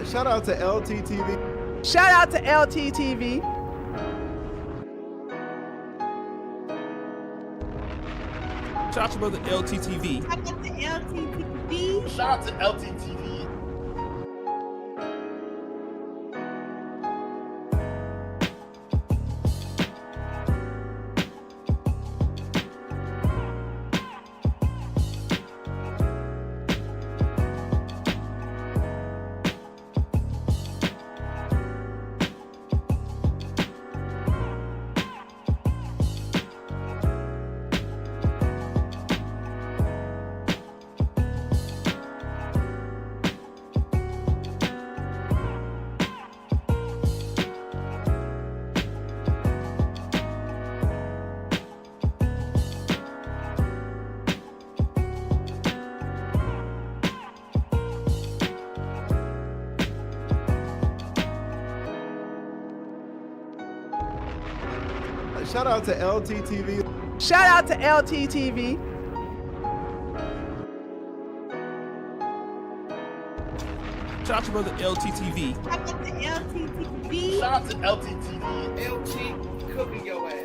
Shout out to LTTV. Shout out to LTTV. Shout out to brother LTTV. Shout out to LTTV. Shout out to LTTV. Shout out to LTTV. Shout out to LTTV. Shout out to brother LTTV. Shout out to LTTV. Shout out to LTTV. LT cooking your ass.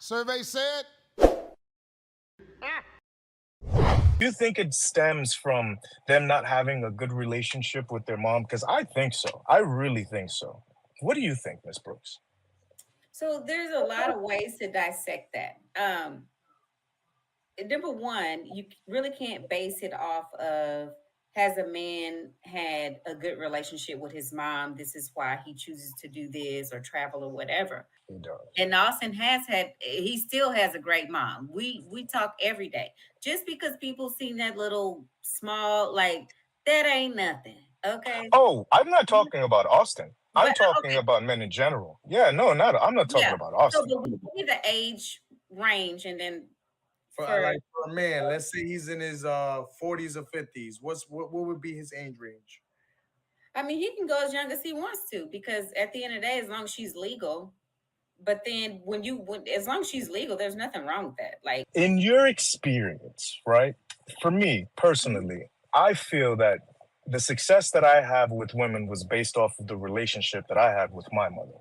Survey said. Do you think it stems from them not having a good relationship with their mom? Because I think so. I really think so. What do you think, Miss Brooks? So there's a lot of ways to dissect that. Number one, you really can't base it off of, has a man had a good relationship with his mom? This is why he chooses to do this or travel or whatever. He does. And Austin he still has a great mom. We talk every day. Just because people see that little small, like, that ain't nothing. Okay. Oh, I'm not talking about Austin. I'm talking about men in general. Yeah, no, I'm not talking about Austin. So we see the age range, and then For a man, let's say he's in his 40s or 50s. What would be his age range? I mean, he can go as young as he wants to, because at the end of the day, as long as she's legal. But then as long as she's legal, there's nothing wrong with that. Like, in your experience, right? For me personally, I feel that the success that I have with women was based off of the relationship that I had with my mother,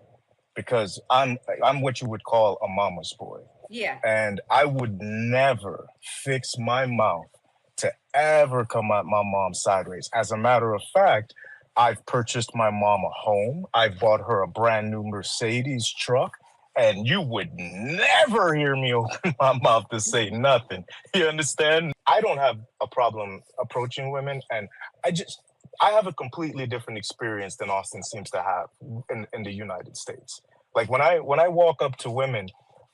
because I'm what you would call a mama's boy. Yeah. And I would never fix my mouth to ever come at my mom sideways. As a matter of fact, I've purchased my mom a home. I've bought her a brand new Mercedes truck. And you would never hear me open my mouth to say nothing. You understand? I don't have a problem approaching women. And I have a completely different experience than Austin seems to have in the United States. Like when I walk up to women,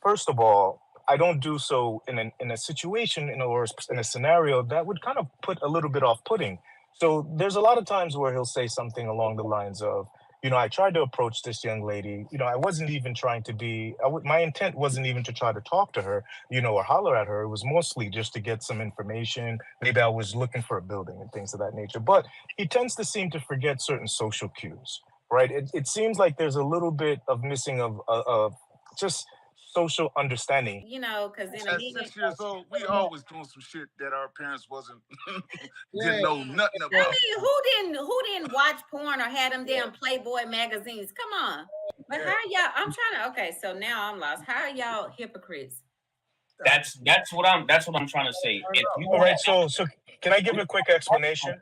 first of all, I don't do so in a situation or in a scenario that would kind of put a little bit off-putting. So there's a lot of times where he'll say something along the lines of, I tried to approach this young lady. I wasn't even trying to my intent wasn't even to try to talk to her, or holler at her. It was mostly just to get some information. Maybe I was looking for a building and things of that nature. But he tends to seem to forget certain social cues, right? It seems like there's a little bit of missing of just social understanding. You know, because in a At minute, 6 years old, we always doing some shit that our parents wasn't Yeah. didn't know nothing I about. mean, who didn't watch porn or had them damn Playboy magazines? Come on. But how y'all? I'm trying to. Okay, so now I'm lost. How are y'all hypocrites? That's what I'm trying to say. If you All right, so can I give a quick explanation?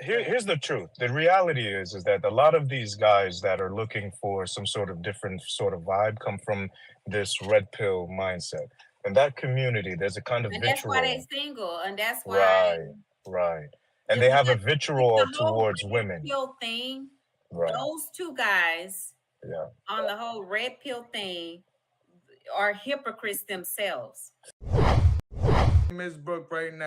Here's the truth. The reality is that a lot of these guys that are looking for some sort of different sort of vibe come from this red pill mindset. In that community, there's a kind of And that's why vitriol. they single, and that's why Right. And they have a vitriol the whole towards red women. pill thing. Right. Those two guys Yeah. on the whole red pill thing are hypocrites themselves. Miss Brooke right now.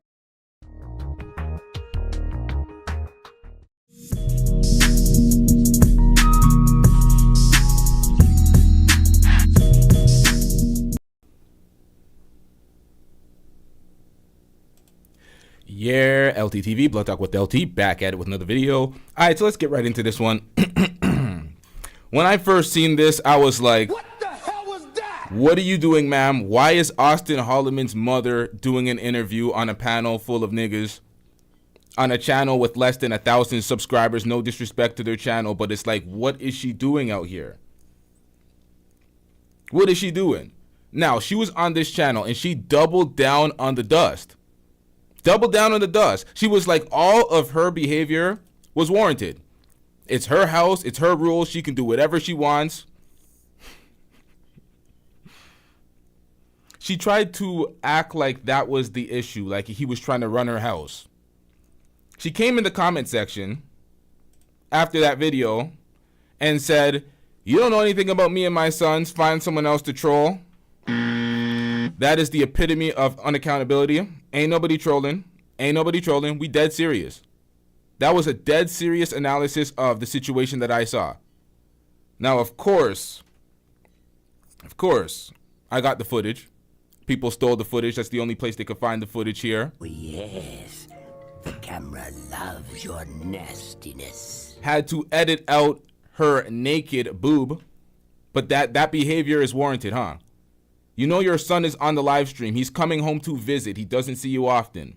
Yeah, LTTV, Blood Talk with LT, back at it with another video. All right, so let's get right into this one. When I first seen this, I was like, what the hell was that? What are you doing, ma'am? Why is Auston Holleman's mother doing an interview on a panel full of niggas on a channel with less than 1,000 subscribers? No disrespect to their channel, but it's like, what is she doing out here? What is she doing? Now, she was on this channel and she doubled down on the dust. Double down on the dust. She was like, all of her behavior was warranted. It's her house. It's her rules. She can do whatever she wants. She tried to act like that was the issue, like he was trying to run her house. She came in the comment section after that video and said, you don't know anything about me and my sons. Find someone else to troll. That is the epitome of unaccountability. Ain't nobody trolling. Ain't nobody trolling. We dead serious. That was a dead serious analysis of the situation that I saw. Now, of course, I got the footage. People stole the footage. That's the only place they could find the footage here. Oh, yes. The camera loves your nastiness. Had to edit out her naked boob. But that behavior is warranted, huh? You know your son is on the live stream. He's coming home to visit. He doesn't see you often.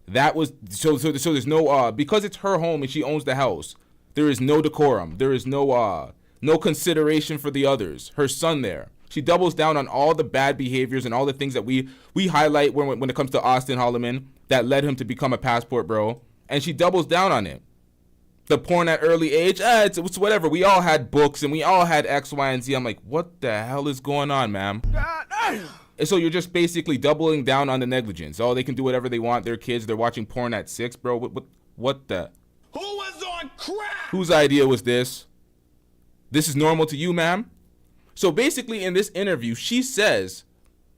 That was so there's no because it's her home and she owns the house. There is no decorum. There is no consideration for the others. Her son there. She doubles down on all the bad behaviors and all the things that we highlight when it comes to Auston Holleman that led him to become a passport bro, and she doubles down on it. The porn at early age, it's whatever. We all had books and we all had X, Y, and Z. I'm like, what the hell is going on, ma'am? And so you're just basically doubling down on the negligence. Oh, they can do whatever they want. They're kids. They're watching porn at 6, bro. What the? Who was on crack? Whose idea was this? This is normal to you, ma'am? So basically in this interview, she says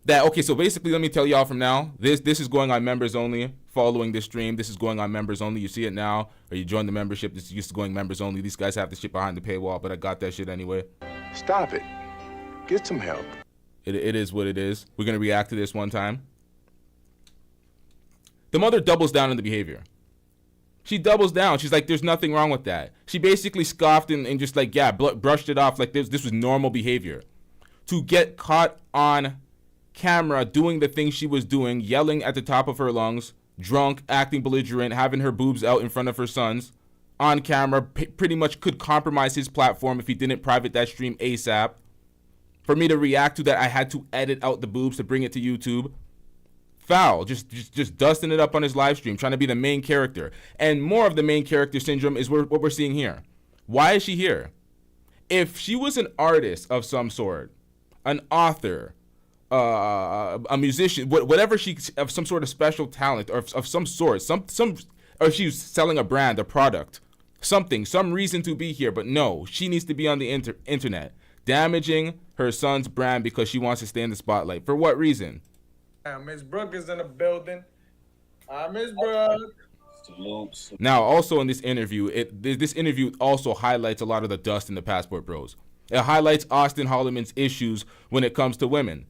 that, okay, so basically let me tell y'all from now, this is going on members only. Following this stream, this is going on members only. You see it now, or you join the membership. This is going members only. These guys have the shit behind the paywall, but I got that shit anyway. Stop it. Get some help. It is what it is. We're gonna react to this one time. The mother doubles down on the behavior. She doubles down. She's like, there's nothing wrong with that. She basically scoffed and just like, yeah, brushed it off like this was normal behavior. To get caught on camera doing the things she was doing, yelling at the top of her lungs, drunk, acting belligerent, having her boobs out in front of her sons on camera, pretty much could compromise his platform if he didn't private that stream ASAP. For me to react to that, I had to edit out the boobs to bring it to YouTube. Foul, just dusting it up on his live stream, trying to be the main character. And more of the main character syndrome is what we're seeing here. Why is she here? If she was an artist of some sort, an author, a musician, whatever she of some sort of special talent or of some sort, some or she's selling a brand, a product, something, some reason to be here. But no, she needs to be on the internet, damaging her son's brand because she wants to stay in the spotlight. For what reason? Miss Brooke is in the building. Miss Brooke. Now, also in this interview, this interview also highlights a lot of the dust in the Passport Bros. It highlights Auston Holleman's issues when it comes to women.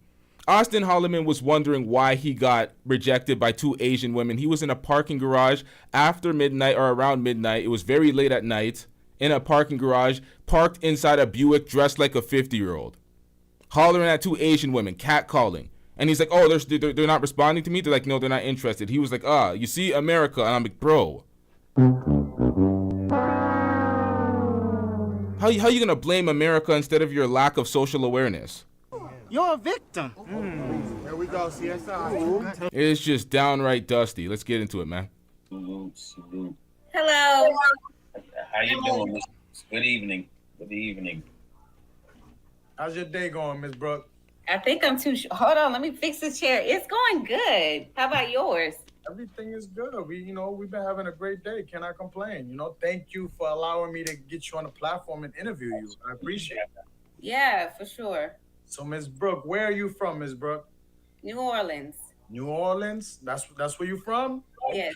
Auston Holleman was wondering why he got rejected by 2 Asian women. He was in a parking garage after midnight or around midnight. It was very late at night in a parking garage, parked inside a Buick, dressed like a 50-year-old. hollering at 2 Asian women, catcalling. And he's like, oh, they're not responding to me. They're like, no, they're not interested. He was like, you see America. And I'm like, bro. How you going to blame America instead of your lack of social awareness? You're a victim. Here we go, CSI. It's just downright dusty. Let's get into it, man. Salute. Hello. How you doing? Good evening. Good evening. How's your day going, Miss Brooke? I think I'm too hold on, let me fix the chair. It's going good. How about yours? Everything is good. We've been having a great day. Cannot complain. Thank you for allowing me to get you on the platform and interview you. I appreciate that. Yeah, for sure. So, Miss Brooke, where are you from, Miss Brooke? New Orleans. New Orleans? That's where you from? Yes.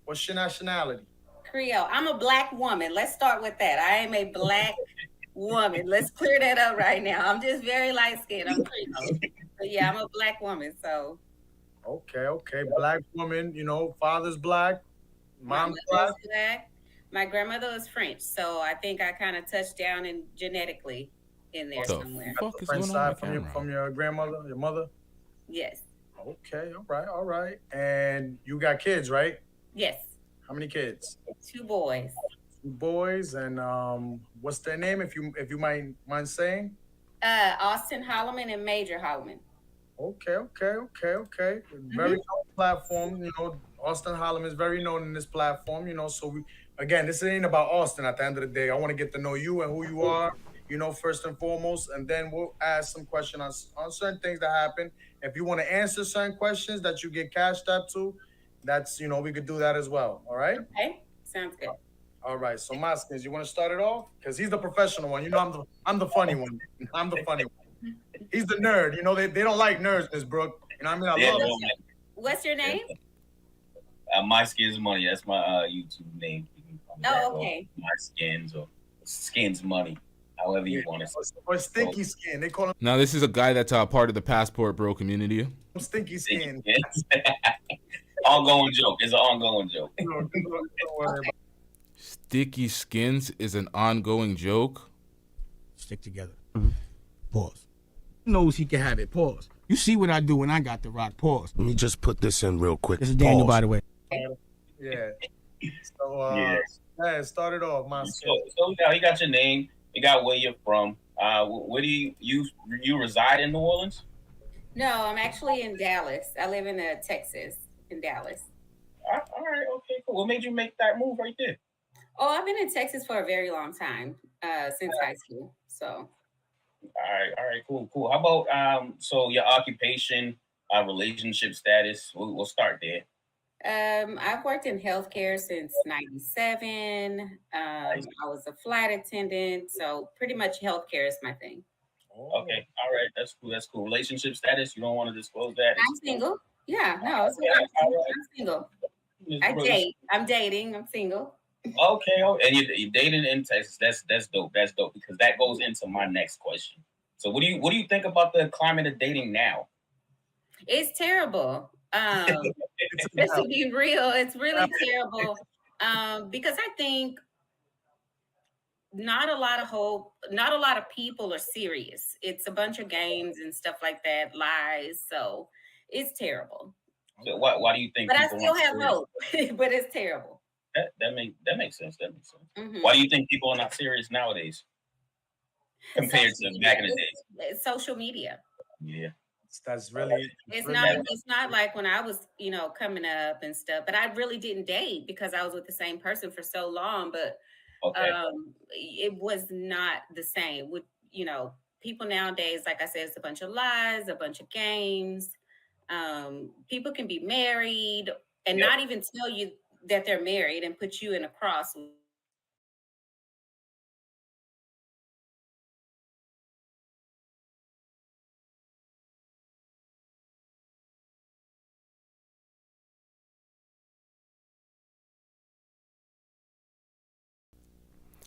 What's your nationality? Creole. I'm a black woman. Let's start with that. I am a black woman. Let's clear that up right now. I'm just very light skinned. I'm Creole. But yeah, I'm a black woman. So. Okay. Black woman. Father's black, mom's my black. My grandmother was French, so I think I kind of touched down in genetically in there somewhere. Fuck is French going on side from your grandmother, your mother. Yes. Okay. All right. And you got kids, right? Yes. How many kids? 2 boys. 2 boys, and what's their name, if you mind saying? Auston Holleman and Major Holleman. Okay. Very known platform. Auston Holleman is very known in this platform. So this ain't about Austin. At the end of the day, I want to get to know you and who you are. First and foremost, and then we'll ask some questions on certain things that happen. If you want to answer certain questions that you get cashed up to, that's we could do that as well. All right. Okay. Sounds good. All right. So Maskins, you want to start it off? Because he's the professional one. I'm the funny one. I'm the funny one. He's the nerd. They don't like nerds, Miss Brooke. I love it. What's your name? My Skins Money. That's my YouTube name. Oh, okay. My Skins or Skins Money. However you want to say. Or Stinky Skin. They call him Now, this is a guy that's part of the Passport Bro community. Stinky Skin. Ongoing joke. It's an ongoing joke. Sticky Skins is an ongoing joke. Stick together. Pause. Knows he can have it. Pause. You see what I do when I got the rock. Pause. Let me just put this in real quick. This is Daniel, by the way. Yeah. So, start it off, my So you got your name. You got where you're from. Where do you reside in New Orleans? No, I'm actually in Dallas. I live in Texas, in Dallas. All right, okay, cool. What made you make that move right there? Oh, I've been in Texas for a very long time, since high school. So. All right, cool. How about so your occupation, relationship status? We'll start there. I've worked in healthcare since '97. Nice. I was a flight attendant, so pretty much healthcare is my thing. Okay, all right, that's cool. Relationship status? You don't want to disclose that? I'm single. Yeah, no, it's okay. I'm single. I'm dating. I'm single. Okay, and you're dating in Texas. That's dope. That's dope because that goes into my next question. So, what do you think about the climate of dating now? It's terrible. Just to be real, it's really terrible. Because I think not a lot of people are serious. It's a bunch of games and stuff like that, lies. So it's terrible. So why do you think? But I still have hope. But it's terrible. That makes sense. Mm-hmm. Why do you think people are not serious nowadays compared to back in the days? It's social media. Yeah. That's really. It's not like when I was, coming up and stuff. But I really didn't date because I was with the same person for so long. But it was not the same. With people nowadays, like I said, it's a bunch of lies, a bunch of games. People can be married and not even tell you that they're married and put you in a cross.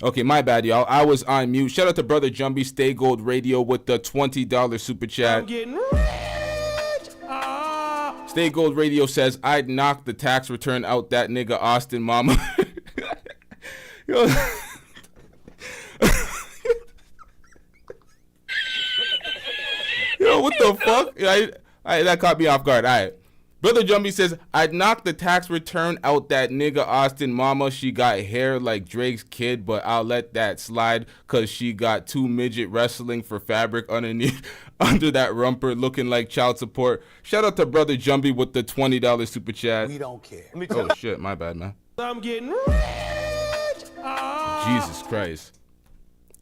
Okay, my bad, y'all. I was on mute. Shout out to Brother Jumbie, Stay Gold Radio with the $20 super chat. I'm getting rich. Stay Gold Radio says, I'd knock the tax return out that nigga Austin mama. Yo. the fuck? That caught me off guard. All right. Brother Jumbie says, I'd knock the tax return out that nigga Austin mama. She got hair like Drake's kid, but I'll let that slide because she got 2 midget wrestling for fabric underneath, under that rumper looking like child support. Shout out to Brother Jumbie with the $20 super chat. We don't care. Oh, shit. My bad, man. I'm getting rich. Jesus Christ.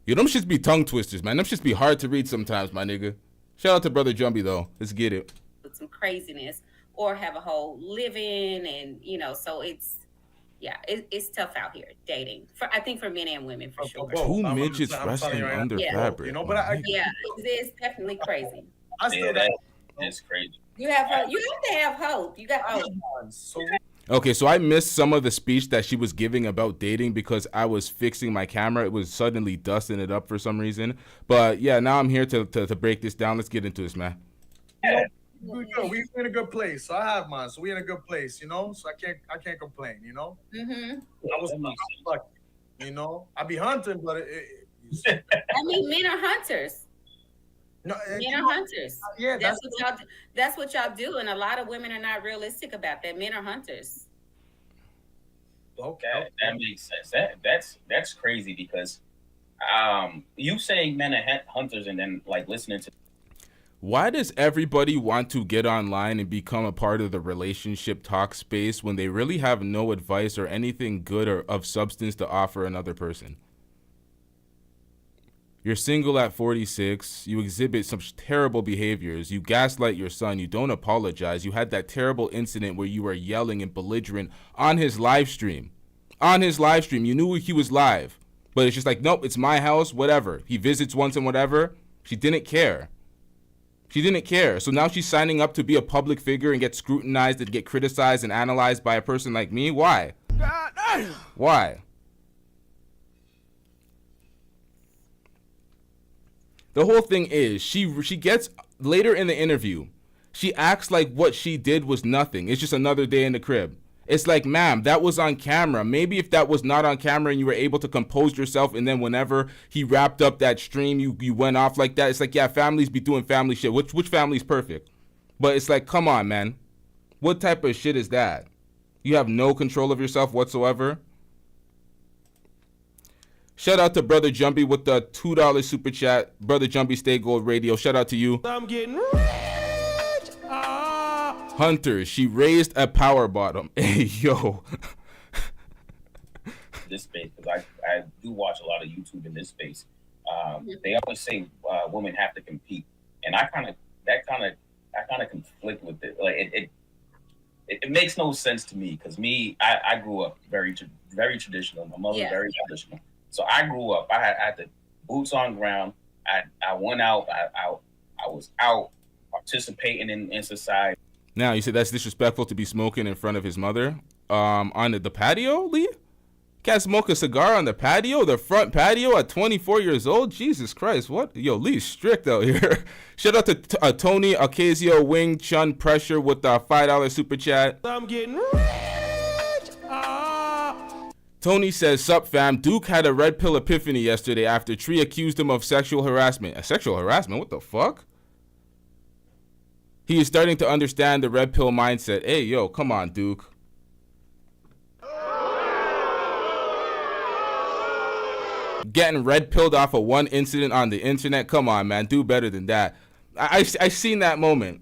Yo, them shits be tongue twisters, man. Them shits be hard to read sometimes, my nigga. Shout out to Brother Jumbie, though. Let's get it. With some craziness, or have a whole living, and so it's tough out here dating. I think for men and women for sure. 2 midgets wrestling under fabric. It's definitely crazy. That's crazy. You have hope. You have to have hope. You got hope. Okay, so I missed some of the speech that she was giving about dating because I was fixing my camera. It was suddenly dusting it up for some reason. But yeah, now I'm here to break this down. Let's get into this, man. Yeah. We're in a good place. So I have mine. So we're in a good place, So I can't complain, Mm-hmm. I was lucky, I be hunting, but men are hunters. No, men are hunters. Yeah, that's what y'all do, and a lot of women are not realistic about that. Men are hunters. Okay, that makes sense. That's crazy because you saying men are hunters and then like listening to. Why does everybody want to get online and become a part of the relationship talk space when they really have no advice or anything good or of substance to offer another person? You're single at 46. You exhibit some terrible behaviors. You gaslight your son. You don't apologize. You had that terrible incident where you were yelling and belligerent on his live stream. On his live stream. You knew he was live. But it's just like, nope, it's my house, whatever. He visits once and whatever. She didn't care. She didn't care. So now she's signing up to be a public figure and get scrutinized and get criticized and analyzed by a person like me? Why? Why? The whole thing is she gets later in the interview, she acts like what she did was nothing. It's just another day in the crib. It's like, ma'am, that was on camera. Maybe if that was not on camera and you were able to compose yourself, and then whenever he wrapped up that stream, you went off like that. It's like, yeah, families be doing family shit. Which family's perfect? But it's like, come on, man. What type of shit is that? You have no control of yourself whatsoever? Shout out to Brother Jumbie with the $2 super chat. Brother Jumbie, Stay Gold Radio. Shout out to you. I'm getting rich. Hunter, she raised a power bottom. Hey, yo. This space, because I do watch a lot of YouTube in this space. They always say women have to compete, and I kind of conflict with it. Like it makes no sense to me because I grew up very traditional. My mother was very traditional, so I grew up. I had the boots on ground. I went out. I was out participating in society. Now, you said that's disrespectful to be smoking in front of his mother on the patio, Lee? Can't smoke a cigar on the patio, the front patio at 24 years old? Jesus Christ, what? Yo, Lee's strict out here. Shout out to Tony Ocasio Wing Chun Pressure with the $5 super chat. I'm getting rich. Tony says, sup fam, Duke had a red pill epiphany yesterday after Tree accused him of sexual harassment. Sexual harassment? What the fuck? He is starting to understand the red pill mindset. Hey, yo, come on, Duke. Getting red pilled off of one incident on the internet. Come on, man. Do better than that. I seen that moment.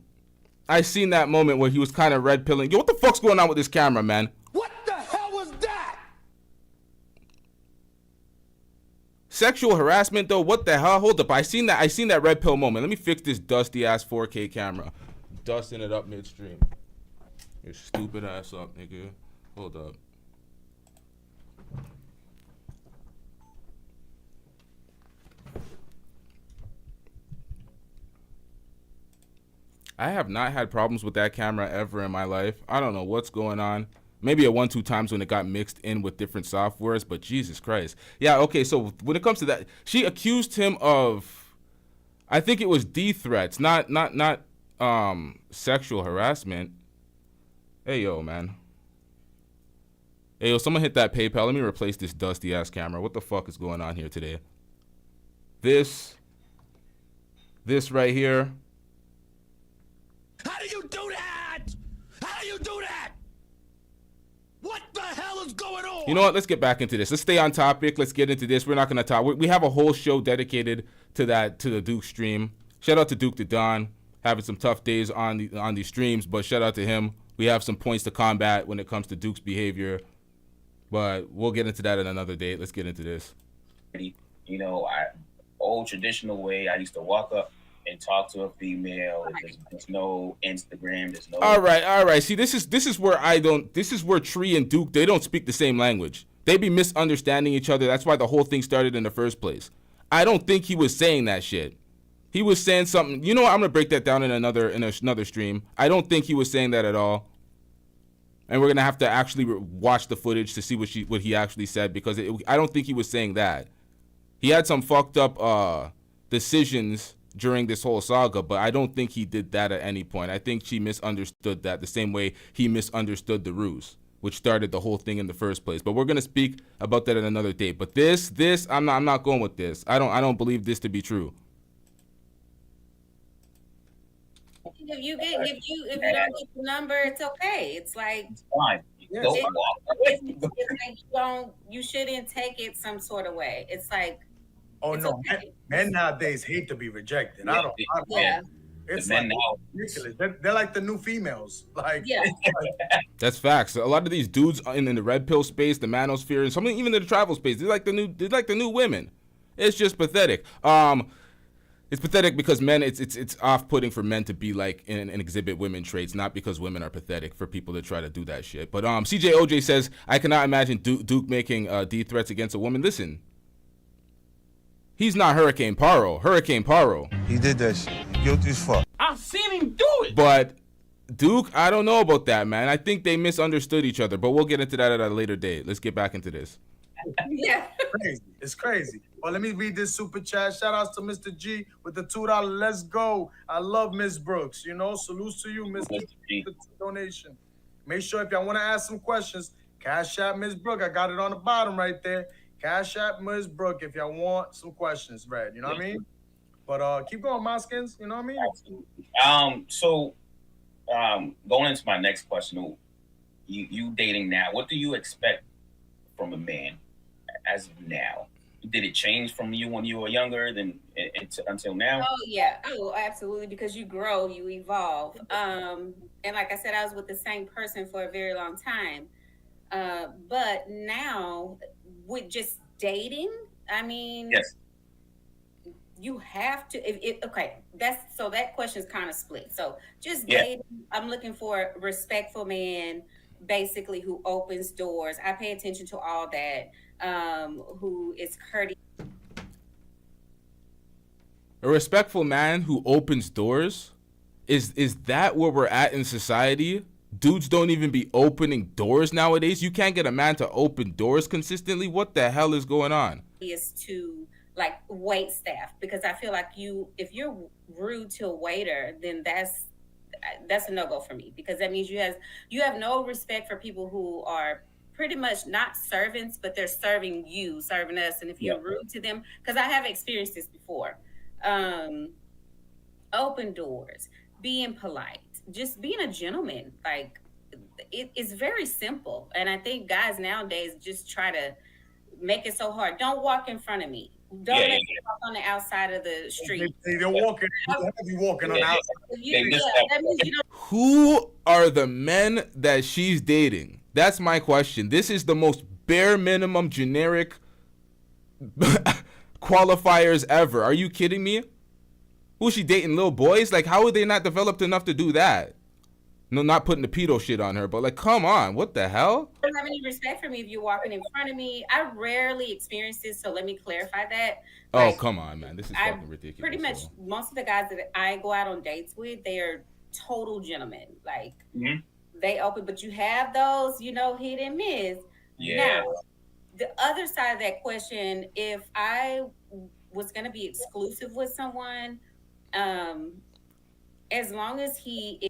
I seen that moment where he was kind of red pilling. Yo, what the fuck's going on with this camera, man? What the hell was that? Sexual harassment, though? What the hell? Hold up. I seen that red pill moment. Let me fix this dusty ass 4K camera. Dusting it up midstream. Your stupid ass up, nigga. Hold up. I have not had problems with that camera ever in my life. I don't know what's going on. Maybe at 1-2 times when it got mixed in with different softwares, but Jesus Christ. Yeah, okay, so when it comes to that, she accused him of, I think it was threats, not sexual harassment. Hey, yo, man. Hey, yo, someone hit that PayPal. Let me replace this dusty ass camera. What the fuck is going on here today? This right here. hell is going on? You know what? Let's get back into this. Let's stay on topic. Let's get into this. We're not going to talk. We have a whole show dedicated to the Duke stream. Shout out to Duke the Don, having some tough days on these streams, but shout out to him. We have some points to combat when it comes to Duke's behavior, but we'll get into that in another date. Let's get into this. You know, old traditional way. I used to walk up and talk to a female. There's no Instagram. There's no. All right. See, this is where This is where Tree and Duke, they don't speak the same language. They be misunderstanding each other. That's why the whole thing started in the first place. I don't think he was saying that shit. He was saying something. You know what? I'm gonna break that down in another stream. I don't think he was saying that at all. And we're gonna have to actually watch the footage to see what he actually said, because I don't think he was saying that. He had some fucked up decisions during this whole saga, but I don't think he did that at any point. I think she misunderstood that the same way he misunderstood the ruse, which started the whole thing in the first place. But we're gonna speak about that in another date. But this I'm not going with this. I don't believe this to be true. If you don't get the number, it's okay. It's like It's fine. it's like you shouldn't take it some sort of way. It's like, Oh it's no, okay. men nowadays hate to be rejected. I don't. Yeah. It's The men like now- ridiculous. They're like the new females. Like, Yeah. That's facts. A lot of these dudes in the red pill space, the manosphere, and some even in the travel space, they're like the new women. It's just pathetic. It's pathetic because men, it's off-putting for men to be like and exhibit women traits, not because women are pathetic for people to try to do that shit. But CJ OJ says, I cannot imagine Duke making D threats against a woman. Listen, he's not Hurricane Paro. He did that shit. Guilty as fuck. I've seen him do it. But Duke, I don't know about that, man. I think they misunderstood each other, but we'll get into that at a later date. Let's get back into this. Yeah. crazy. It's crazy. Well, let me read this super chat. Shout outs to Mr. G with the $2. Let's go. I love Miss Brooks. You know, salutes to you, Mr. G, with the donation. Make sure if y'all want to ask some questions, Cash App Miss Brooke. I got it on the bottom right there. Cash App Miss Brooke if y'all want some questions, Red. You know what I mean? But keep going, Moskins. You know what I mean? So going into my next question, you dating now, what do you expect from a man as of now? Did it change from you when you were younger than until now? Oh yeah. Oh, absolutely. Because you grow, you evolve. And like I said, I was with the same person for a very long time. But now with just dating, I mean, yes, you have to. Okay, that question is kind of split. So just dating, I'm looking for a respectful man, basically who opens doors. I pay attention to all that. Who is courteous. A respectful man who opens doors? Is that where we're at in society? Dudes don't even be opening doors nowadays. You can't get a man to open doors consistently. What the hell is going on? Is to like wait staff, because I feel like if you're rude to a waiter, then that's a no-go for me, because that means you have no respect for people who are pretty much not servants, but they're serving us. And if you're rude to them, because I have experienced this before, open doors, being polite, just being a gentleman. Like it's very simple. And I think guys nowadays just try to make it so hard. Don't walk in front of me. Don't let me walk on the outside of the street. They're walking. They're walking on the outside. That means you don't. Who are the men that she's dating? That's my question. This is the most bare minimum generic qualifiers ever. Are you kidding me? Who is she dating? Little boys? Like, how are they not developed enough to do that? No, not putting the pedo shit on her, but like, come on, what the hell? You don't have any respect for me if you're walking in front of me. I rarely experience this, so let me clarify that. Oh, come on, man. This is fucking ridiculous. Pretty much most of the guys that I go out on dates with, they are total gentlemen. Like, they open, but you have those, hit and miss. Yeah. Now, the other side of that question, if I was going to be exclusive with someone, as long as he is.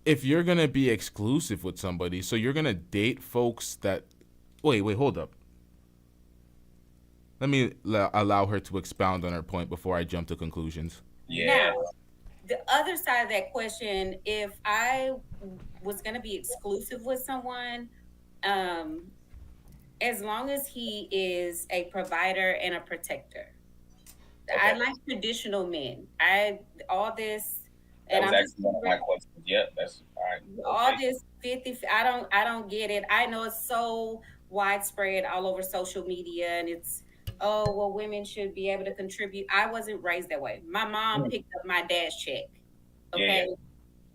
If you're going to be exclusive with somebody, so you're going to date folks that... Wait, hold up. Let me allow her to expound on her point before I jump to conclusions. Yeah. Now, the other side of that question, if I was going to be exclusive with someone, as long as he is a provider and a protector. Okay. I like traditional men. All this, That and was I'm just actually one of my questions. Yeah, that's all right. all Okay. this 50. I don't get it. I know it's so widespread all over social media, and it's, oh well, women should be able to contribute. I wasn't raised that way. My mom picked up my dad's check, okay,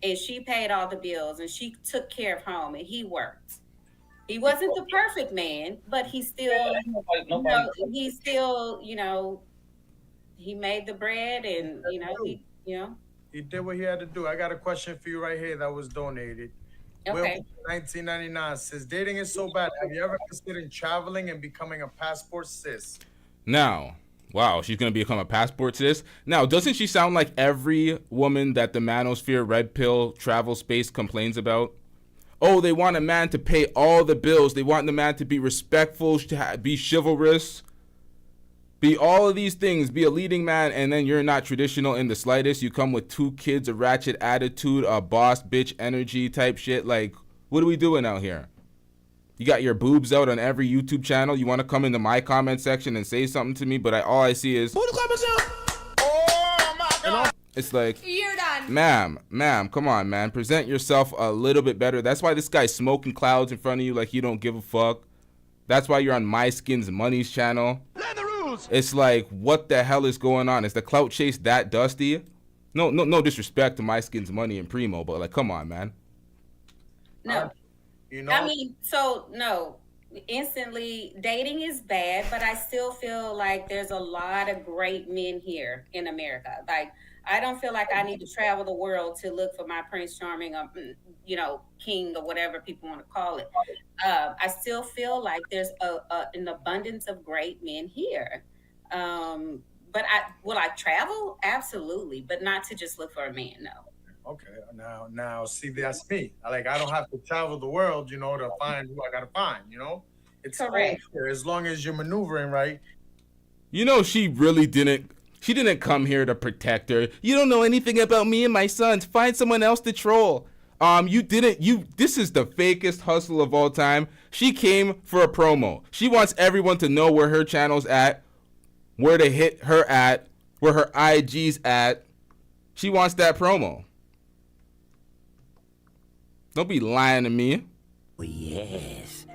and she paid all the bills, and she took care of home, and he worked. He wasn't the perfect man, but he still, he still, he made the bread, and He did what he had to do. I got a question for you right here that was donated. Okay. Will 1999 says, dating is so bad. Have you ever considered traveling and becoming a passport sis? Now, wow, she's gonna become a passport sis. Now, doesn't she sound like every woman that the manosphere red pill travel space complains about? Oh, they want a man to pay all the bills. They want the man to be respectful, to be chivalrous, be all of these things, be a leading man, and then you're not traditional in the slightest. You come with 2 kids, a ratchet attitude, a boss bitch energy type shit. Like, what are we doing out here? You got your boobs out on every YouTube channel. You want to come into my comment section and say something to me, but all I see is, Oh my God! it's like, You're done. ma'am, come on, man. Present yourself a little bit better. That's why this guy's smoking clouds in front of you like you don't give a fuck. That's why you're on My Skin's Money's channel. It's like, what the hell is going on? Is the clout chase that dusty? No disrespect to My Skin's Money and Primo, but like, come on, man. No. I mean, so no, instantly dating is bad, but I still feel like there's a lot of great men here in America. Like, I don't feel like I need to travel the world to look for my Prince Charming, king or whatever people want to call it. I still feel like there's an abundance of great men here. But will I travel? Absolutely, but not to just look for a man. No. Okay, now, see, that's me. Like, I don't have to travel the world, to find who I gotta find. It's correct. As long as you're maneuvering right. She really didn't. She didn't come here to protect her. You don't know anything about me and my sons. Find someone else to troll. This is the fakest hustle of all time. She came for a promo. She wants everyone to know where her channel's at, where to hit her at, where her IG's at. She wants that promo. Don't be lying to me. Oh, yes.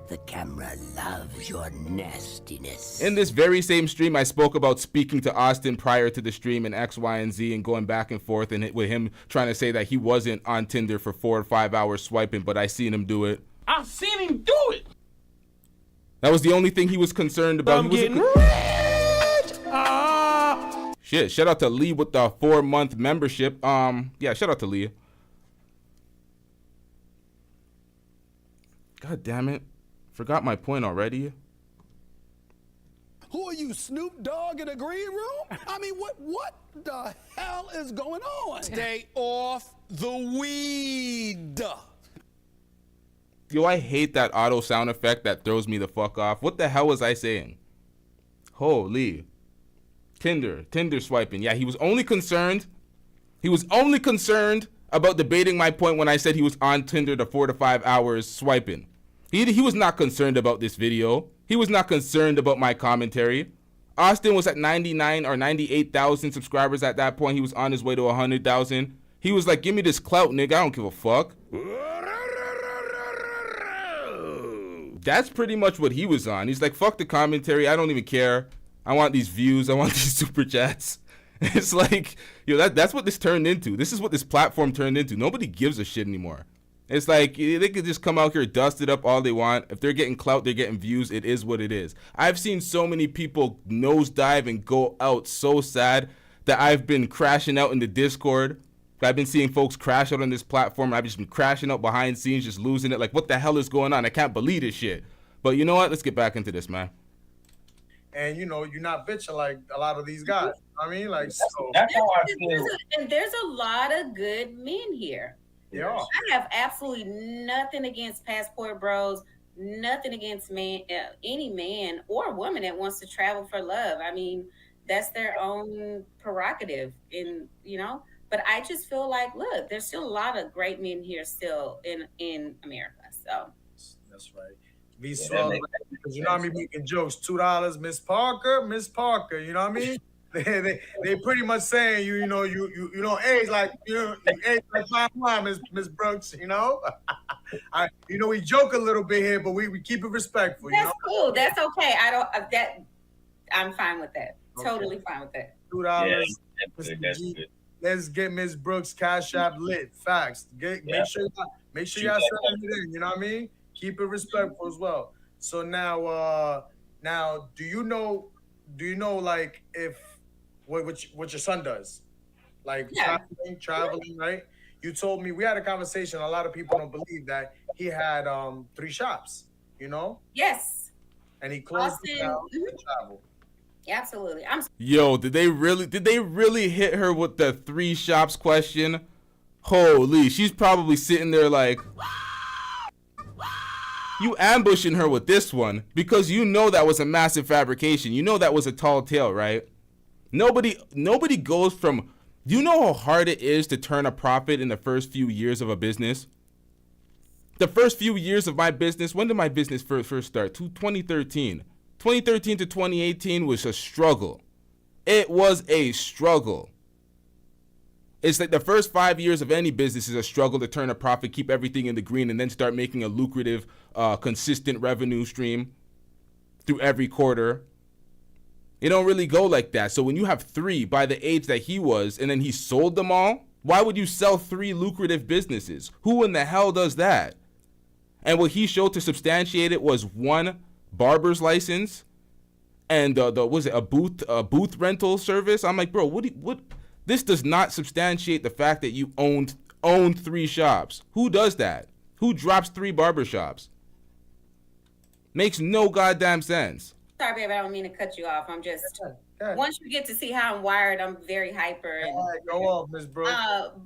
The camera loves your nastiness. In this very same stream, I spoke about speaking to Austin prior to the stream and X, Y, and Z and going back and forth, and with him trying to say that he wasn't on Tinder for 4 or 5 hours swiping, but I seen him do it. I've seen him do it. That was the only thing he was concerned about. I'm getting rich. Shit, shout out to Lee with the 4-month membership. Yeah, shout out to Lee. God damn it. Forgot my point already. Who are you, Snoop Dogg in a green room? I mean, what the hell is going on? Stay off the weed. Yo, I hate that auto sound effect that throws me the fuck off. What the hell was I saying? Holy. Tinder swiping. Yeah, he was only concerned about debating my point when I said he was on Tinder the 4 to 5 hours swiping. He was not concerned about this video. He was not concerned about my commentary. Austin was at 99 or 98,000 subscribers at that point. He was on his way to 100,000. He was like, give me this clout, nigga. I don't give a fuck. That's pretty much what he was on. He's like, fuck the commentary. I don't even care. I want these views. I want these super chats. It's like, that's what this turned into. This is what this platform turned into. Nobody gives a shit anymore. It's like, they could just come out here, dust it up all they want. If they're getting clout, they're getting views. It is what it is. I've seen so many people nosedive and go out so sad that I've been crashing out in the Discord. I've been seeing folks crash out on this platform. I've just been crashing out behind scenes, just losing it. Like, what the hell is going on? I can't believe this shit. But you know what? Let's get back into this, man. And you're not bitching like a lot of these guys. I mean, like, so. That's how I feel. And there's a lot of good men here. Yeah. I have absolutely nothing against passport bros, nothing against any man or woman that wants to travel for love. I mean, that's their own prerogative, But I just feel like, look, there's still a lot of great men here still in America. So that's right. Be swell. Because you know what I mean, making jokes. $2, Miss Parker, Miss Parker. You know what I mean? They pretty much saying you know age like you age like my mom, Miss Brooks. You know, we joke a little bit here, but we keep it respectful. That's cool. That's okay. I don't that. I'm fine with that. Okay. Totally fine with that. $2. Yeah, let's get Miss Brooks Cash App lit. Facts. Make sure y'all send it in. You know what I mean? Keep it respectful as well. So now do you know like if what your son does, like traveling, right? You told me, we had a conversation. A lot of people don't believe that he had 3 shops. You know? Yes. And he closed it down to travel. Absolutely. Yo, did they really hit her with the 3 shops question? Holy, she's probably sitting there like, you ambushing her with this one because you know that was a massive fabrication. You know that was a tall tale, right? Nobody goes from, do you know how hard it is to turn a profit in the first few years of a business? The first few years of my business, when did my business first start? 2013. 2013 to 2018 was a struggle. It was a struggle. It's like the first 5 years of any business is a struggle to turn a profit, keep everything in the green, and then start making a lucrative, consistent revenue stream through every quarter. It don't really go like that. So when you have 3 by the age that he was, and then he sold them all, why would you sell 3 lucrative businesses? Who in the hell does that? And what he showed to substantiate it was 1 barber's license and was it a booth rental service? I'm like, bro, what? This does not substantiate the fact that you own 3 shops. Who does that? Who drops 3 barbershops? Makes no goddamn sense. Sorry, babe, I don't mean to cut you off. I'm just once you get to see how I'm wired, I'm very hyper. And, all right, go off, Miss Brooks.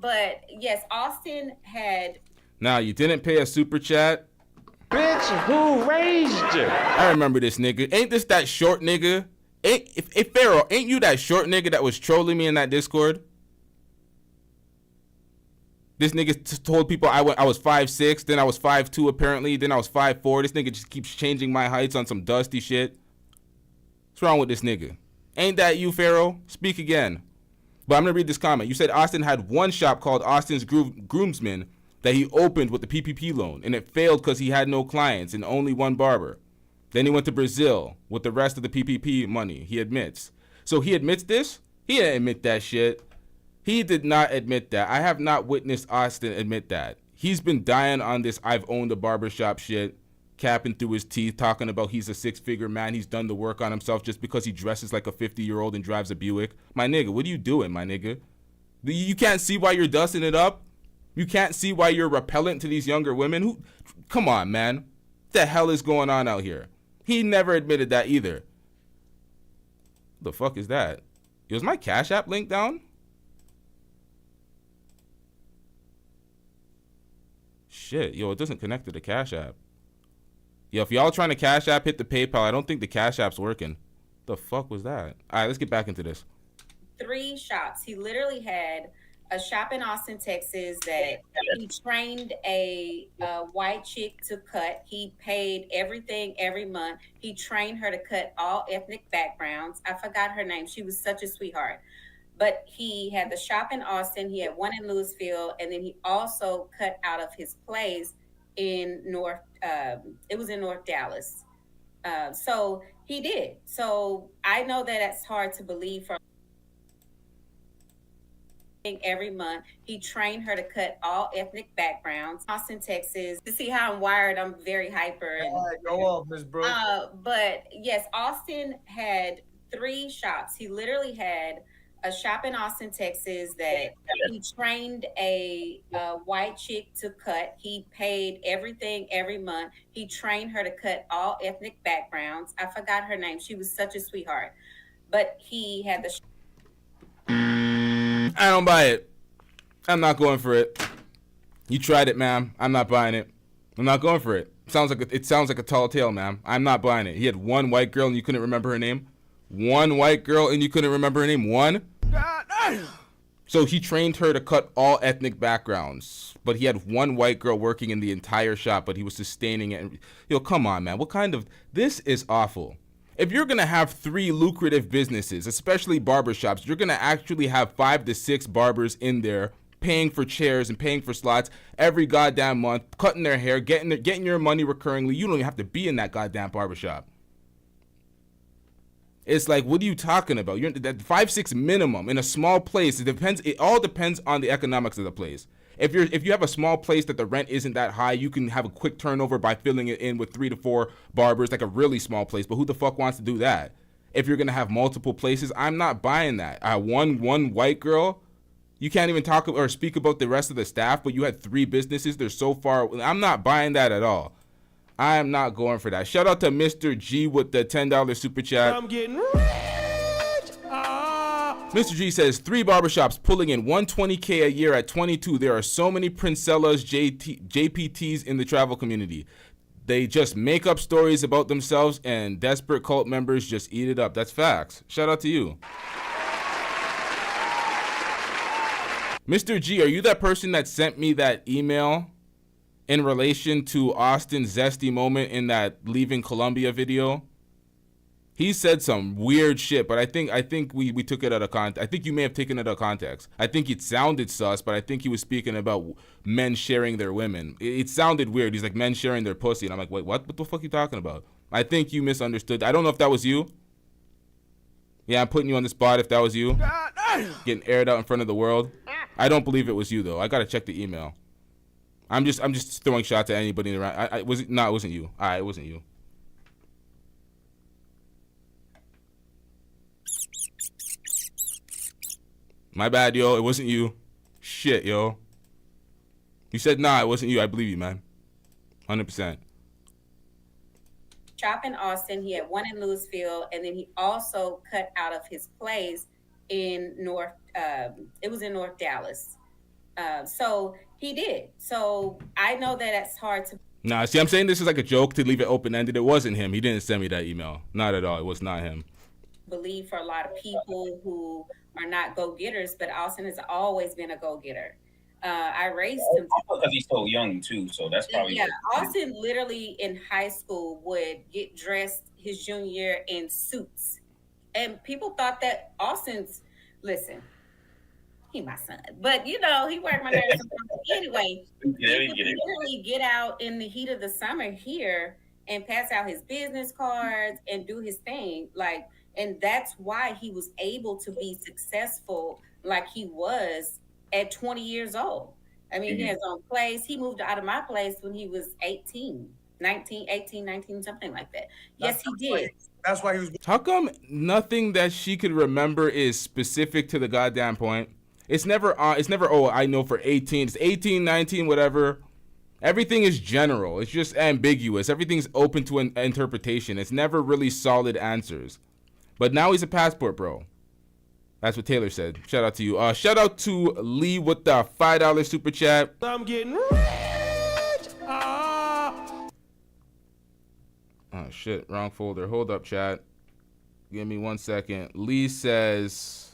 But yes, Austin had. Now you didn't pay a super chat. Bitch, who raised you? I remember this nigga. Ain't this that short nigga? If Pharaoh, ain't you that short nigga that was trolling me in that Discord? This nigga told people I was 5'6", then I was 5'2" apparently, then I was 5'4". This nigga just keeps changing my heights on some dusty shit. What's wrong with this nigga? Ain't that you, Pharaoh? Speak again. But I'm gonna read this comment. You said Austin had 1 shop called Austin's Groomsman that he opened with the PPP loan, and it failed because he had no clients and only 1 barber. Then he went to Brazil with the rest of the PPP money, he admits. So he admits this? He didn't admit that shit. He did not admit that. I have not witnessed Austin admit that. He's been dying on this I've owned a barbershop shit, capping through his teeth, talking about he's a 6-figure man. He's done the work on himself just because he dresses like a 50-year-old and drives a Buick. My nigga, what are you doing, my nigga? You can't see why you're dusting it up? You can't see why you're repellent to these younger women? Come on, man. What the hell is going on out here? He never admitted that either. What the fuck is that? Is my Cash App link down? Shit, yo, it doesn't connect to the Cash App. Yo, if y'all trying to Cash App, hit the PayPal. I don't think the Cash App's working. The fuck was that? All right, let's get back into this. 3 shops. He literally had a shop in Austin, Texas that he trained a white chick to cut. He paid everything every month. He trained her to cut all ethnic backgrounds. I forgot her name. She was such a sweetheart. But he had the shop in Austin. He had 1 in Louisville. And then he also cut out of his place in North Dallas. So he did. So I know that that's hard to believe from every month. He trained her to cut all ethnic backgrounds. Austin, Texas. To see how I'm wired, I'm very hyper. All right, go off, Miss Brooks. But yes, Austin had 3 shops. He literally had a shop in Austin, Texas that he trained a white chick to cut. He paid everything every month. He trained her to cut all ethnic backgrounds. I forgot her name. She was such a sweetheart. But he had the I don't buy it. I'm not going for it. You tried it, ma'am. I'm not buying it. I'm not going for it. It sounds like a tall tale, ma'am. I'm not buying it. He had 1 white girl and you couldn't remember her name. 1 white girl and you couldn't remember her name. 1? God damn. So he trained her to cut all ethnic backgrounds, but he had one white girl working in the entire shop, but he was sustaining it. Yo, come on, man. What kind of, this is awful. If you're going to have 3 lucrative businesses, especially barbershops, you're going to actually have 5 to 6 barbers in there paying for chairs and paying for slots every goddamn month, cutting their hair, getting your money recurringly. You don't even have to be in that goddamn barbershop. It's like, what are you talking about? You're that 5-6 minimum in a small place. It depends. It all depends on the economics of the place. If you have a small place that the rent isn't that high, you can have a quick turnover by filling it in with 3 to 4 barbers, like a really small place. But who the fuck wants to do that? If you're gonna have multiple places, I'm not buying that. One white girl, you can't even talk or speak about the rest of the staff, but you had 3 businesses. They're so far. I'm not buying that at all. I am not going for that. Shout out to Mr. G with the $10 super chat. I'm getting rich. Mr. G says 3 barbershops pulling in $120K a year at 22. There are so many Princellas, JPTs in the travel community. They just make up stories about themselves, and desperate cult members just eat it up. That's facts. Shout out to you. Mr. G, are you that person that sent me that email in relation to Austin's zesty moment in that Leaving Columbia video? He said some weird shit, but I think we took it out of context. I think you may have taken it out of context. I think it sounded sus, but I think he was speaking about men sharing their women. It sounded weird. He's like, men sharing their pussy. And I'm like, wait, what? What the fuck are you talking about? I think you misunderstood. I don't know if that was you. Yeah, I'm putting you on the spot if that was you. Getting aired out in front of the world. I don't believe it was you, though. I got to check the email. I'm just throwing shots at anybody around. It wasn't you. All right, it wasn't you. My bad, yo. It wasn't you. Shit, yo. You said nah, it wasn't you. I believe you, man. 100%. Shop in Austin. He had one in Louisville, and then he also cut out of his place in North. It was in North Dallas. So he did. So I know that it's hard to. Nah, see, I'm saying this is like a joke to leave it open-ended. It wasn't him. He didn't send me that email. Not at all. It was not him. Believe for a lot of people who are not go-getters, but Austin has always been a go-getter. I raised him because he's so young too, so that's probably Austin literally in high school would get dressed his junior year in suits, and people thought that Austin's he my son, but you know he worked my nerves anyway. He would literally get out in the heat of the summer here and pass out his business cards and do his thing, and that's why he was able to be successful like he was at 20 years old. I mean, he has his own place. He moved out of my place when he was 18, 19, something like that. Yes, he did. That's why he was. How come nothing that she could remember is specific to the goddamn point? It's never, oh, I know for 18. It's 18, 19, whatever. Everything is general. It's just ambiguous. Everything's open to an interpretation. It's never really solid answers. But now he's a passport bro. That's what Taylor said. Shout out to you. Shout out to Lee with the $5 super chat. I'm getting rich. Oh shit, wrong folder. Hold up, chat. Give me 1 second. Lee says,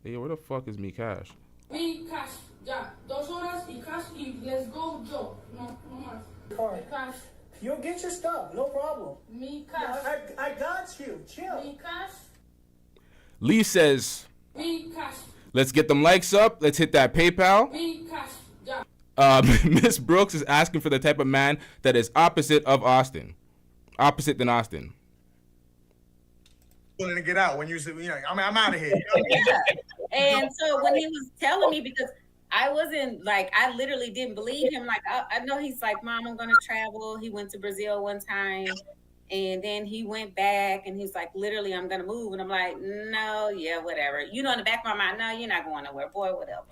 hey, where the fuck is me cash? Me cash. Ya, 2 horas y cash y let's go, Joe. No más. Cash. You'll get your stuff, no problem. Me cash. I got you. Chill. Me cash. Lee says, Me cash. let's get them likes up. Let's hit that PayPal. Me cash. Ya. Miss Brooks is asking for the type of man that is opposite of Austin. Opposite than Austin. Willing to get out when you said, I'm out of here. And so when he was telling me, because I wasn't I literally didn't believe him. I know he's like, Mom, I'm going to travel. He went to Brazil one time and then he went back and he's like, literally, I'm going to move. And I'm like, no, yeah, whatever. In the back of my mind, no, you're not going nowhere, boy, whatever.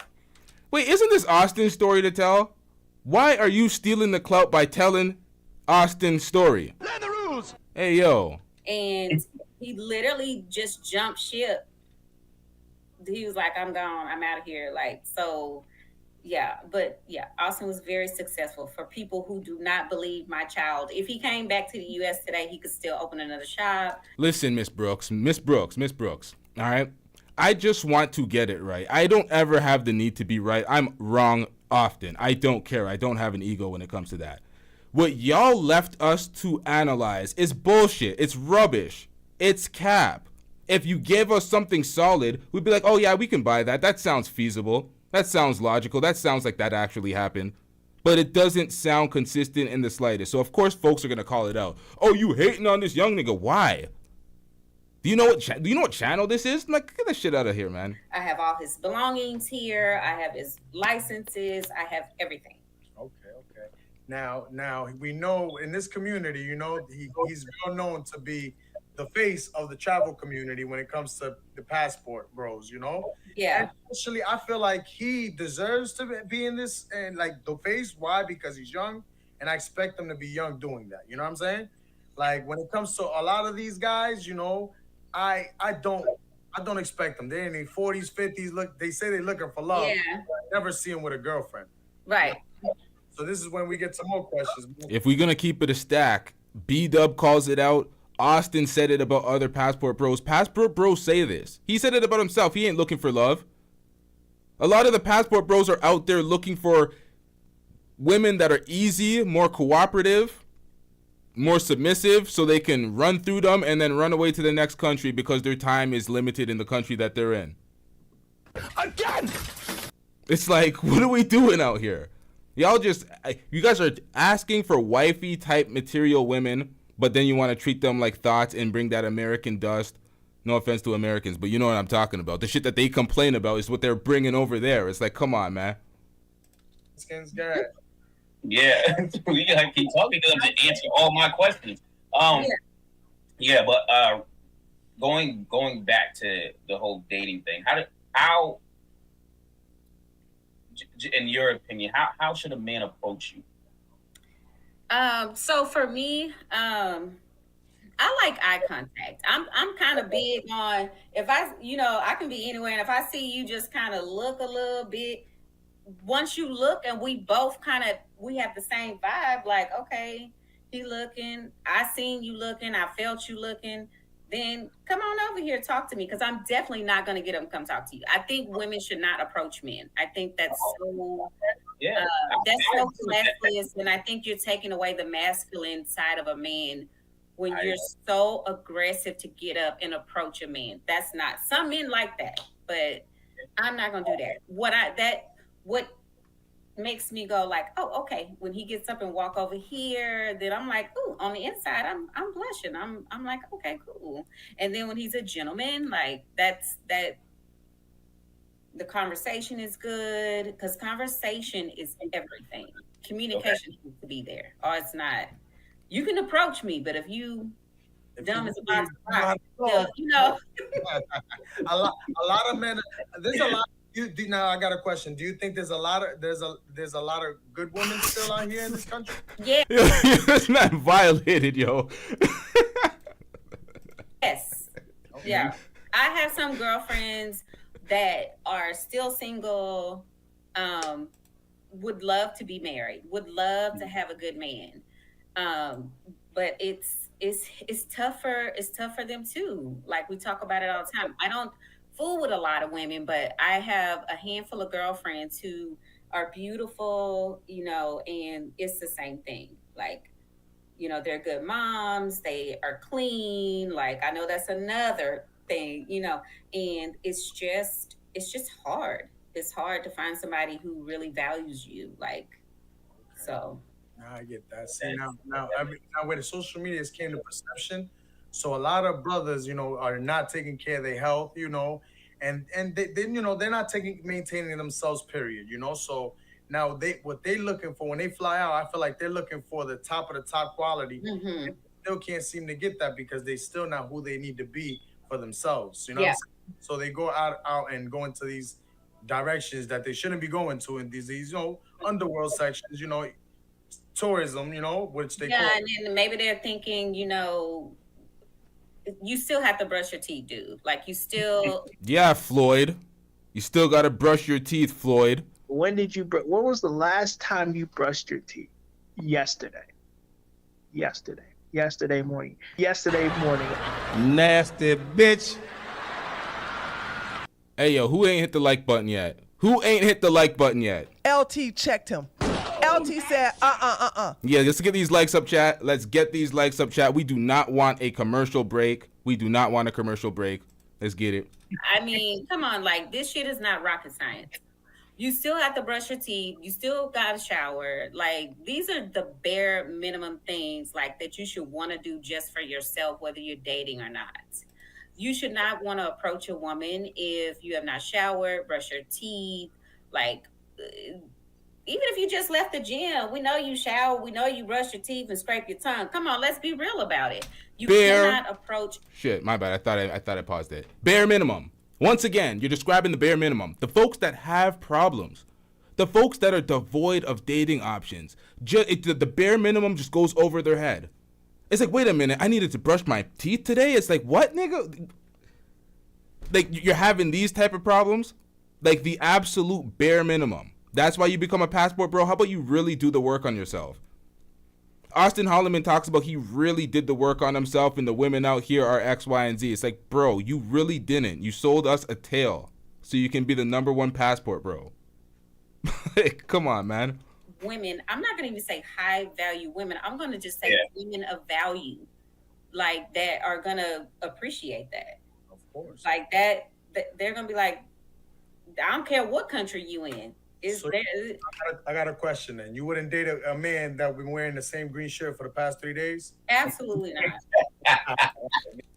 Wait, isn't this Austin's story to tell? Why are you stealing the clout by telling Austin's story? Learn the rules. Hey, yo. And he literally just jumped ship. He was like, I'm gone. I'm out of here. Austin was very successful for people who do not believe my child. If he came back to the U.S. today, he could still open another shop. Listen, Miss Brooks. All right. I just want to get it right. I don't ever have the need to be right. I'm wrong often. I don't care. I don't have an ego when it comes to that. What y'all left us to analyze is bullshit. It's rubbish. It's cap. If you gave us something solid, we'd be like, oh yeah, we can buy that. That sounds feasible. That sounds logical. That sounds like that actually happened. But it doesn't sound consistent in the slightest. So of course folks are gonna call it out. Oh, you hating on this young nigga? Why? Do you know what channel this is? Like, get that shit out of here, man. I have all his belongings here. I have his licenses. I have everything. Okay. Now we know in this community, you know, he's well known to be the face of the travel community when it comes to the passport bros, you know? Yeah. And actually, I feel like he deserves to be in this and like the face. Why? Because he's young, and I expect him to be young doing that. You know what I'm saying? Like when it comes to a lot of these guys, you know, I don't expect them. They're in their 40s, 50s. Look, they say they're looking for love. Yeah. Never see them with a girlfriend. Right. So this is when we get some more questions. If we're gonna keep it a stack, B-Dub calls it out. Austin said it about other passport bros. Passport bros say this. He said it about himself. He ain't looking for love. A lot of the passport bros are out there looking for women that are easy, more cooperative, more submissive, so they can run through them and then run away to the next country because their time is limited in the country that they're in. Again! It's like, what are we doing out here? Y'all just, you guys are asking for wifey type material women, but then you want to treat them like thoughts and bring that American dust. No offense to Americans, but you know what I'm talking about. The shit that they complain about is what they're bringing over there. It's like, come on, man. Skins good. Yeah, we gotta keep talking to them to answer all my questions. Yeah, but going back to the whole dating thing, how in your opinion, how should a man approach you? So for me, I like eye contact. I'm kind of big on if I can be anywhere, and if I see you just kind of look a little bit, once you look and we both we have the same vibe, like, okay, he looking, I seen you looking, I felt you looking, then come on over here, talk to me, because I'm definitely not going to get him to come talk to you. I think women should not approach men. I think that's so classless, and I think you're taking away the masculine side of a man when you're so aggressive to get up and approach a man. That's not, some men like that, but I'm not going to do that. What makes me go like, oh, okay, when he gets up and walk over here, then I'm like, ooh, on the inside, I'm blushing. I'm like, okay, cool. And then when he's a gentleman, like that the conversation is good, because conversation is everything. Communication needs to be there, or it's not. You can approach me, but if you dumb as a box of rocks, you know. a lot of men. There's a lot. Now I got a question. Do you think there's a lot of good women still out here in this country? Yeah. It's not violated, yo. Yes. Okay. Yeah. I have some girlfriends that are still single, would love to be married, would love to have a good man. But it's tough for them too. Like we talk about it all the time. I don't fool with a lot of women, but I have a handful of girlfriends who are beautiful, you know, and it's the same thing. Like, you know, they're good moms, they are clean. Like, I know that's another thing, you know, and it's just hard. It's hard to find somebody who really values you. Like, so. Now I get that. See, now when the social media came to perception, so a lot of brothers, you know, are not taking care of their health, you know, and then you know, they're not maintaining themselves, period, you know. So now what they looking for when they fly out, I feel like they're looking for the top of the top quality. Mm-hmm. And still can't seem to get that because they still not who they need to be for themselves, you know. Yeah. So they go out and go into these directions that they shouldn't be going to, in these you know, underworld sections, you know, tourism, you know, which they call. And then maybe they're thinking, you know, you still have to brush your teeth, dude. Like, you still. Yeah, Floyd. You still got to brush your teeth, Floyd. When did you what was the last time you brushed your teeth? Yesterday morning. Nasty bitch. Hey, yo, who ain't hit the like button yet? Who ain't hit the like button yet? LT checked him. LT said, Yeah, let's get these likes up, chat. Let's get these likes up, chat. We do not want a commercial break. We do not want a commercial break. Let's get it. I mean, come on, like this shit is not rocket science. You still have to brush your teeth. You still got to shower. Like these are the bare minimum things like that you should want to do just for yourself, whether you're dating or not. You should not want to approach a woman if you have not showered, brush your teeth. Like, even if you just left the gym, we know you shower, we know you brush your teeth and scrape your tongue. Come on, let's be real about it. You cannot approach. Shit, my bad. I thought I paused it. Bare minimum. Once again, you're describing the bare minimum. The folks that have problems, the folks that are devoid of dating options, the bare minimum just goes over their head. It's like, wait a minute, I needed to brush my teeth today? It's like, what, nigga? Like, you're having these type of problems? Like, the absolute bare minimum. That's why you become a passport bro? How about you really do the work on yourself? Auston Holleman talks about he really did the work on himself and the women out here are X, Y, and Z. It's like, bro, you really didn't. You sold us a tail so you can be the #1 passport bro. Like, come on, man. Women, I'm not gonna even say high value women. I'm gonna just say women of value, like that are gonna appreciate that. Of course. Like that, they're gonna be like, I don't care what country you in. So I got a question then. You wouldn't date a man that been wearing the same green shirt for the past 3 days? Absolutely not.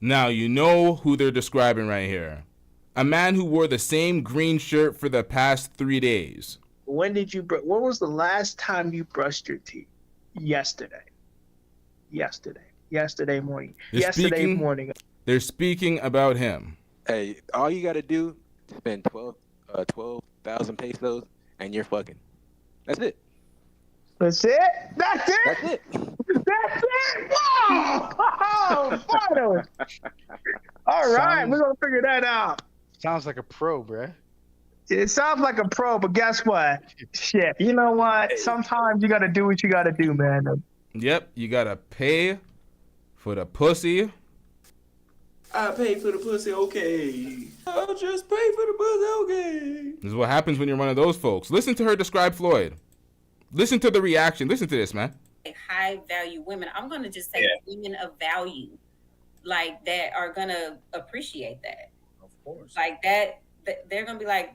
Now, you know who they're describing right here. A man who wore the same green shirt for the past 3 days. When was the last time you brushed your teeth? Yesterday morning. Yesterday morning. They're speaking about him. Hey, all you gotta do is spend 12,000 pesos and you're fucking. That's it. That's it? That's it? That's it. That's it? Whoa! Oh, finally. All right, we're going to figure that out. Sounds like a pro, bruh. It sounds like a pro, but guess what? Shit, you know what? Sometimes you got to do what you got to do, man. Yep, you got to pay for the pussy. I pay for the pussy, okay. I'll just pay for the pussy, okay. This is what happens when you're one of those folks. Listen to her describe Floyd. Listen to the reaction. Listen to this, man. High value women. I'm going to just say women of value, like that are going to appreciate that. Of course. Like that, they're going to be like,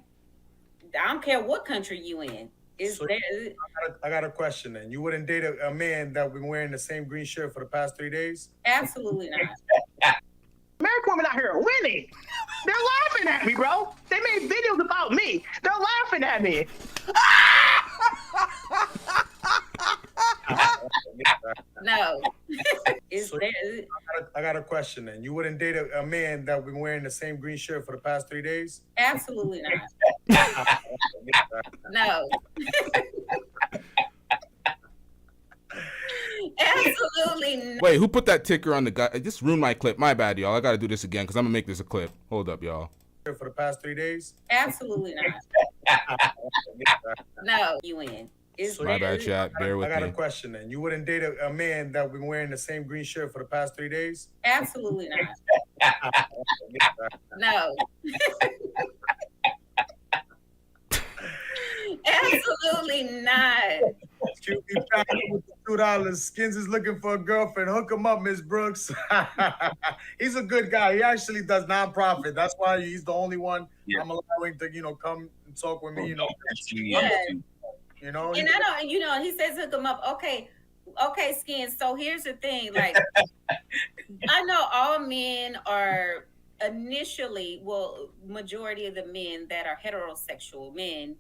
I don't care what country you in. I got a question then. You wouldn't date a man that been wearing the same green shirt for the past 3 days? Absolutely not. American women out here are winning. They're laughing at me, bro. They made videos about me. They're laughing at me. No. I got a question then. You wouldn't date a man that been wearing the same green shirt for the past 3 days? Absolutely not. No. Absolutely not. Wait, who put that ticker on the guy? Just ruined my clip. My bad, y'all. I got to do this again because I'm going to make this a clip. Hold up, y'all. For the past 3 days? Absolutely not. No, you in. My bad, chat. Bear with me. I got a question then. You wouldn't date a man that been wearing the same green shirt for the past 3 days? Absolutely not. No. Absolutely not. Excuse me, with the $2. Skins is looking for a girlfriend. Hook him up, Miss Brooks. He's a good guy. He actually does nonprofit. That's why he's the only one I'm allowing to, come and talk with me. And I don't, he says hook him up. Okay, Skins. So here's the thing. Like, I know all men are initially, majority of the men that are heterosexual men,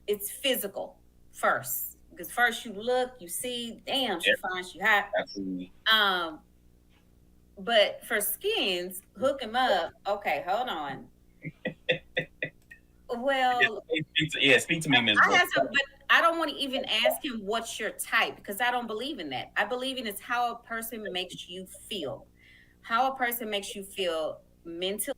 it's physical first. Because first you look, you see, damn, she fine, she hot. Absolutely. But for Skins, hook him up. Okay, hold on. Well, speak to me, Ms. But I don't want to even ask him what's your type because I don't believe in that. I believe in it's how a person makes you feel. How a person makes you feel mentally.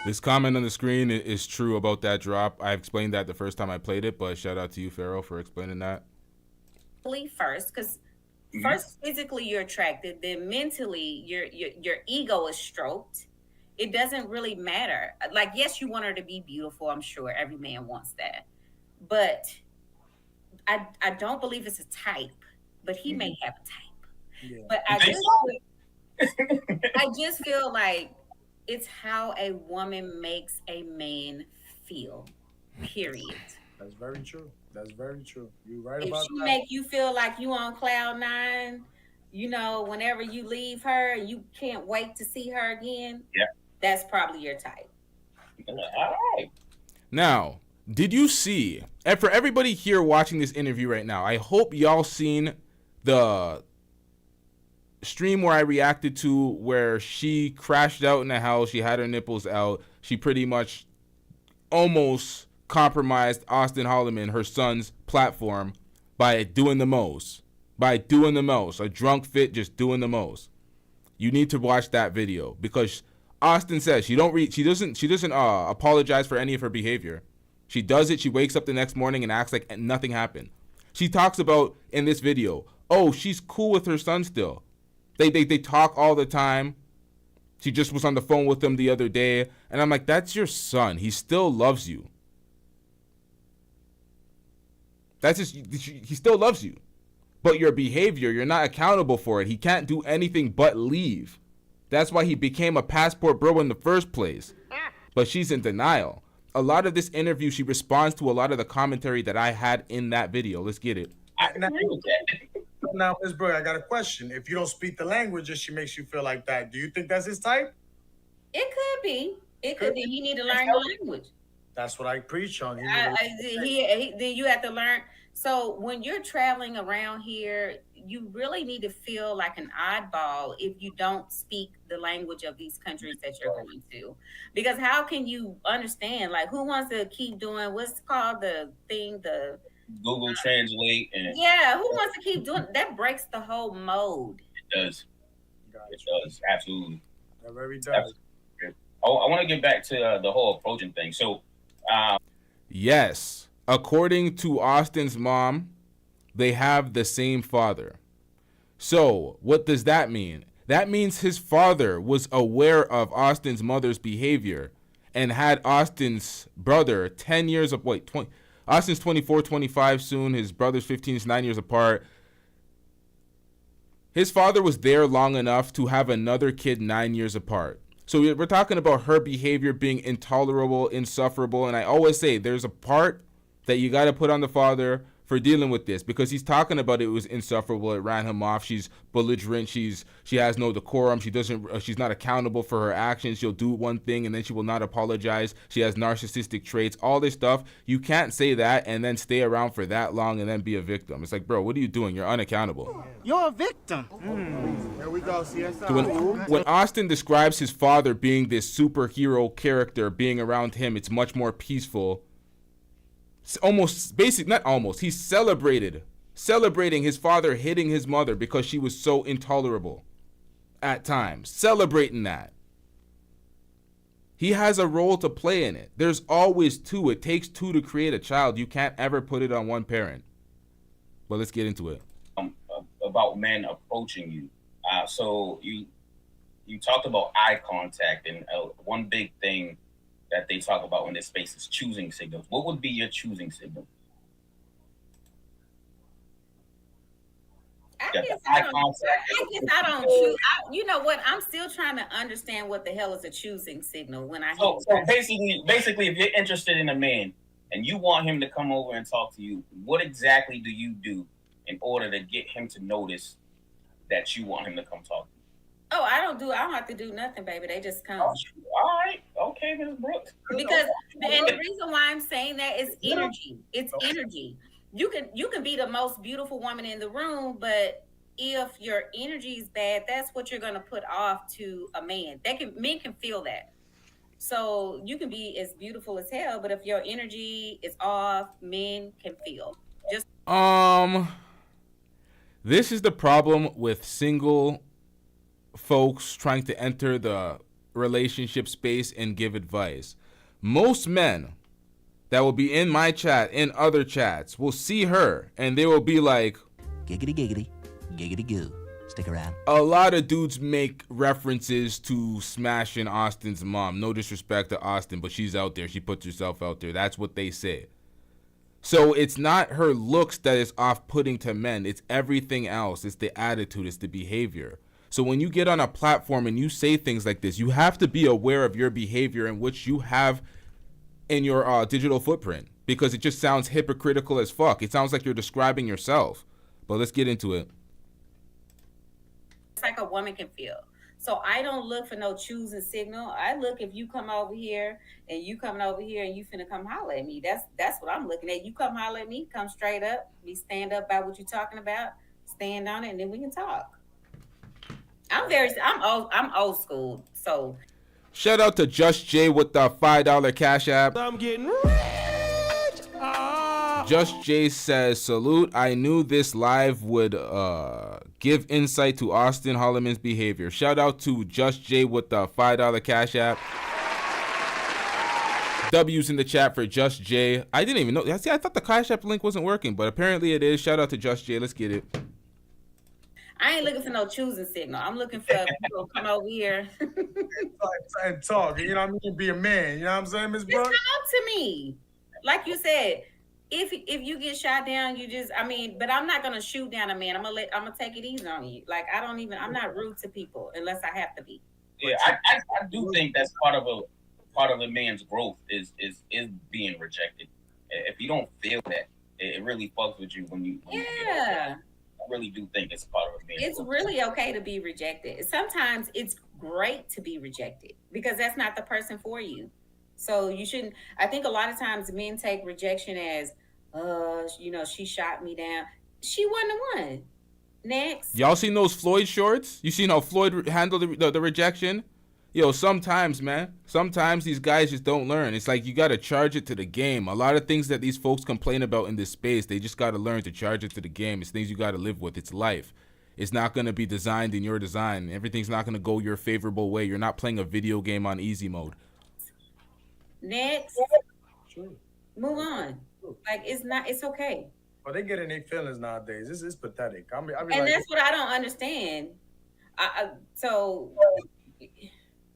This comment on the screen is true about that drop. I explained that the first time I played it, but shout out to you, Pharaoh, for explaining that. First, because first physically you're attracted, then mentally your ego is stroked. it doesn't really matter. Like, yes, you want her to be beautiful. I'm sure every man wants that. But I don't believe it's a type, but he may have a type. Yeah. But I just feel like it's how a woman makes a man feel. Period. That's very true. That's very true. You're right If about she that. make you feel like you on cloud nine, you know, whenever you leave her and you can't wait to see her again, that's probably your type. All right. Now, did you see, and for everybody here watching this interview right now, I hope y'all seen the stream where I reacted to where she crashed out in the house, she had her nipples out, she pretty much almost compromised Auston Holleman, her son's platform, by doing the most. A drunk fit, just doing the most. You need to watch that video because Auston says she doesn't apologize for any of her behavior. She does it. She wakes up the next morning and acts like nothing happened. She talks about in this video, oh, she's cool with her son still. They talk all the time. She just was on the phone with him the other day, and I'm like, that's your son. He still loves you. He still loves you. But your behavior, you're not accountable for it. He can't do anything but leave. That's why he became a passport bro in the first place. But she's in denial. A lot of this interview, she responds to a lot of the commentary that I had in that video. Let's get it. Now, Ms. Brooke, I got a question. If you don't speak the language and she makes you feel like that, do you think that's his type? It could be. It could be. You need to learn the language. That's what I preach on. Then you have to learn. So when you're traveling around here, you really need to feel like an oddball if you don't speak the language of these countries that you're going to. Because how can you understand? Like, who wants to keep doing what's called the Google Translate and who wants to keep doing that? Breaks the whole mode. It does. It does, absolutely. That very does. Oh, I want to get back to the whole approaching thing. So, yes, according to Austin's mom, they have the same father. So, what does that mean? That means his father was aware of Austin's mother's behavior and had Austin's brother 10 years of, Austin's 24, 25 soon. His brother's 15, is 9 years apart. His father was there long enough to have another kid 9 years apart. So we're talking about her behavior being intolerable, insufferable. And I always say there's a part that you got to put on the father for dealing with this, because he's talking about it was insufferable. It ran him off. She's belligerent. She has no decorum. She's not accountable for her actions. She'll do one thing and then she will not apologize. She has narcissistic traits, all this stuff. You can't say that and then stay around for that long and then be a victim. It's like, bro, what are you doing? You're unaccountable. You're a victim. There we go, CSI. So when Austin describes his father being this superhero character, being around him, it's much more peaceful. He's celebrating his father hitting his mother because she was so intolerable at times, celebrating that. He has a role to play in it. There's always two. It takes two to create a child. You can't ever put it on one parent. But let's get into it. About men approaching you. So you talked about eye contact, and one big thing that they talk about in this space is choosing signals. What would be your choosing signal? I guess I don't choose. You know what? I'm still trying to understand what the hell is a choosing signal when I. So basically, if you're interested in a man and you want him to come over and talk to you, what exactly do you do in order to get him to notice that you want him to come talk to you? Oh, I don't have to do nothing, baby. They just come. All right. Okay, Ms. Brooks. Because and the reason why I'm saying that is energy. It's energy. You can be the most beautiful woman in the room, but if your energy is bad, that's what you're gonna put off to a man. Men can feel that. So you can be as beautiful as hell, but if your energy is off, men can feel. This is the problem with single folks trying to enter the relationship space and give advice. Most men that will be in my chat, in other chats, will see her and they will be like, giggity giggity, giggity goo. Stick around. A lot of dudes make references to smashing Austin's mom. No disrespect to Austin, but she's out there. She puts herself out there. That's what they say. So it's not her looks that is off-putting to men. It's everything else. It's the attitude. It's the behavior. So when you get on a platform and you say things like this, you have to be aware of your behavior and what you have in your digital footprint, because it just sounds hypocritical as fuck. It sounds like you're describing yourself. But let's get into it. Like a woman can feel. So I don't look for no choosing signal. I look if you come over here and you coming over here and you finna come holler at me. That's what I'm looking at. You come holler at me, come straight up, we stand up by what you're talking about, stand on it, and then we can talk. I'm old school. So shout out to Just Jay with the $5 Cash App. I'm getting rich. Just Jay says, salute. I knew this live would give insight to Auston Holleman's behavior. Shout out to Just Jay with the $5 Cash App. W's in the chat for Just Jay. I didn't even know. See, I thought the Cash App link wasn't working, but apparently it is. Shout out to Just Jay. Let's get it. I ain't looking for no choosing signal. I'm looking for people to come over here. and talk. You know what I mean? Be a man. You know what I'm saying, Miss Just Brooke? come up to me. Like you said, if you get shot down, but I'm not gonna shoot down a man. I'm gonna take it easy on you. Like I'm not rude to people unless I have to be. Yeah, I do think that's part of a man's growth is being rejected. If you don't feel that, it really fucks with you when you Yeah. I really do think it's part of a man's It's growth. really okay to be rejected. Sometimes it's great to be rejected because that's not the person for you. So you shouldn't. I think a lot of times men take rejection as, she shot me down. She wasn't the one. Next. Y'all seen those Floyd shorts? You seen how Floyd handled the rejection? Yo, sometimes these guys just don't learn. It's like you got to charge it to the game. A lot of things that these folks complain about in this space, they just got to learn to charge it to the game. It's things you got to live with. It's life. It's not going to be designed in your design. Everything's not going to go your favorable way. You're not playing a video game on easy mode. Next. Move on. Like, it's okay. Well, they get in their feelings nowadays. This is pathetic. I mean, And that's what I don't understand. I don't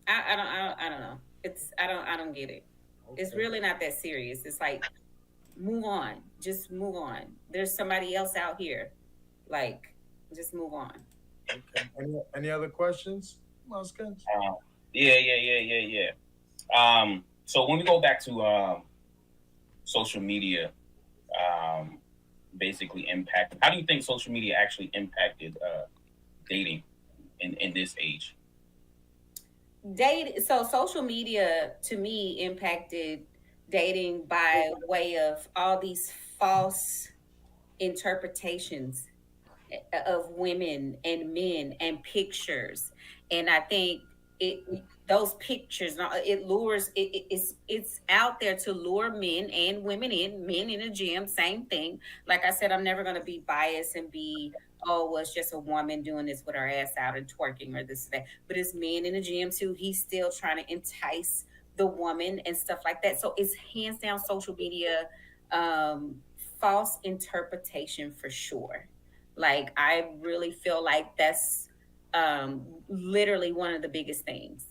know. I don't get it. Okay. It's really not that serious. It's like, move on. Just move on. There's somebody else out here. Like, just move on. Okay. Any other questions? Yeah. So when we go back to social media, basically impact. How do you think social media actually impacted dating in this age? So social media to me impacted dating by way of all these false interpretations of women and men and pictures. And I think those pictures, it lures, it's out there to lure men and women men in a gym, same thing. Like I said, I'm never going to be biased and be, it's just a woman doing this with her ass out and twerking or this or that. But it's men in the gym too. He's still trying to entice the woman and stuff like that. So it's hands down social media, false interpretation for sure. Like, I really feel like that's literally one of the biggest things.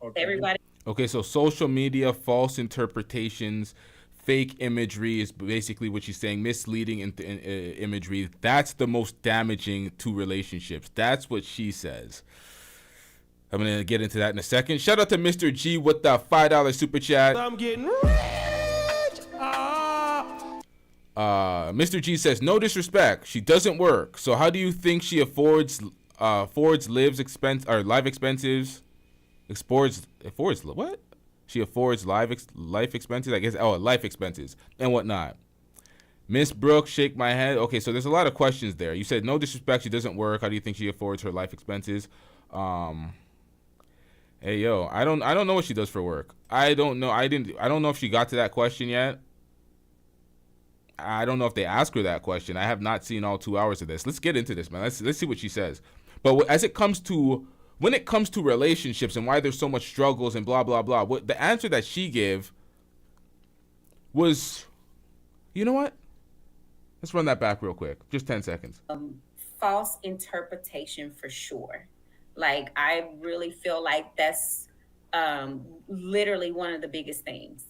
Okay. Everybody. Okay, so social media, false interpretations, fake imagery is basically what she's saying, misleading imagery. That's the most damaging to relationships. That's what she says. I'm going to get into that in a second. Shout out to Mr. G with the $5 super chat. I'm getting rich. Mr. G says, no disrespect, she doesn't work. So how do you think she affords live expenses? Affords what? She affords life expenses, I guess. Oh, life expenses and whatnot. Miss Brooke, shake my head. Okay, so there's a lot of questions there. You said no disrespect, she doesn't work. How do you think she affords her life expenses? Hey yo, I don't know what she does for work. I don't know. I don't know if she got to that question yet. I don't know if they asked her that question. I have not seen all 2 hours of this. Let's get into this, man. Let's see what she says. But when it comes to relationships and why there's so much struggles and blah, blah, blah, the answer that she gave was, you know what? Let's run that back real quick. Just 10 seconds. false interpretation for sure. Like I really feel like that's literally one of the biggest things.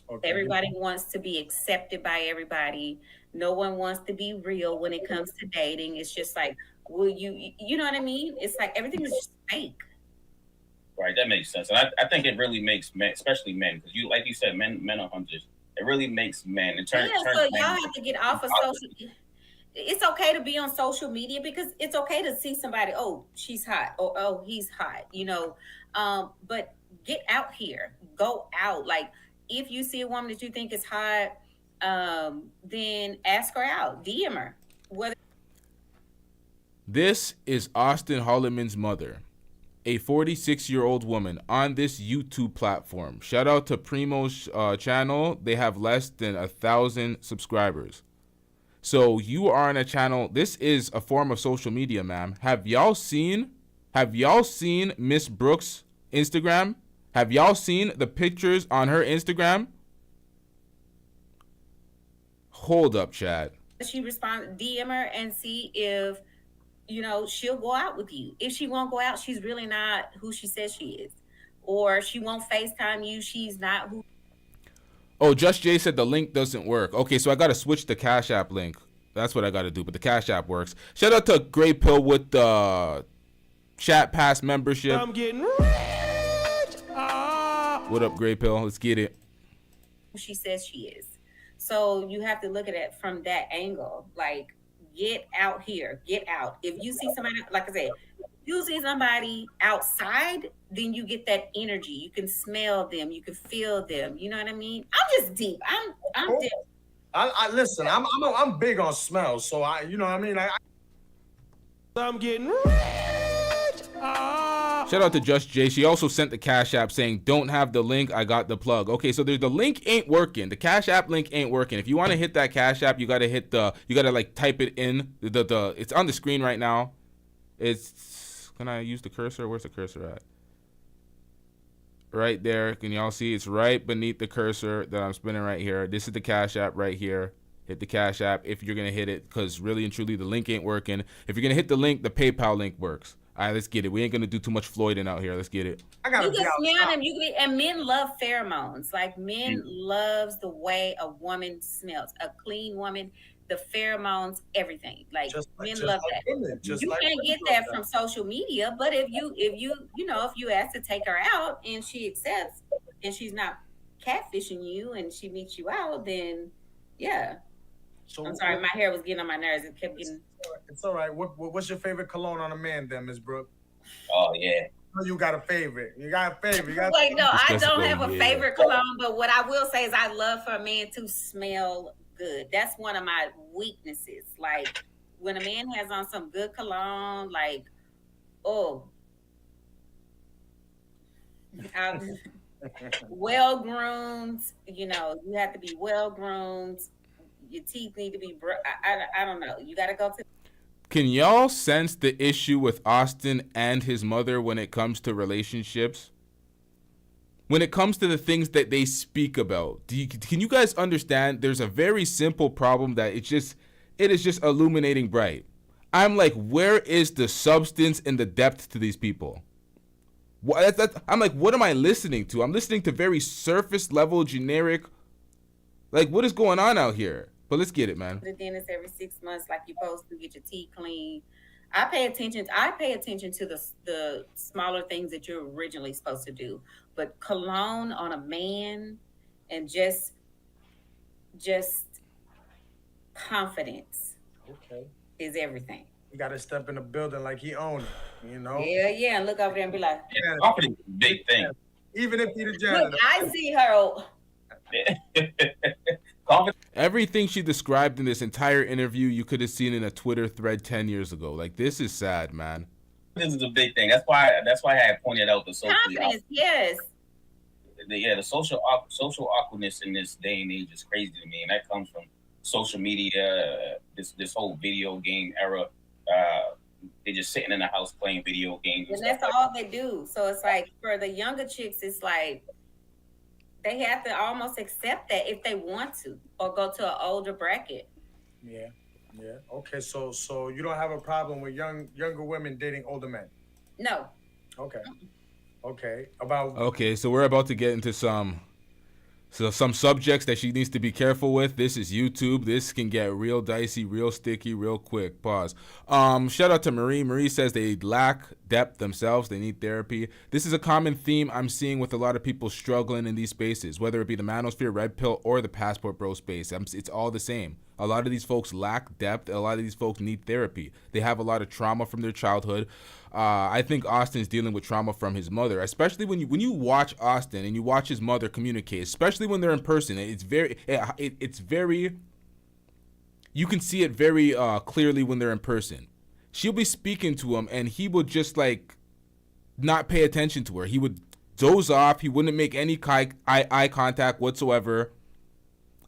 Okay. Everybody wants to be accepted by everybody. No one wants to be real when it comes to dating. It's just like, will you know what I mean? It's like everything is just fake. Right, that makes sense, and I think it really makes men, especially men, because you, like you said, men are hunters. It really makes men. It turns. Yeah, so y'all have to get off of social. It's okay to be on social media because it's okay to see somebody. Oh, she's hot, or oh, he's hot. You know, but get out here, go out. Like if you see a woman that you think is hot, then ask her out, DM her. Whether This is Auston Holleman's mother, a 46-year-old woman on this YouTube platform. Shout out to Primo's channel. They have less than 1,000 subscribers. So you are on a channel. This is a form of social media, ma'am. Have y'all seen Miss Brooks' Instagram? Have y'all seen the pictures on her Instagram? Hold up, Chad. she responds, DM her and see if you know she'll go out with you. If she won't go out, she's really not who she says she is, or she won't FaceTime you. She's not who. Oh, Just Jay said the link doesn't work. Okay, so I got to switch the Cash App link. That's what I got to do, but the Cash App works. Shout out to Grey Pill with the Chat Pass membership. I'm getting rich. What up, Grey Pill? Let's get it. Who she says she is. So you have to look at it from that angle. Like, get out here, get out. If you see somebody, like I said, you see somebody outside, then you get that energy. You can smell them, you can feel them. You know what I mean? I'm just deep. I'm deep. I listen. I'm big on smells, so you know what I mean. I'm getting rich. Shout out to Just Jay. She also sent the Cash App saying, don't have the link, I got the plug. Okay, so the link ain't working. The Cash App link ain't working. If you want to hit that Cash App, you gotta like type it in. It's on the screen right now. Can I use the cursor? Where's the cursor at? Right there. Can y'all see? It's right beneath the cursor that I'm spinning right here. This is the Cash App right here. Hit the Cash App if you're gonna hit it, because really and truly the link ain't working. If you're gonna hit the link, the PayPal link works. All right, let's get it. We ain't gonna do too much Floyding out here. Let's get it. I gotta you can smell them. And men love pheromones. Like men loves the way a woman smells. A clean woman, the pheromones, everything. Like men love that. Women, you can't get that from social media, but if you ask to take her out and she accepts and she's not catfishing you and she meets you out, then yeah. So I'm sorry, my hair was getting on my nerves. It kept getting. It's all right. What's your favorite cologne on a man, then, Ms. Brooke? Oh yeah. You got a favorite. You got a favorite. Wait, no, I don't have a favorite cologne, but what I will say is I love for a man to smell good. That's one of my weaknesses. Like when a man has on some good cologne, like, well groomed. You know, you have to be well groomed. Your teeth need to be. I don't know. You got to go to. Can y'all sense the issue with Auston and his mother when it comes to relationships? When it comes to the things that they speak about, can you guys understand? There's a very simple problem that it is just illuminating bright. I'm like, where is the substance and the depth to these people? I'm like, what am I listening to? I'm listening to very surface level, generic. Like, what is going on out here? But let's get it, man. The dentist every 6 months, like you're supposed to get your teeth clean. I pay attention to the smaller things that you're originally supposed to do. But cologne on a man and just confidence is everything. You got to step in the building like he owned it, you know? Yeah, and look over there and be like, confidence is a big thing. Even if you're the janitor. Look, I see her. Everything she described in this entire interview, you could have seen in a Twitter thread 10 years ago. Like, this is sad, man. This is a big thing. That's why I had pointed out the social confidence. Yes. The social awkwardness in this day and age is crazy to me, and that comes from social media. This whole video game era. They're just sitting in the house playing video games, and that's all they do. So it's like for the younger chicks, it's like they have to almost accept that if they want to, or go to an older bracket. Yeah. Yeah. Okay. So you don't have a problem with younger women dating older men? No. Okay. Okay. About Okay, so we're about to get into some subjects that she needs to be careful with. This is YouTube. This can get real dicey, real sticky, real quick. Pause. Shout out to Marie. Marie says they lack depth themselves. They need therapy. This is a common theme I'm seeing with a lot of people struggling in these spaces, whether it be the Manosphere, Red Pill, or the Passport Bro space. It's all the same. A lot of these folks lack depth. A lot of these folks need therapy. They have a lot of trauma from their childhood. I think Austin's dealing with trauma from his mother, especially when you watch Austin and you watch his mother communicate, especially when they're in person. It's very you can see it very clearly when they're in person. She'll be speaking to him and he would just like not pay attention to her. He would doze off. He wouldn't make any eye contact whatsoever.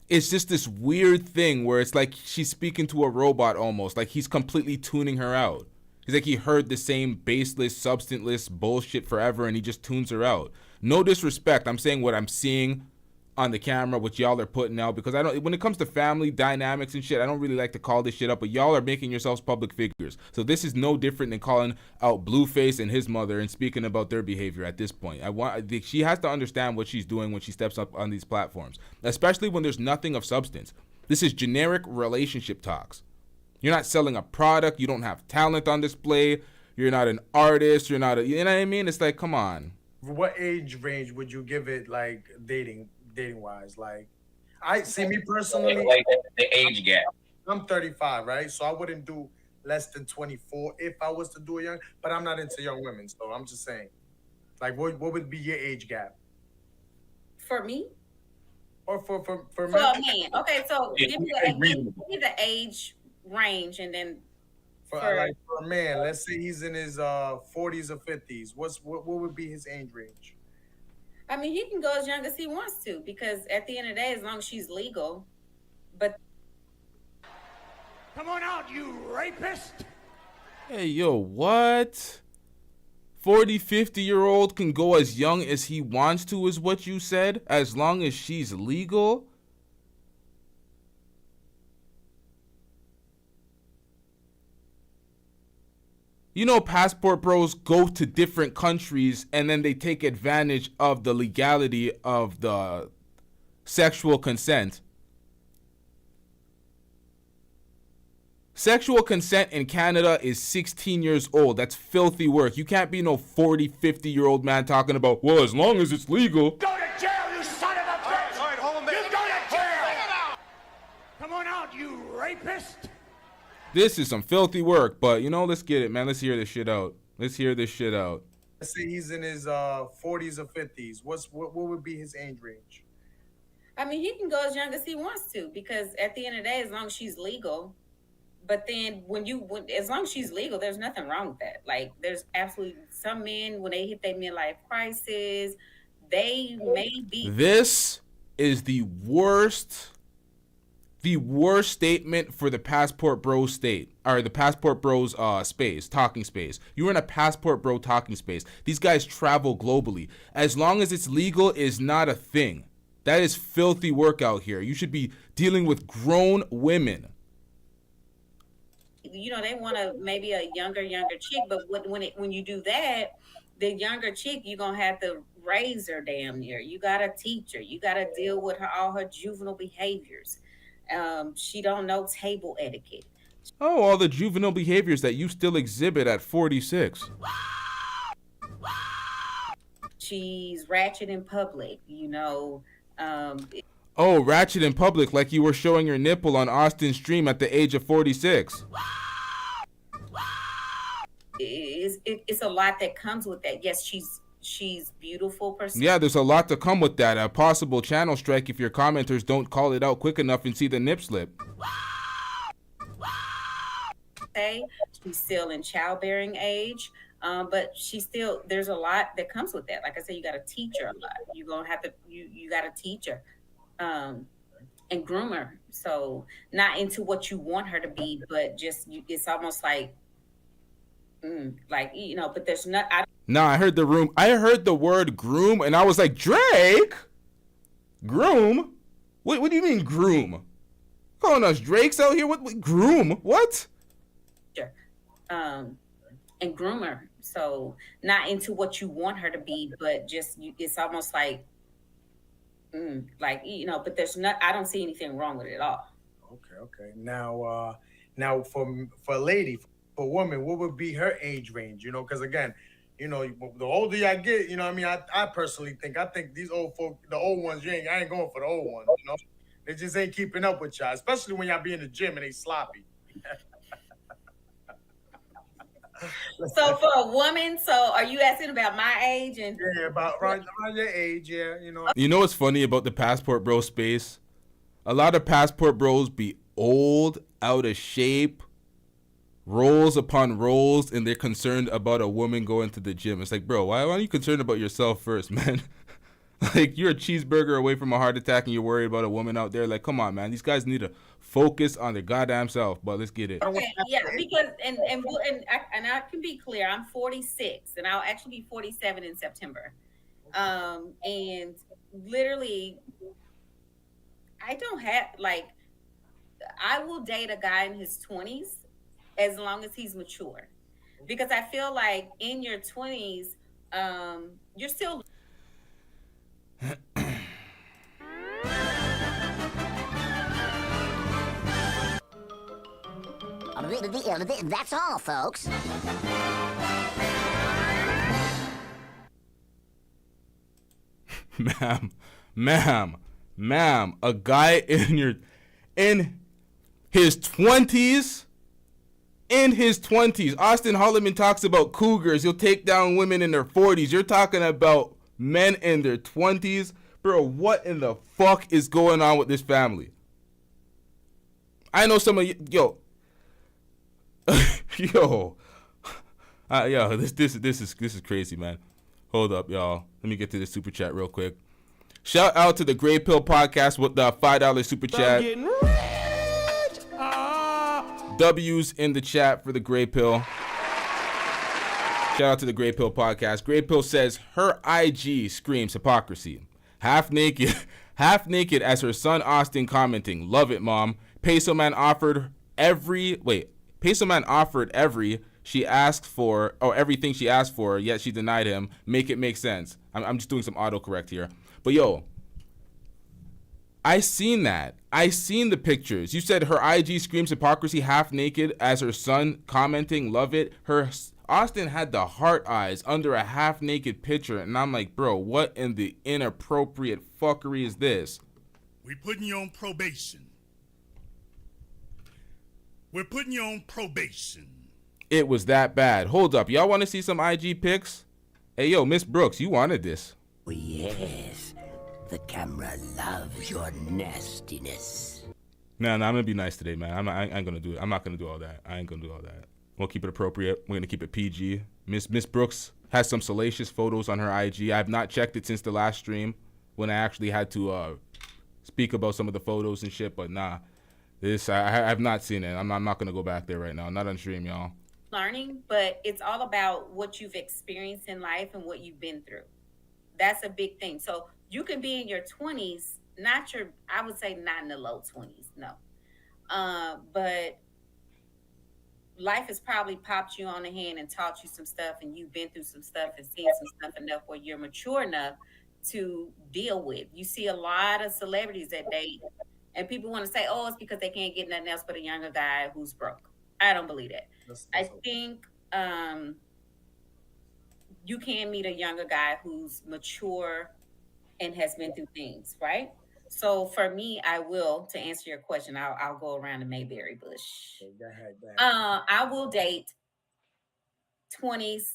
It's just this weird thing where it's like she's speaking to a robot almost, like he's completely tuning her out. He's like he heard the same baseless, substanceless bullshit forever and he just tunes her out. No disrespect. I'm saying what I'm seeing on the camera, what y'all are putting out, because I don't, when it comes to family dynamics and shit, I don't really like to call this shit up, but y'all are making yourselves public figures. So this is no different than calling out Blueface and his mother and speaking about their behavior at this point. She has to understand what she's doing when she steps up on these platforms, especially when there's nothing of substance. This is generic relationship talks. You're not selling a product. You don't have talent on display. You're not an artist. You're not a, you know what I mean? It's like, come on. what age range would you give it, like dating wise? Like, I see me personally, like the age gap. I'm 35, right? So I wouldn't do less than 24 if I was to do a young, but I'm not into young women, so I'm just saying. Like, what would be your age gap? For me? Or for a men? man. Okay, so give me the age range, and then for a man, let's say he's in his 40s or 50s. What would be his age range? I mean, he can go as young as he wants to, because at the end of the day, as long as she's legal, but Come on out, you rapist! Hey, yo, what? 40, 50-year-old can go as young as he wants to, is what you said? As long as she's legal? You know, passport bros go to different countries and then they take advantage of the legality of the sexual consent. Sexual consent in Canada is 16 years old. That's filthy work. You can't be no 40, 50-year-old man talking about, well, as long as it's legal. Go to jail, you son of a bitch! All right, hold him back. You go to jail! Come on out, you rapist! This is some filthy work, but you know, let's get it, man. Let's hear this shit out. Let's hear this shit out. Let's say he's in his 40s or 50s. What would be his age range? I mean, he can go as young as he wants to, because at the end of the day, as long as she's legal. But then as long as she's legal, there's nothing wrong with that. Like, there's absolutely some men, when they hit their midlife crisis, they may be. This is the worst statement for the Passport Bros state, or the Passport Bros space, talking space. You're in a Passport Bro talking space. These guys travel globally. As long as it's legal is not a thing. That is filthy work out here. You should be dealing with grown women. You know, they want maybe a younger chick, but when you do that, the younger chick, you're gonna have to raise her damn near. You gotta teach her. You gotta deal with all her juvenile behaviors. She don't know table etiquette. Oh, all the juvenile behaviors that you still exhibit at 46. She's ratchet in public, you know. Oh, ratchet in public, like you were showing your nipple on Austin's stream at the age of 46. It's a lot that comes with that. Yes, she's beautiful person. Yeah, there's a lot to come with that. A possible channel strike if your commenters don't call it out quick enough and see the nip slip. She's still in childbearing age, but there's a lot that comes with that. Like I said, you got to teach her a lot. You're gonna have to you got to teach her and groom her. So not into what you want her to be, but just it's almost like you know. But there's not. I heard the word groom, and I was like, Drake? Groom? What do you mean groom? Calling us Drakes out here? What groom? What? And groomer. So not into what you want her to be, but just it's almost like, but there's not. I don't see anything wrong with it at all. Okay. Now for a lady, for a woman, what would be her age range? Because again, the older I get, what I mean, I personally think these old folk, the old ones, I ain't going for the old ones. They just ain't keeping up with y'all, especially when y'all be in the gym and they sloppy. So for a woman, are you asking about my age? And yeah, about around your age, yeah, You know what's funny about the passport bro space? A lot of passport bros be old, out of shape, rolls upon rolls, and they're concerned about a woman going to the gym. It's like, bro, why are you concerned about yourself first, man? Like, you're a cheeseburger away from a heart attack and you're worried about a woman out there. Like, come on, man. These guys need to focus on their goddamn self. But let's get it. Okay, yeah, because and I can be clear. I'm 46, and I'll actually be 47 in September. And literally, I don't have I will date a guy in his 20s as long as he's mature, because I feel like in your 20s, you're still. That's all, folks. Ma'am, a guy in his 20s. In his 20s, Auston Holleman talks about cougars. He'll take down women in their 40s. You're talking about men in their 20s? Bro, what in the fuck is going on with this family? I know some of you, yo, this is crazy, man. Hold up, y'all. Let me get to the super chat real quick. Shout out to the Gray Pill podcast with the $5 super chat. W's in the chat for the Gray Pill. Shout out to the Gray Pill podcast. Gray Pill says her IG screams hypocrisy. Half naked as her son Austin commenting, "Love it, mom." Peso Man offered everything she asked for, or everything she asked for, yet she denied him. Make it make sense. I'm just doing some autocorrect here. But yo, I seen that. I seen the pictures. You said her IG screams hypocrisy, half naked as her son commenting, "Love it." Austin had the heart eyes under a half naked picture, and I'm like, bro, what in the inappropriate fuckery is this? We putting you on probation. We're putting you on probation. It was that bad. Hold up. Y'all want to see some IG pics? Hey, yo, Miss Brooks, you wanted this. Oh, yes. The camera loves your nastiness. No, I'm going to be nice today, man. I ain't going to do it. I'm not going to do all that. I ain't going to do all that. We'll keep it appropriate. We're going to keep it PG. Miss Brooks has some salacious photos on her IG. I have not checked it since the last stream when I actually had to speak about some of the photos and shit, but nah. I have not seen it. I'm not going to go back there right now. Not on stream, y'all. Learning, but it's all about what you've experienced in life and what you've been through. That's a big thing. So you can be in your 20s, I would say not in the low 20s, no. But life has probably popped you on the hand and taught you some stuff, and you've been through some stuff and seen some stuff enough where you're mature enough to deal with. You see a lot of celebrities that date, and people want to say, oh, it's because they can't get nothing else but a younger guy who's broke. I don't believe that. I think you can meet a younger guy who's mature and has been through things, right? So for me, to answer your question, I'll go around the Mayberry bush. Okay, go ahead. I will date 20s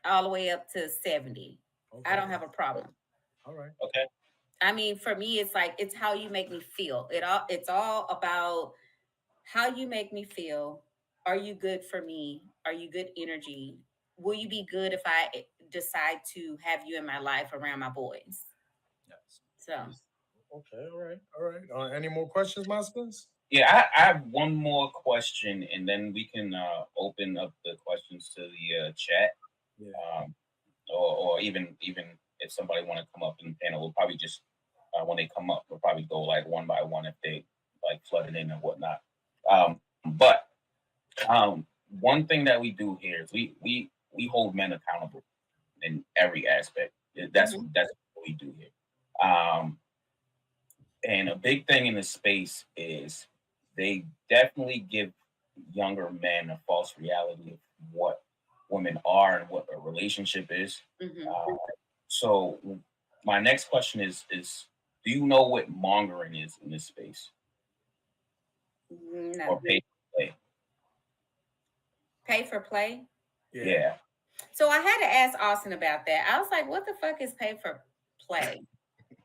all the way up to 70. Okay. I don't have a problem. All right. Okay. I mean, for me, it's how you make me feel. It's all about how you make me feel. Are you good for me? Are you good energy? Will you be good if I decide to have you in my life around my boys? Yes. So. Okay. All right. Any more questions, Maskins? Yeah, I have one more question, and then we can open up the questions to the chat. Yeah. Or even if somebody want to come up in the panel, we'll probably just when they come up, we'll probably go like one by one if they one thing that we do here is we hold men accountable in every aspect. That's what we do here. And a big thing in this space is they definitely give younger men a false reality of what women are and what a relationship is. So my next question is do you know what mongering is in this space? No. Or pay for play? Pay for play? Yeah. So I had to ask Austin about that. I was like, what the fuck is pay for play?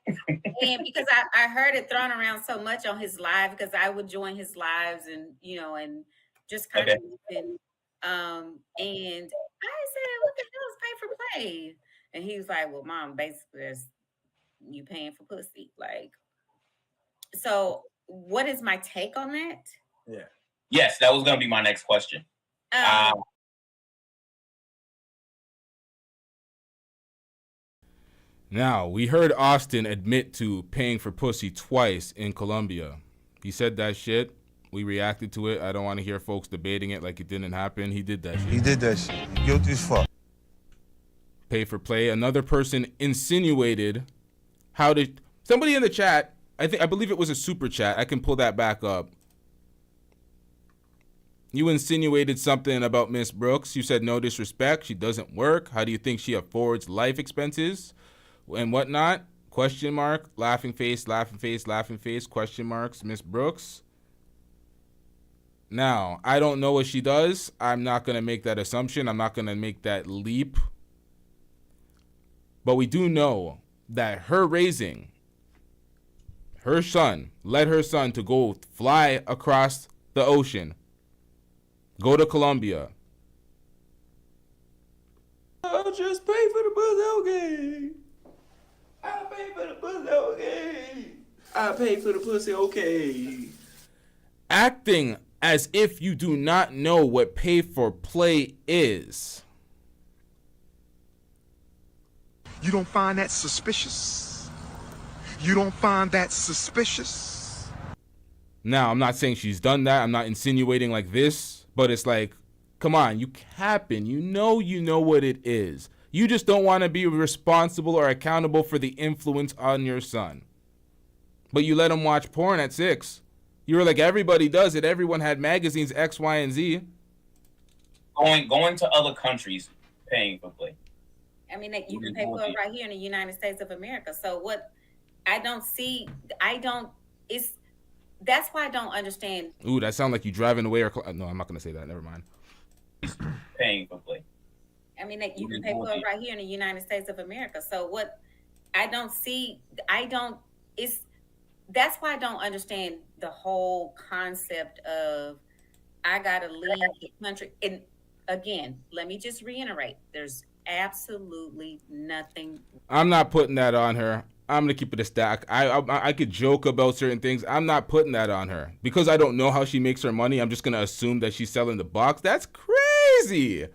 And because I heard it thrown around so much on his live, because I would join his lives and and just kind of and I said, what the hell is pay for play? And he was like, well, mom, basically that's you paying for pussy. Like, so what is my take on that? Yeah. Yes, that was gonna be my next question. Now, we heard Austin admit to paying for pussy twice in Colombia. He said that shit. We reacted to it. I don't want to hear folks debating it like it didn't happen. He did that shit. He did that shit. Guilty as fuck. Pay for play. Another person insinuated how did somebody in the chat, I believe it was a super chat. I can pull that back up. You insinuated something about Miss Brooks. You said no disrespect. She doesn't work. How do you think she affords life expenses and whatnot? Question mark. Laughing face, laughing face, laughing face. Question marks. Miss Brooks. Now, I don't know what she does. I'm not going to make that assumption. I'm not going to make that leap. But we do know that her raising her son, led her son to go fly across the ocean, go to Colombia. I'll just pay for the pussy, okay. I'll pay for the pussy, okay. I'll pay for the pussy, okay. Acting as if you do not know what pay for play is. You don't find that suspicious? You don't find that suspicious? Now, I'm not saying she's done that. I'm not insinuating like this, but it's like, come on, you capping. You know what it is. You just don't want to be responsible or accountable for the influence on your son. But you let him watch porn at 6. You were like, everybody does it. Everyone had magazines X, Y, and Z. Going to other countries, paying for play. I mean, you can pay for it right here in the United States of America. So what that's why I don't understand. Ooh, that sounds like you driving away or no, I'm not going to say that. Never mind. Paying for play. I mean, you can pay for it right here in the United States of America. So what that's why I don't understand the whole concept of I gotta leave the country. And again, let me just reiterate, there's absolutely nothing. I'm not putting that on her. I'm gonna keep it a stack. I could joke about certain things. I'm not putting that on her because I don't know how she makes her money. I'm just gonna assume that she's selling the box. That's crazy.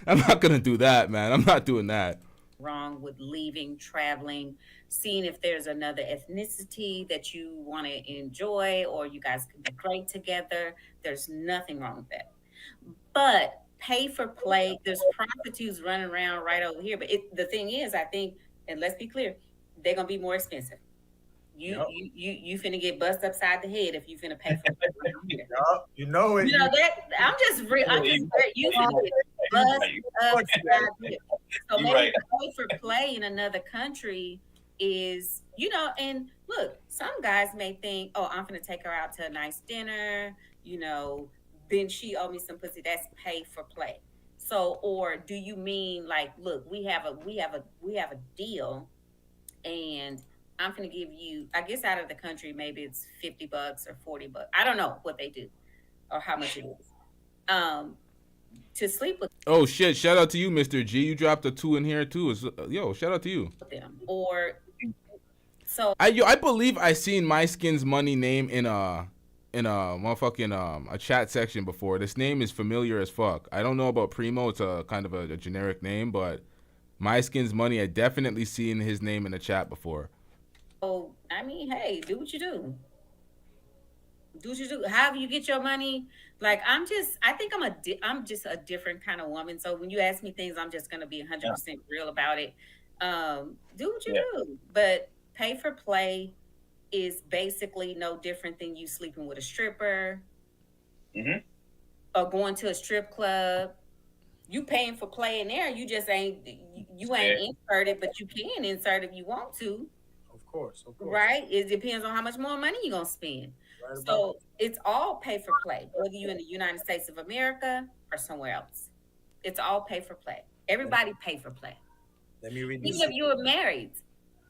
I'm not gonna do that, man. I'm not doing that. Wrong with leaving, traveling, seeing if there's another ethnicity that you want to enjoy or you guys could be great together. There's nothing wrong with that. But pay for play, there's prostitutes running around right over here. But the thing is, I think, and let's be clear, they're gonna be more expensive. You finna get bust upside the head if you finna pay for it. You know it. You know that I'm just you finna get bust upside the head. So maybe pay for play in another country is, and look, some guys may think, oh, I'm gonna take her out to a nice dinner, then she owe me some pussy. That's pay for play. So, or do you mean like, look, we have a deal, and I'm gonna give you, I guess out of the country, maybe it's $50 or $40. I don't know what they do or how much it is. To sleep with. Oh shit! Shout out to you, Mr. G. You dropped a 2 in here too. Yo, shout out to you. Them. Or so I believe I seen My Skin's Money name in a motherfucking a chat section before. This name is familiar as fuck. I don't know about Primo. It's a kind of a generic name, but My Skin's Money, I definitely seen his name in the chat before. Oh, I mean, hey, do what you do. Do what you do. However you get your money. Like I think I'm just a different kind of woman. So when you ask me things, I'm just gonna be 100% real about it. Do what you do, but pay for play is basically no different than you sleeping with a stripper or going to a strip club. You paying for play in there. You just ain't inserted, but you can insert if you want to. Of course. Right? It depends on how much more money you're gonna spend. Right So it's all pay for play, whether you're in the United States of America or somewhere else. It's all pay for play. Everybody pay for play. Let me read Even if you were married.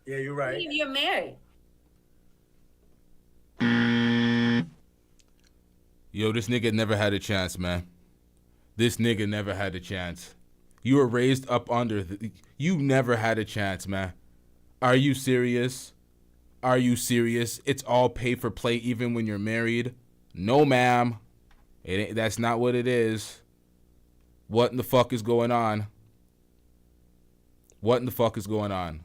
Yeah, you're right. Even if you're married. Yo, this nigga never had a chance, man. This nigga never had a chance. You were raised up under you never had a chance, man. Are you serious? Are you serious? It's all pay for play even when you're married? No, ma'am. That's not what it is. What in the fuck is going on? What in the fuck is going on?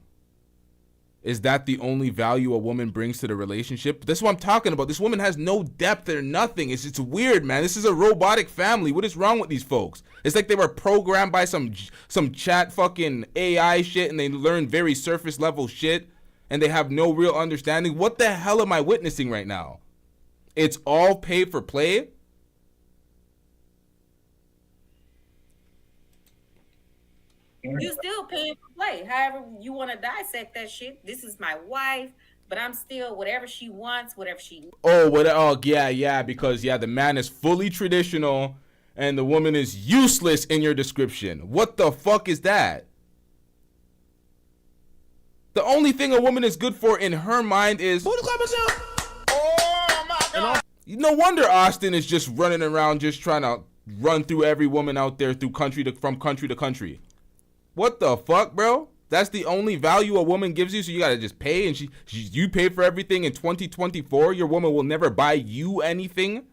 Is that the only value a woman brings to the relationship? That's what I'm talking about. This woman has no depth or nothing. It's weird, man. This is a robotic family. What is wrong with these folks? It's like they were programmed by some chat fucking AI shit and they learn very surface level shit and they have no real understanding. What the hell am I witnessing right now? It's all pay for play? You still paying for play. However you want to dissect that shit. This is my wife, but I'm still whatever she wants, whatever she. Yeah, because the man is fully traditional and the woman is useless in your description. What the fuck is that? The only thing a woman is good for in her mind is. Oh my God! No wonder Austin is just running around, just trying to run through every woman out there from country to country. What the fuck, bro? That's the only value a woman gives you, so you gotta just pay, and you pay for everything in 2024. Your woman will never buy you anything.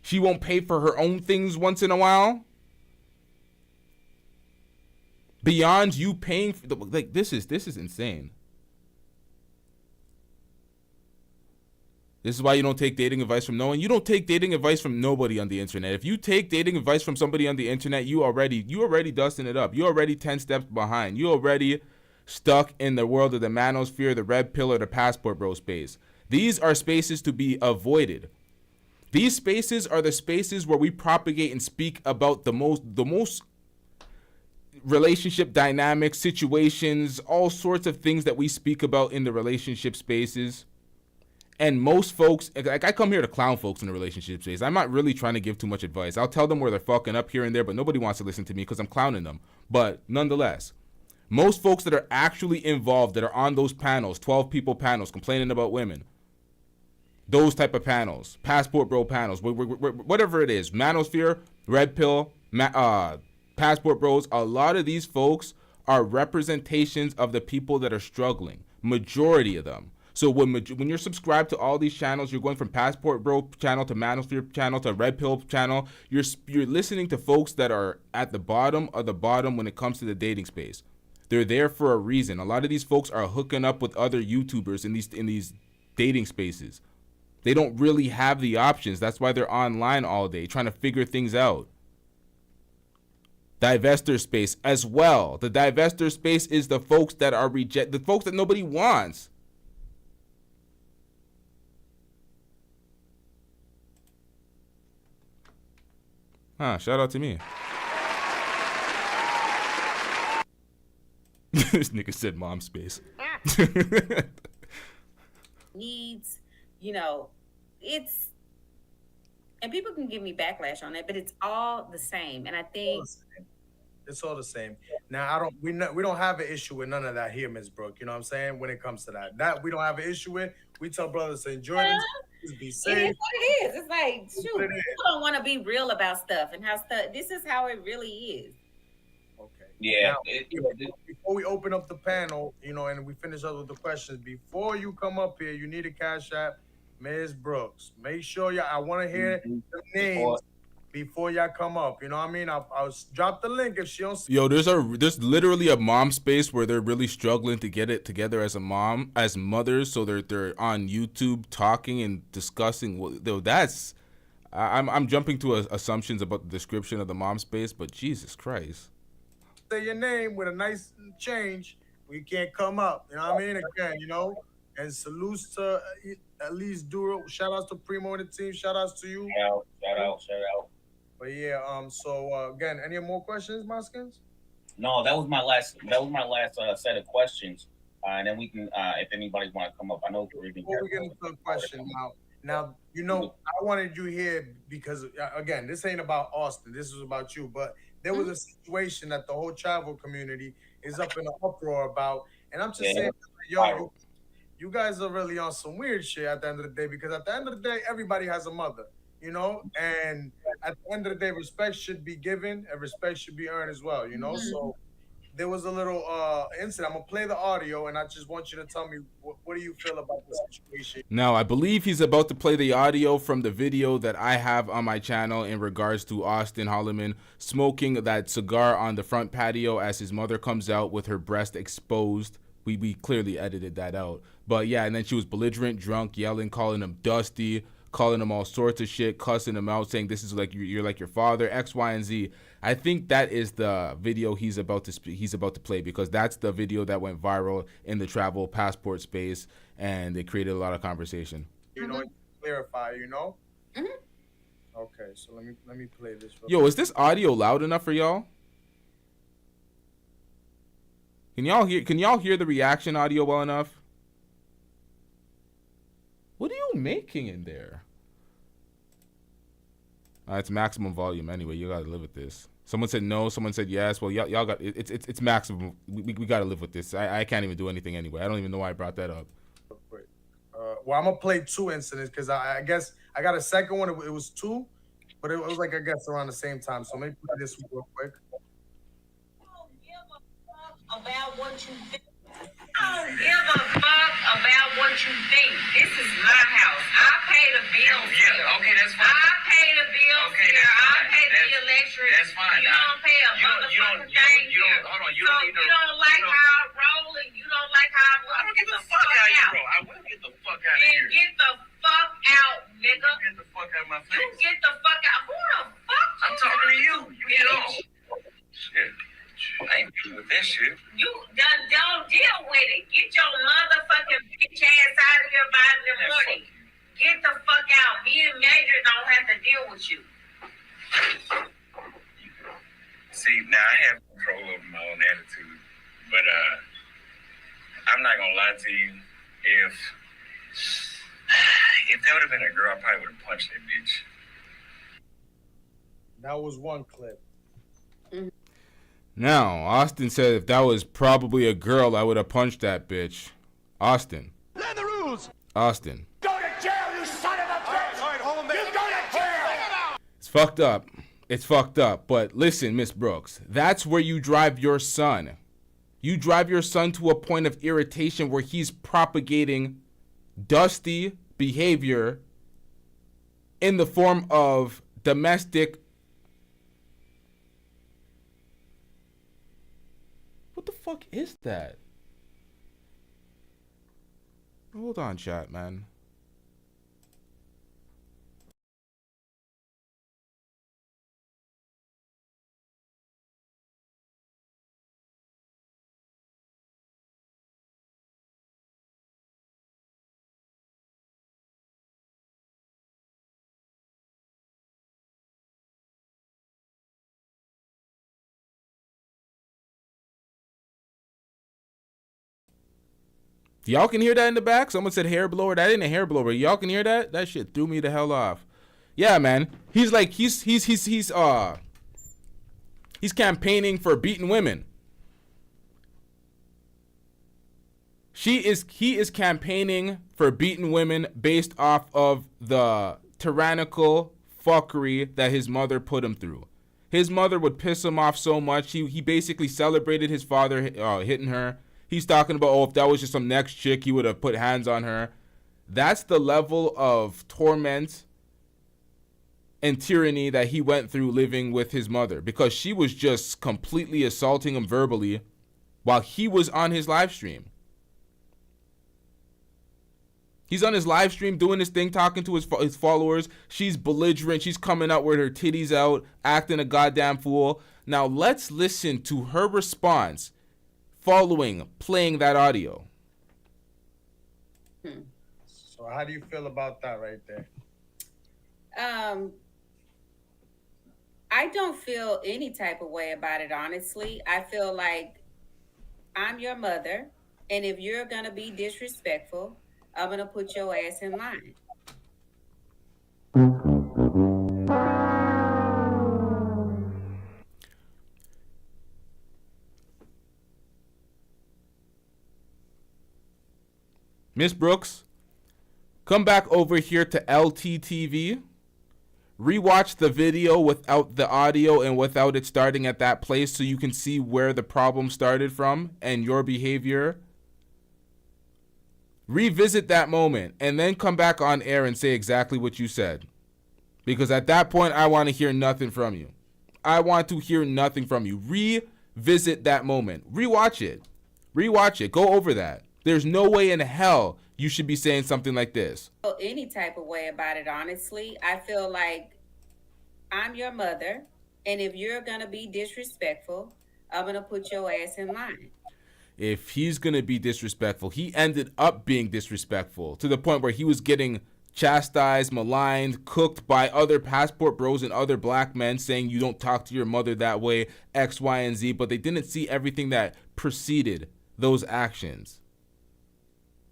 She won't pay for her own things once in a while. Beyond you paying for this is insane. This is why you don't take dating advice from no one. You don't take dating advice from nobody on the internet. If you take dating advice from somebody on the internet, you already dusting it up. You already 10 steps behind. You already stuck in the world of the manosphere, the red pill, or the passport bro space. These are spaces to be avoided. These spaces are the spaces where we propagate and speak about the most relationship dynamics, situations, all sorts of things that we speak about in the relationship spaces. And most folks, like I come here to clown folks in the relationship space. I'm not really trying to give too much advice. I'll tell them where they're fucking up here and there, but nobody wants to listen to me because I'm clowning them. But nonetheless, most folks that are actually involved, that are on those panels, 12 people panels, complaining about women, those type of panels, passport bro panels, whatever it is, manosphere, red pill, passport bros, a lot of these folks are representations of the people that are struggling, majority of them. So when you're subscribed to all these channels, you're going from Passport Bro channel to Manosphere channel to Red Pill channel. You're listening to folks that are at the bottom of the bottom when it comes to the dating space. They're there for a reason. A lot of these folks are hooking up with other YouTubers in these dating spaces. They don't really have the options. That's why they're online all day trying to figure things out. Divestor space as well. The divestor space is the folks that are the folks that nobody wants. Shout out to me. This nigga said mom space. Needs, it's, and people can give me backlash on that, but it's all the same. And I think it's all the same. Now we don't have an issue with none of that here, Ms. Brooke. You know what I'm saying? When it comes to that we don't have an issue with. We tell brothers to enjoy this. Be safe. It is what it is. It's like, shoot, people don't want to be real about stuff and how stuff. This is how it really is. Okay. Yeah. Now, before we open up the panel, and we finish up with the questions, before you come up here, you need a Cash App, Ms. Brooks. Make sure I want to hear the names before y'all come up. You know what I mean? I'll drop the link if she don't see. Yo, there's literally a mom space where they're really struggling to get it together as mothers. So they're on YouTube talking and discussing. Though that's, I'm jumping to assumptions about the description of the mom space, but Jesus Christ. Say your name with a nice change. We can't come up. You know what I mean? Again, you know. And salutes to at least Duro. Shout outs to Primo and the team. Shout outs to you. Shout out. But yeah, so again, any more questions, Moskins? No, that was my last set of questions. And then we can, if anybody want to come up, I know we're Before we get into the question now, you know, I wanted you here because again, this ain't about Austin. This is about you. But there was a situation that the whole travel community is up in an uproar about, and I'm just saying, yo, you guys are really on some weird shit at the end of the day, because at the end of the day, everybody has a mother, you know, and at the end of the day, respect should be given and respect should be earned as well, you know. So there was a little incident. I'm gonna play the audio, and I just want you to tell me what do you feel about the situation. Now, I believe he's about to play the audio from the video that I have on my channel in regards to Auston Holleman smoking that cigar on the front patio as his mother comes out with her breast exposed. We clearly edited that out. But yeah, and then she was belligerent, drunk, yelling, calling him Dusty, calling him all sorts of shit, cussing him out, saying this is like you're like your father, X, Y, and Z. I think that is the video he's about to play, because that's the video that went viral in the travel passport space, and it created a lot of conversation. You know, clarify, you know? Okay, so let me play this. Yo, is this audio loud enough for y'all? Can y'all hear the reaction audio well enough? What are you making in there? It's maximum volume anyway. You gotta live with this. Someone said no. Someone said yes. Well, y'all got it's maximum. We gotta live with this. I can't even do anything anyway. I don't even know why I brought that up. Well, I'm gonna play two incidents because I guess I got a second one. It was two, but it was like I guess around the same time. So maybe play this one real quick. About what you think. I don't give a fuck about what you think. This is my house. I pay the bills here. Okay, that's fine. I pay the bills here. I pay the electric. That's fine. You don't pay a motherfucking thing here. Hold on, you so don't need to. You don't like how I roll and you don't like how I move. I don't get the fuck out of here, bro. I will get the fuck out of here. Then get the fuck out, nigga. Get the fuck out of my face. You get the fuck out. Who the fuck? I'm talking to you. You get off. Shit. I ain't dealing with that shit. You don't deal with it. Get your motherfucking bitch ass out of here by the morning. Get the fuck out. Me and Major don't have to deal with you. See, now I have control over my own attitude, but I'm not gonna lie to you. If there would have been a girl, I probably would have punched that bitch. That was one clip. Now, Austin said if that was probably a girl, I would have punched that bitch. Austin. Learn the rules. Austin. Go to jail, you son of a bitch. All right, Holleman. You go to jail. It's fucked up. It's fucked up. But listen, Miss Brooks, that's where you drive your son. You drive your son to a point of irritation where he's propagating dusty behavior in the form of domestic. What the fuck is that? Hold on, chat, man. Y'all can hear that in the back? Someone said hair blower. That ain't a hair blower. Y'all can hear that? That shit threw me the hell off. Yeah, man. He's like he's campaigning for beating women. He is campaigning for beating women based off of the tyrannical fuckery that his mother put him through. His mother would piss him off so much. He basically celebrated his father hitting her. He's talking about, oh, if that was just some next chick, he would have put hands on her. That's the level of torment and tyranny that he went through living with his mother, because she was just completely assaulting him verbally while he was on his live stream. He's on his live stream doing his thing, talking to his followers. She's belligerent. She's coming out with her titties out, acting a goddamn fool. Now let's listen to her response following playing that audio. So how do you feel about that right there? I don't feel any type of way about it, honestly. I feel like I'm your mother, and if you're gonna be disrespectful, I'm gonna put your ass in line. Miss Brooks, come back over here to LTTV. Rewatch the video without the audio and without it starting at that place so you can see where the problem started from and your behavior. Revisit that moment and then come back on air and say exactly what you said. Because at that point, I want to hear nothing from you. I want to hear nothing from you. Revisit that moment. Rewatch it. Rewatch it. Go over that. There's no way in hell you should be saying something like this. Any type of way about it, honestly. I feel like I'm your mother, and if you're gonna be disrespectful, I'm gonna put your ass in line. If he's going to be disrespectful, he ended up being disrespectful to the point where he was getting chastised, maligned, cooked by other passport bros and other black men saying you don't talk to your mother that way, X, Y, and Z, but they didn't see everything that preceded those actions.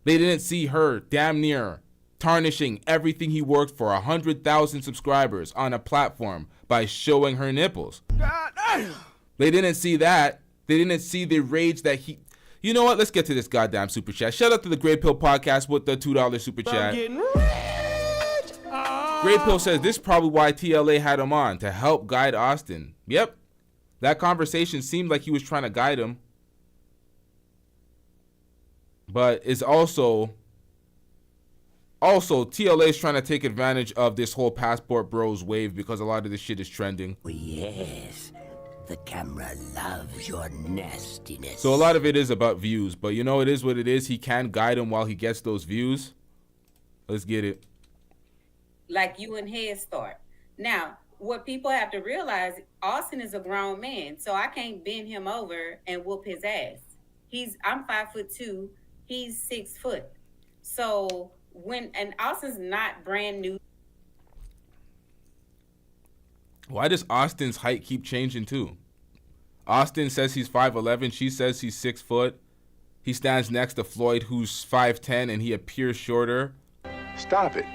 They didn't see her damn near tarnishing everything he worked for, 100,000 subscribers on a platform by showing her nipples. They didn't see that. They didn't see the rage that he... You know what? Let's get to this goddamn super chat. Shout out to the Great Pill Podcast with the $2 super chat. Great Pill says this is probably why TLA had him on, to help guide Auston. Yep. That conversation seemed like he was trying to guide him. But it's also TLA is trying to take advantage of this whole passport bros wave because a lot of this shit is trending. Oh, yes. The camera loves your nastiness. So a lot of it is about views, but you know, it is what it is. He can guide him while he gets those views. Let's get it. Like you in Head Start. Now, what people have to realize, Austin is a grown man, so I can't bend him over and whoop his ass. I'm 5'2", he's 6 foot. So and Austin's not brand new. Why does Austin's height keep changing too? Austin says he's 5'11", she says he's 6 foot. He stands next to Floyd, who's 5'10", and he appears shorter. Stop it.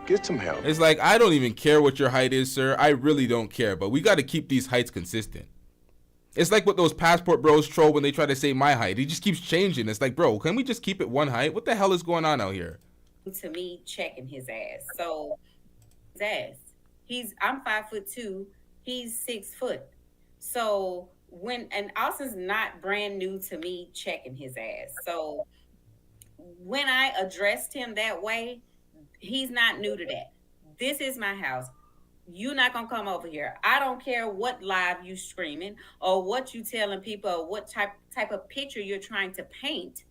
Get some help. It's like, I don't even care what your height is, sir. I really don't care, but we got to keep these heights consistent. It's like what those passport bros troll when they try to say my height. He just keeps changing. It's like, bro, can we just keep it one height? What the hell is going on out here? To me, checking his ass. So his ass. I'm 5'2", he's 6 foot. So and Austin's not brand new to me checking his ass. So when I addressed him that way, he's not new to that. This is my house. You're not gonna come over here. I don't care what live you screaming or what you telling people or what type of picture you're trying to paint.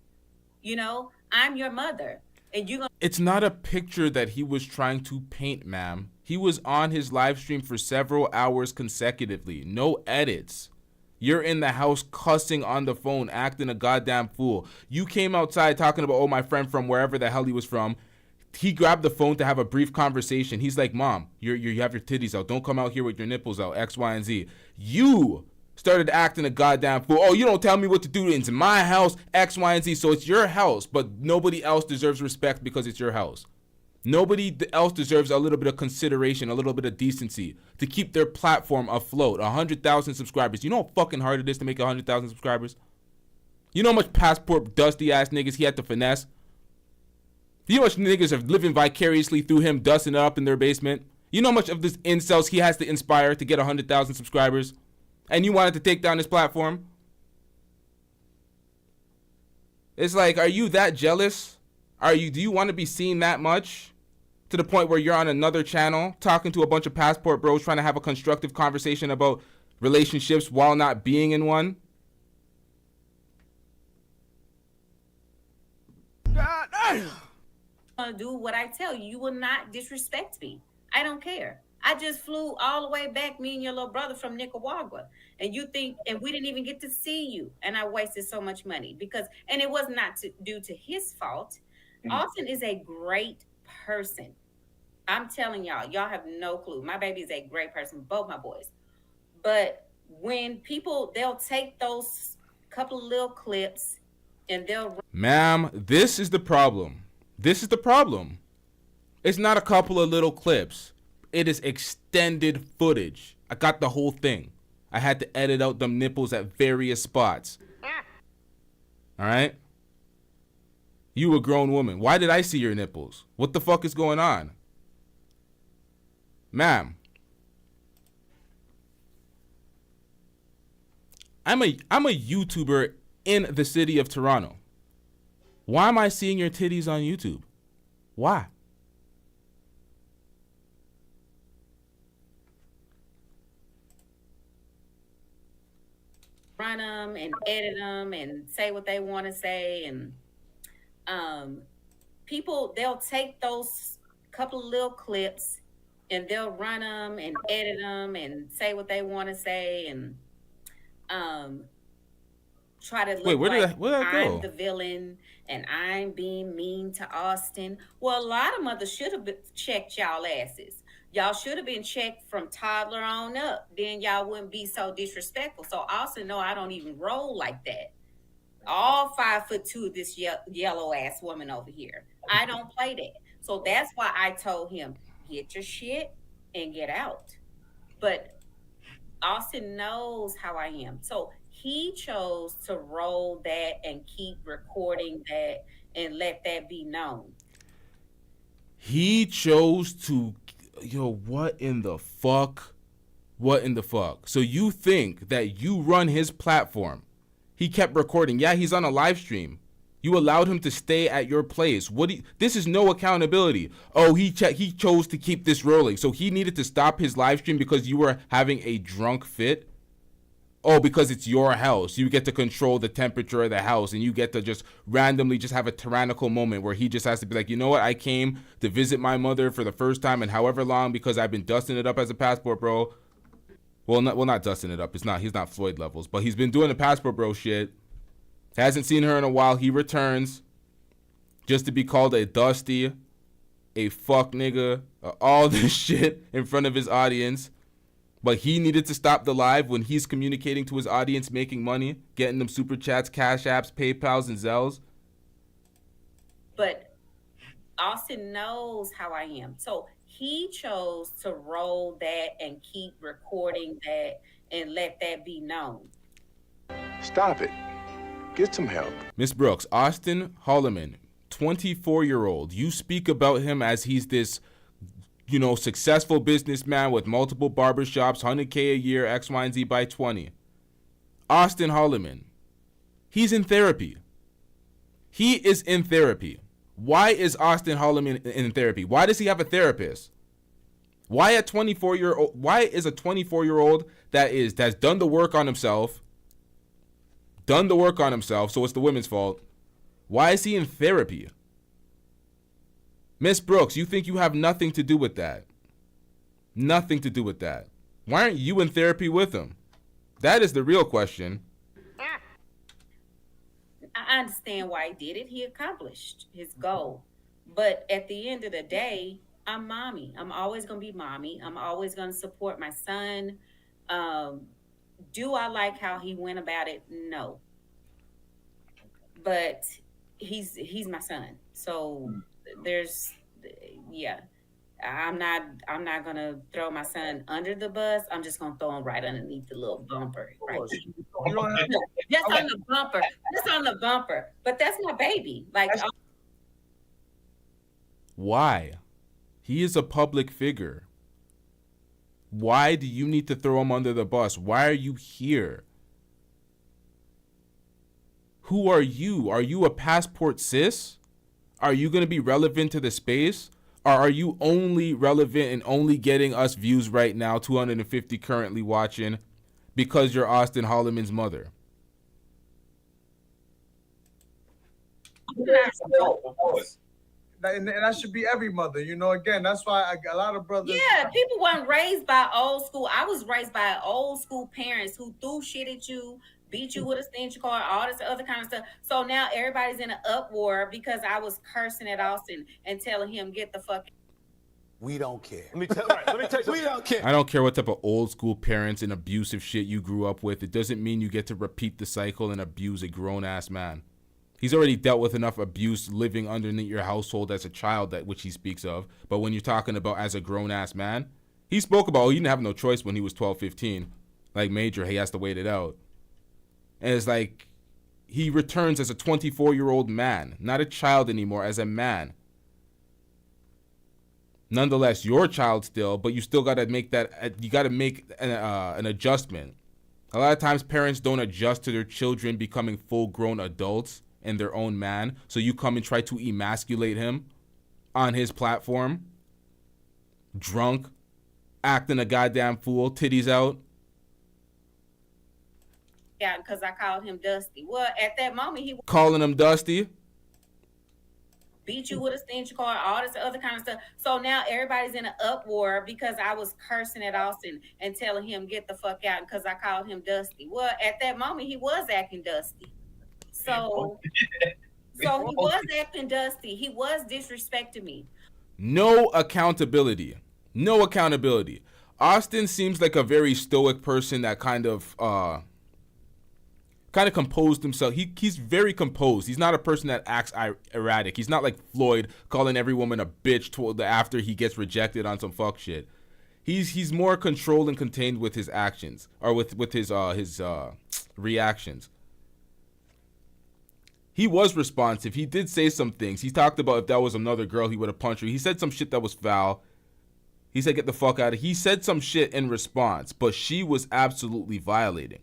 You know, I'm your mother. And you gonna... It's not a picture that he was trying to paint, ma'am. He was on his live stream for several hours consecutively. No edits. You're in the house cussing on the phone, acting a goddamn fool. You came outside talking about, oh, my friend from wherever the hell he was from. He grabbed the phone to have a brief conversation. He's like, Mom, you have your titties out. Don't come out here with your nipples out, X, Y, and Z. You started acting a goddamn fool. Oh, you don't tell me what to do. It's my house, X, Y, and Z. So it's your house, but nobody else deserves respect because it's your house. Nobody else deserves a little bit of consideration, a little bit of decency to keep their platform afloat. 100,000 subscribers. You know how fucking hard it is to make 100,000 subscribers? You know how much passport dusty ass niggas he had to finesse? You know how much niggas are living vicariously through him, dusting it up in their basement? You know how much of this incels he has to inspire to get 100,000 subscribers? And you wanted to take down his platform? It's like, are you that jealous? Do you want to be seen that much? to the point where you're on another channel talking to a bunch of passport bros trying to have a constructive conversation about relationships while not being in one? God damn. Gonna do what I tell you. You will not disrespect me. I don't care. I just flew all the way back, me and your little brother from Nicaragua. And you think, and we didn't even get to see you. And I wasted so much money because, and it was not due to his fault. Austin is a great person. I'm telling y'all, y'all have no clue. My baby is a great person, both my boys. But when people, they'll take those couple of little clips and they'll... Ma'am, this is the problem. This is the problem. It's not a couple of little clips. It is extended footage. I got the whole thing. I had to edit out them nipples at various spots. All right? You a grown woman. Why did I see your nipples? What the fuck is going on? Ma'am. I'm a YouTuber in the city of Toronto. Why am I seeing your titties on YouTube? Why? Run them and edit them and say what they want to say. And people, they'll take those couple of little clips and they'll run them and edit them and say what they want to say and try to look like I'm the villain and I'm being mean to Austin. Well, a lot of mothers should have checked y'all asses. Y'all should have been checked from toddler on up. Then y'all wouldn't be so disrespectful. So Austin, no, I don't even roll like that. All 5'2" of this yellow ass woman over here. I don't play that. So that's why I told him, get your shit and get out. But Austin knows how I am. So he chose to roll that and keep recording that and let that be known. He chose to, what in the fuck? What in the fuck? So you think that you run his platform. He kept recording. Yeah, he's on a live stream. You allowed him to stay at your place. This is no accountability. Oh, he chose to keep this rolling. So he needed to stop his live stream because you were having a drunk fit. Oh, because it's your house. You get to control the temperature of the house and you get to just randomly just have a tyrannical moment where he just has to be like, you know what? I came to visit my mother for the first time in however long because I've been dusting it up as a passport bro. Well, not dusting it up. He's not Floyd levels, but he's been doing the passport bro shit. Hasn't seen her in a while. He returns just to be called a dusty, a fuck nigga, all this shit in front of his audience. But he needed to stop the live when he's communicating to his audience, making money, getting them super chats, cash apps, PayPals, and Zells. But Austin knows how I am. So he chose to roll that and keep recording that and let that be known. Stop it. Get some help. Miss Brooks, Auston Holleman, 24-year-old. You speak about him as he's this, successful businessman with multiple barbershops, 100K a year, X, Y, and Z by 20. Auston Holleman, he's in therapy. He is in therapy. Why is Auston Holleman in therapy? Why does he have a therapist? Why is a 24-year-old that's done the work on himself, so it's the women's fault. Why is he in therapy? Miss Brooks, you think you have nothing to do with that. Nothing to do with that. Why aren't you in therapy with him? That is the real question. I understand why he did it. He accomplished his goal. But at the end of the day, I'm mommy. I'm always going to be mommy. I'm always going to support my son. Do I like how he went about it? No. But he's my son. So I'm not gonna throw my son under the bus. I'm just gonna throw him right underneath the little bumper. Right? Just on the bumper. But that's my baby. Why? He is a public figure. Why do you need to throw him under the bus? Why are you here? Who are you? Are you a passport sis? Are you going to be relevant to the space? Or are you only relevant and only getting us views right now, 250 currently watching, because you're Auston Holleman's mother? And that should be every mother, you know. Again, that's why a lot of brothers. Yeah, people weren't raised by old school. I was raised by old school parents who threw shit at you, beat you with a stench car, all this other kind of stuff. So now everybody's in an uproar because I was cursing at Austin and telling him get the fuck. We don't care. Let me tell you, We don't care. I don't care what type of old school parents and abusive shit you grew up with. It doesn't mean you get to repeat the cycle and abuse a grown ass man. He's already dealt with enough abuse living underneath your household as a child, that which he speaks of. But when you're talking about as a grown ass man, he spoke about, he didn't have no choice when he was 12, 15. Like Major, he has to wait it out. And it's like he returns as a 24-year-old man, not a child anymore, as a man. Nonetheless, you're a child still, but you still got to make that, you got to make an adjustment. A lot of times parents don't adjust to their children becoming full-grown adults and their own man. So you come and try to emasculate him on his platform, drunk, acting a goddamn fool, titties out. Yeah, because I called him Dusty. Well, at that moment, he Calling him Dusty. beat you with a stench car, all this other kind of stuff. So now everybody's in an uproar because I was cursing at Austin and telling him get the fuck out because I called him Dusty. Well, at that moment, he was acting dusty. So he was acting dusty. He was disrespecting me. No accountability. No accountability. Austin seems like a very stoic person that kind of composed himself. He's very composed. He's not a person that acts erratic. He's not like Floyd calling every woman a bitch after he gets rejected on some fuck shit. He's more controlled and contained with his actions or with his reactions. He was responsive. He did say some things. He talked about if that was another girl, he would have punched her. He said some shit that was foul. He said, get the fuck out of here. He said some shit in response, but she was absolutely violating.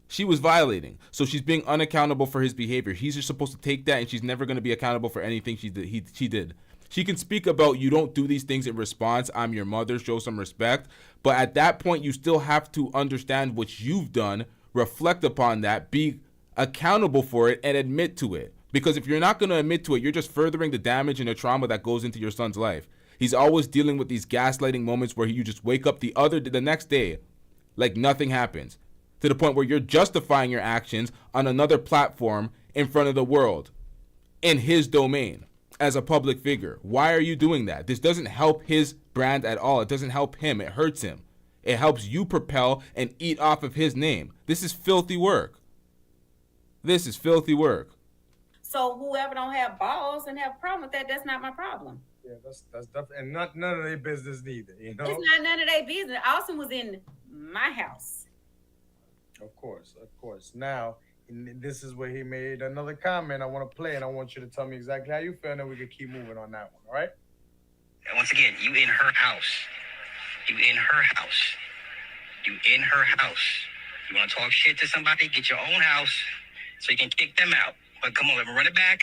She was violating. So she's being unaccountable for his behavior. He's just supposed to take that, and she's never going to be accountable for anything she did. She can speak about you don't do these things in response. I'm your mother. Show some respect. But at that point, you still have to understand what you've done, reflect upon that, be accountable for it, and admit to it. Because if you're not going to admit to it, you're just furthering the damage and the trauma that goes into your son's life. He's always dealing with these gaslighting moments where you just wake up the next day like nothing happens, to the point where you're justifying your actions on another platform in front of the world, in his domain, as a public figure. Why are you doing that? This doesn't help his brand at all. It doesn't help him. It hurts him. It helps you propel and eat off of his name. This is filthy work. This is filthy work. So whoever don't have balls and have a problem with that, that's not my problem. Yeah, that's definitely, and none of their business neither, you know? It's not none of their business. Austin was in my house. Of course. Now, this is where he made another comment I want to play, and I want you to tell me exactly how you feel, and then we can keep moving on that one, all right? And once again, you in her house. You in her house. You in her house. You want to talk shit to somebody, get your own house so you can kick them out. But come on, let me run it back.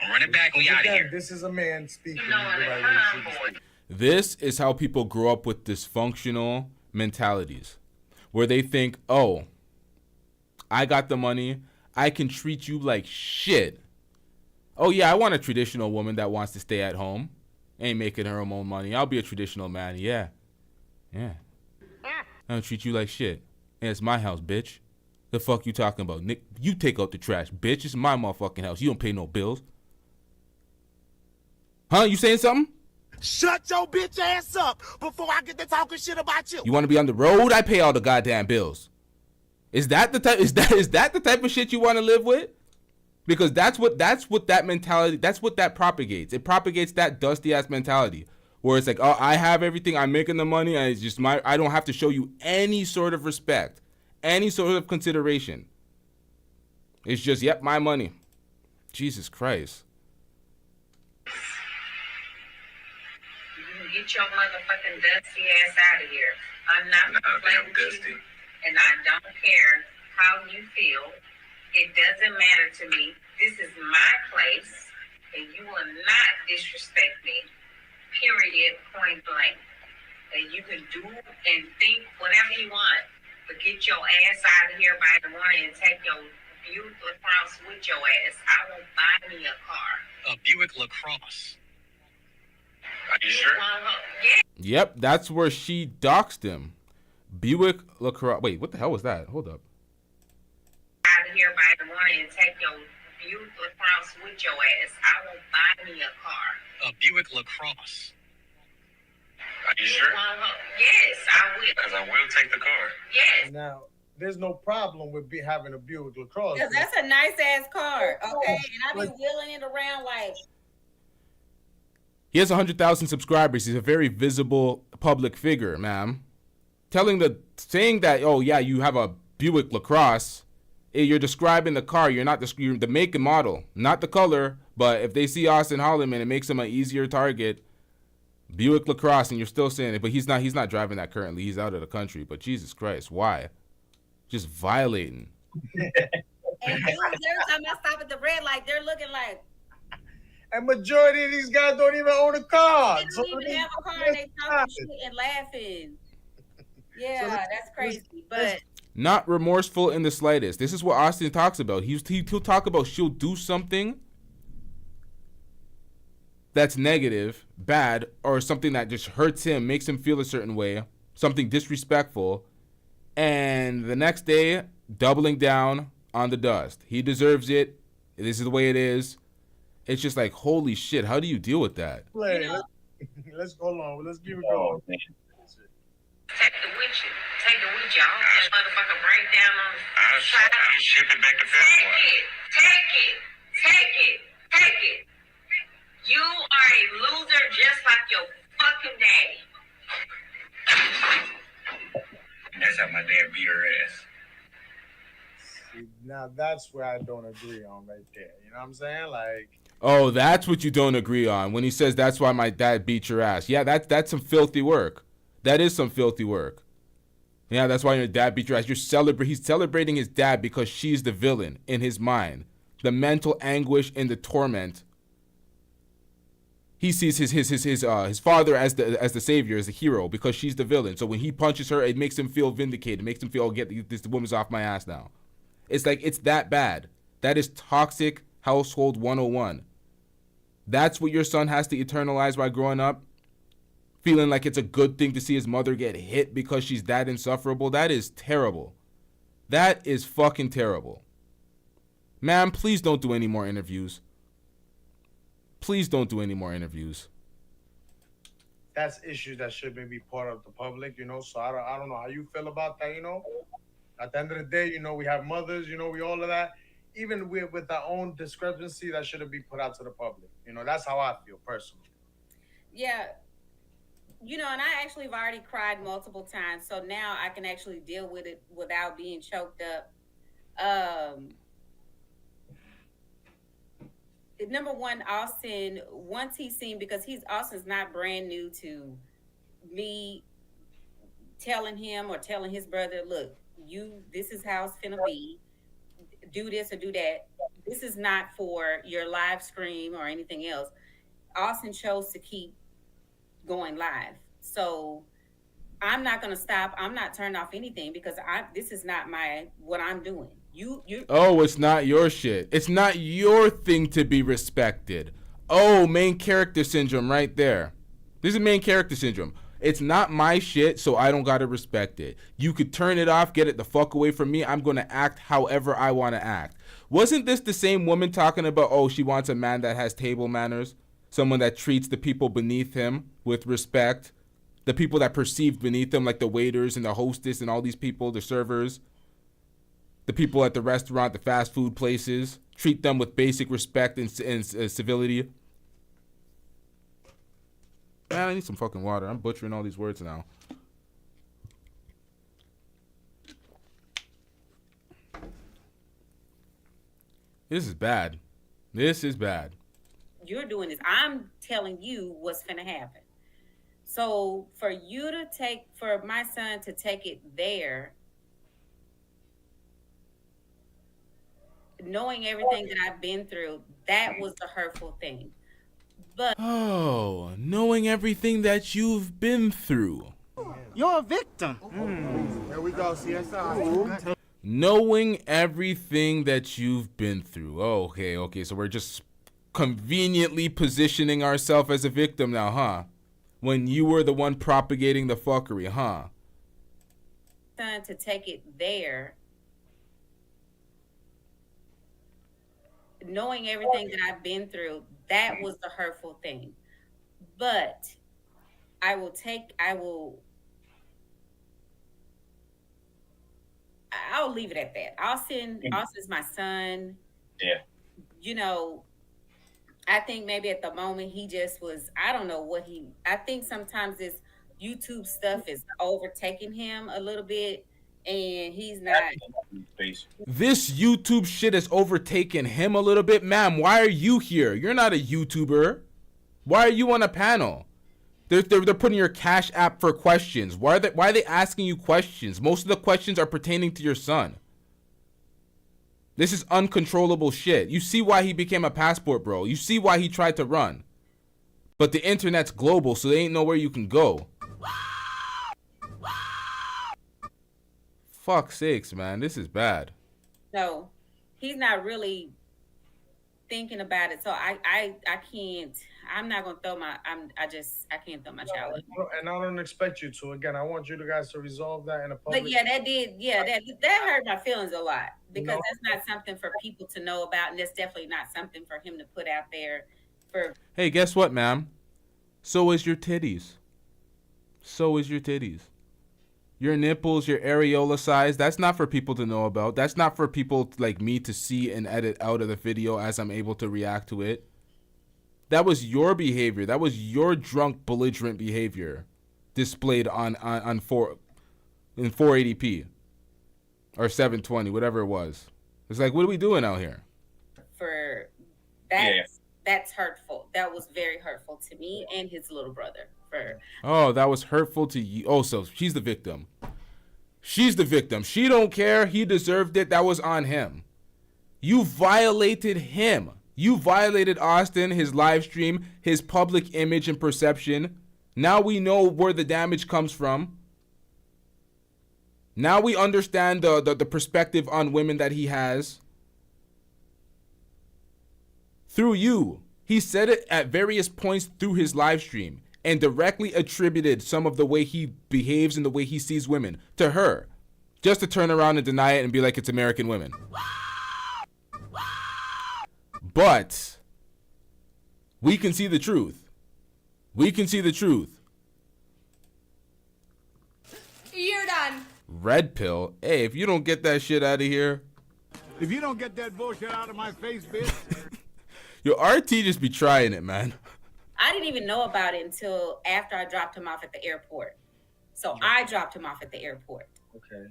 Run it back and we out of here. This is a man speaking. This is how people grow up with dysfunctional mentalities, where they think, oh, I got the money, I can treat you like shit. Oh yeah, I want a traditional woman that wants to stay at home, ain't making her own money. I'll be a traditional man. Yeah. I'll treat you like shit. And it's my house, bitch. The fuck you talking about? Nick, you take out the trash, bitch. It's my motherfucking house. You don't pay no bills. Huh? You saying something? Shut your bitch ass up before I get to talking shit about you. You want to be on the road? I pay all the goddamn bills. Is that the type? Is that the type of shit you want to live with? Because that's what that mentality. That's what that propagates. It propagates that dusty ass mentality where it's like, oh, I have everything. I'm making the money, and it's just I don't have to show you any sort of respect, any sort of consideration. It's just, yep, my money. Jesus Christ. Get your motherfucking dusty ass out of here. I'm not playing with you, and I don't care how you feel. It doesn't matter to me. This is my place, and you will not disrespect me. period, point blank. And you can do and think whatever you want, but get your ass out of here by the morning and take your Buick LaCrosse with your ass. I won't buy me a car. A Buick LaCrosse. Are you sure? Yeah. Yep, that's where she doxed him. Buick LaCrosse. Wait, what the hell was that? Hold up. Out of here by the morning and take your Buick LaCrosse with your ass. I won't buy me a car. A Buick LaCrosse. Are you sure? Yes, I will. Because I will take the car. Yes. Now, there's no problem with having a Buick LaCrosse. Because that's a nice ass car, okay? And I be wheeling it around like. He has 100,000 subscribers. He's a very visible public figure, ma'am. Saying that, oh yeah, you have a Buick LaCrosse, you're describing the car. You're not the make and model, not the color. But if they see Auston Holleman, it makes him an easier target. Buick LaCrosse, and you're still saying it, but he's not driving that currently. He's out of the country. But Jesus Christ, why? Just violating. And dudes, every time I stop at the red light, they're looking like. And majority of these guys don't even own a car. They don't even have a car, and they talking shit and laughing. Yeah, that's crazy. But not remorseful in the slightest. This is what Austin talks about. He'll talk about she'll do something that's negative, bad, or something that just hurts him, makes him feel a certain way, something disrespectful, and the next day, doubling down on the dust. He deserves it. This is the way it is. It's just like, holy shit, how do you deal with that? Let's go along. Let's keep it going. Take it with you. Take it with you. I don't let motherfucker break down on the side. I'll ship it back to Festival. Take it. You are a loser just like your fucking daddy. And that's how my dad beat her ass. See, now that's where I don't agree on right there. You know what I'm saying? Like. Oh, that's what you don't agree on when he says that's why my dad beat your ass. Yeah, that's some filthy work. That is some filthy work. Yeah, that's why your dad beat your ass. He's celebrating his dad because she's the villain in his mind. The mental anguish and the torment. He sees his father as the savior, as the hero, because she's the villain. So when he punches her, it makes him feel vindicated. It makes him feel, oh, this woman's off my ass now. It's like, it's that bad. That is toxic household 101. That's what your son has to eternalize while growing up? Feeling like it's a good thing to see his mother get hit because she's that insufferable? That is terrible. That is fucking terrible. Ma'am, please don't do any more interviews. Please don't do any more interviews. That's issues that should be part of the public, you know. So I don't know how you feel about that, you know. At the end of the day, you know, we have mothers, you know, we all of that. Even with our own discrepancy, that shouldn't be put out to the public. You know, that's how I feel personally. Yeah. You know, and I actually have already cried multiple times. So now I can actually deal with it without being choked up. Number one, Austin, once he's seen, because Austin's not brand new to me telling him or telling his brother, look, this is how it's finna be. Do this or do that. This is not for your live stream or anything else. Austin chose to keep going live. So I'm not gonna stop. I'm not turning off anything because this is not what I'm doing. Oh, it's not your shit. It's not your thing to be respected. Oh, main character syndrome right there. This is main character syndrome. It's not my shit, so I don't gotta respect it. You could turn it off, get it the fuck away from me. I'm gonna act however I wanna act. Wasn't this the same woman talking about, oh, she wants a man that has table manners? Someone that treats the people beneath him with respect? The people that perceived beneath him, like the waiters and the hostess and all these people, the servers? The people at the restaurant, the fast food places, treat them with basic respect and civility. Man, I need some fucking water. I'm butchering all these words now. This is bad. This is bad. You're doing this. I'm telling you what's finna happen. So for my son to take it there, knowing everything that I've been through, that was the hurtful thing. But knowing everything that you've been through. You're a victim. There we go, CSI. Knowing everything that you've been through. Okay. So we're just conveniently positioning ourselves as a victim now, huh? When you were the one propagating the fuckery, huh? son to take it there, knowing everything that I've been through, that was the hurtful thing. But I'll leave it at that. Austin's my son. Yeah. You know, I think maybe at the moment he just was, I don't know what I think sometimes this YouTube stuff is overtaking him a little bit and he's not. This YouTube shit has overtaken him a little bit. Ma'am, why are you here? You're not a YouTuber. Why are you on a panel? They're putting your Cash App for questions. Why are they asking you questions? Most of the questions are pertaining to your son. This is uncontrollable shit. You see why he became a passport bro. You see why he tried to run. But the internet's global, so there ain't nowhere you can go. Fuck's sakes, man. This is bad. No, he's not really thinking about it. So I can't. I'm not gonna throw my. I can't throw my child. And I don't expect you to. Again, I want you guys to resolve that in a public. But yeah, that did. Yeah, that hurt my feelings a lot because that's not something for people to know about, and that's definitely not something for him to put out there. Hey, guess what, ma'am? So is your titties. So is your titties. Your nipples, your areola size, that's not for people to know about. That's not for people like me to see and edit out of the video as I'm able to react to it. That was your behavior. That was your drunk, belligerent behavior displayed in 480p or 720, whatever it was. It's like, what are we doing out here? For that's hurtful. That was very hurtful to me and his little brother. Oh, that was hurtful to you. Oh, so she's the victim. She's the victim. She don't care. He deserved it. That was on him. You violated him. You violated Austin, his live stream, his public image and perception. Now we know where the damage comes from. Now we understand the perspective on women that he has. Through you. He said it at various points through his live stream and directly attributed some of the way he behaves and the way he sees women to her, just to turn around and deny it and be like it's American women. But we can see the truth. We can see the truth. You're done. Red pill? Hey, if you don't get that shit out of here. If you don't get that bullshit out of my face, bitch. Your RT just be trying it, man. I didn't even know about it until after I dropped him off at the airport. So I dropped him off at the airport. Okay.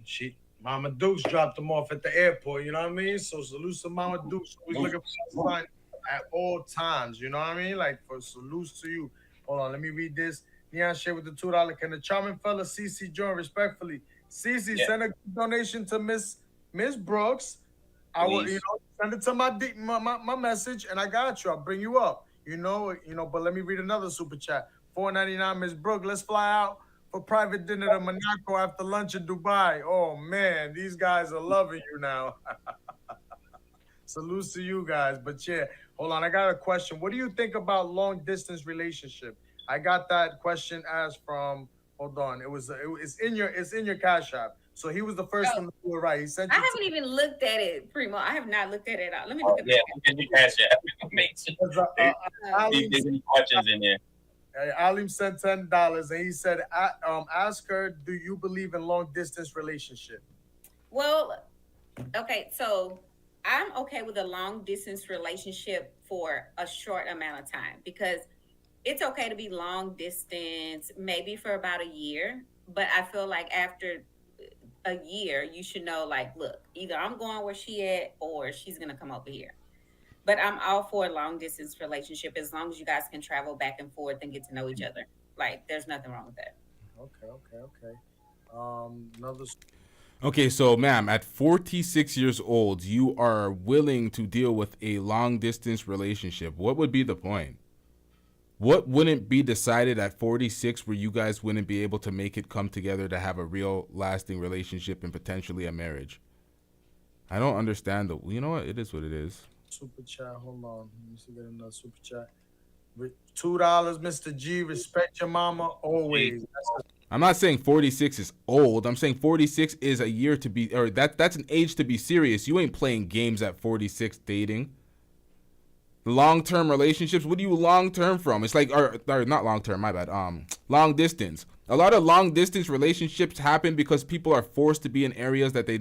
Mama Dukes dropped him off at the airport, you know what I mean? So salute to Mama Dukes. Always looking for sign at all times, you know what I mean? Like, for salutes to you. Hold on, let me read this. Neon share with the $2. Can the charming fella CC join respectfully? CC, send a donation to Miss Brooks. I will, send it to my message, and I got you. I'll bring you up. You know. But let me read another super chat. $4.99, Miss Brooke. Let's fly out for private dinner to Monaco after lunch in Dubai. Oh man, these guys are loving you now. Salutes to you guys. But yeah, hold on. I got a question. What do you think about long distance relationship? I got that question asked from. Hold on. It's in your Cash App. So he was the first one to do it right. He sent. I haven't even looked at it, Primo. I have not looked at it out. Let me look at it. Yeah, in the Cash App. Makes There's questions in there. Alim sent $10 and he said, ask her, do you believe in long distance relationship? Well, okay, so I'm okay with a long distance relationship for a short amount of time because it's okay to be long distance, maybe for about a year. But I feel like after a year, you should know, like, look, either I'm going where she at or she's going to come over here. But I'm all for a long distance relationship as long as you guys can travel back and forth and get to know each other. Like, there's nothing wrong with that. Okay. Okay, so ma'am, at 46 years old, you are willing to deal with a long distance relationship. What would be the point? What wouldn't be decided at 46 where you guys wouldn't be able to make it come together to have a real lasting relationship and potentially a marriage? I don't understand the. You know what? It is what it is. Super chat. Hold on. Let me see. Get another super chat. $2, Mr. G. Respect your mama always. I'm not saying 46 is old. I'm saying 46 is a year to be, or that's an age to be serious. You ain't playing games at 46 dating. Long-term relationships, what do you long-term from? It's like, or not long-term, my bad. Long distance. A lot of long distance relationships happen because people are forced to be in areas that they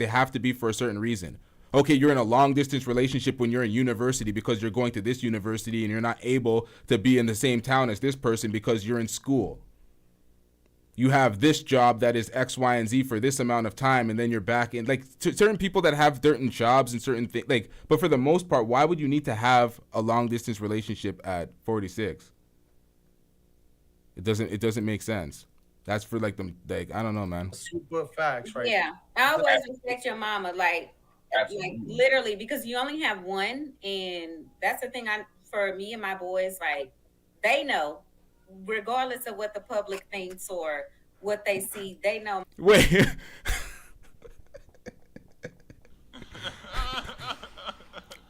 have to be for a certain reason. Okay, you're in a long distance relationship when you're in university because you're going to this university and you're not able to be in the same town as this person because you're in school. You have this job that is X, Y, and Z for this amount of time, and then you're back in. Like, certain people that have certain jobs and certain things, like, but for the most part, why would you need to have a long distance relationship at 46? It doesn't make sense. That's for like them, like, I don't know, man. Super facts, right? Yeah, I always respect your mama, like literally, because you only have one, and that's the thing. For me and my boys, like, they know, regardless of what the public thinks or what they see, they know. Wait.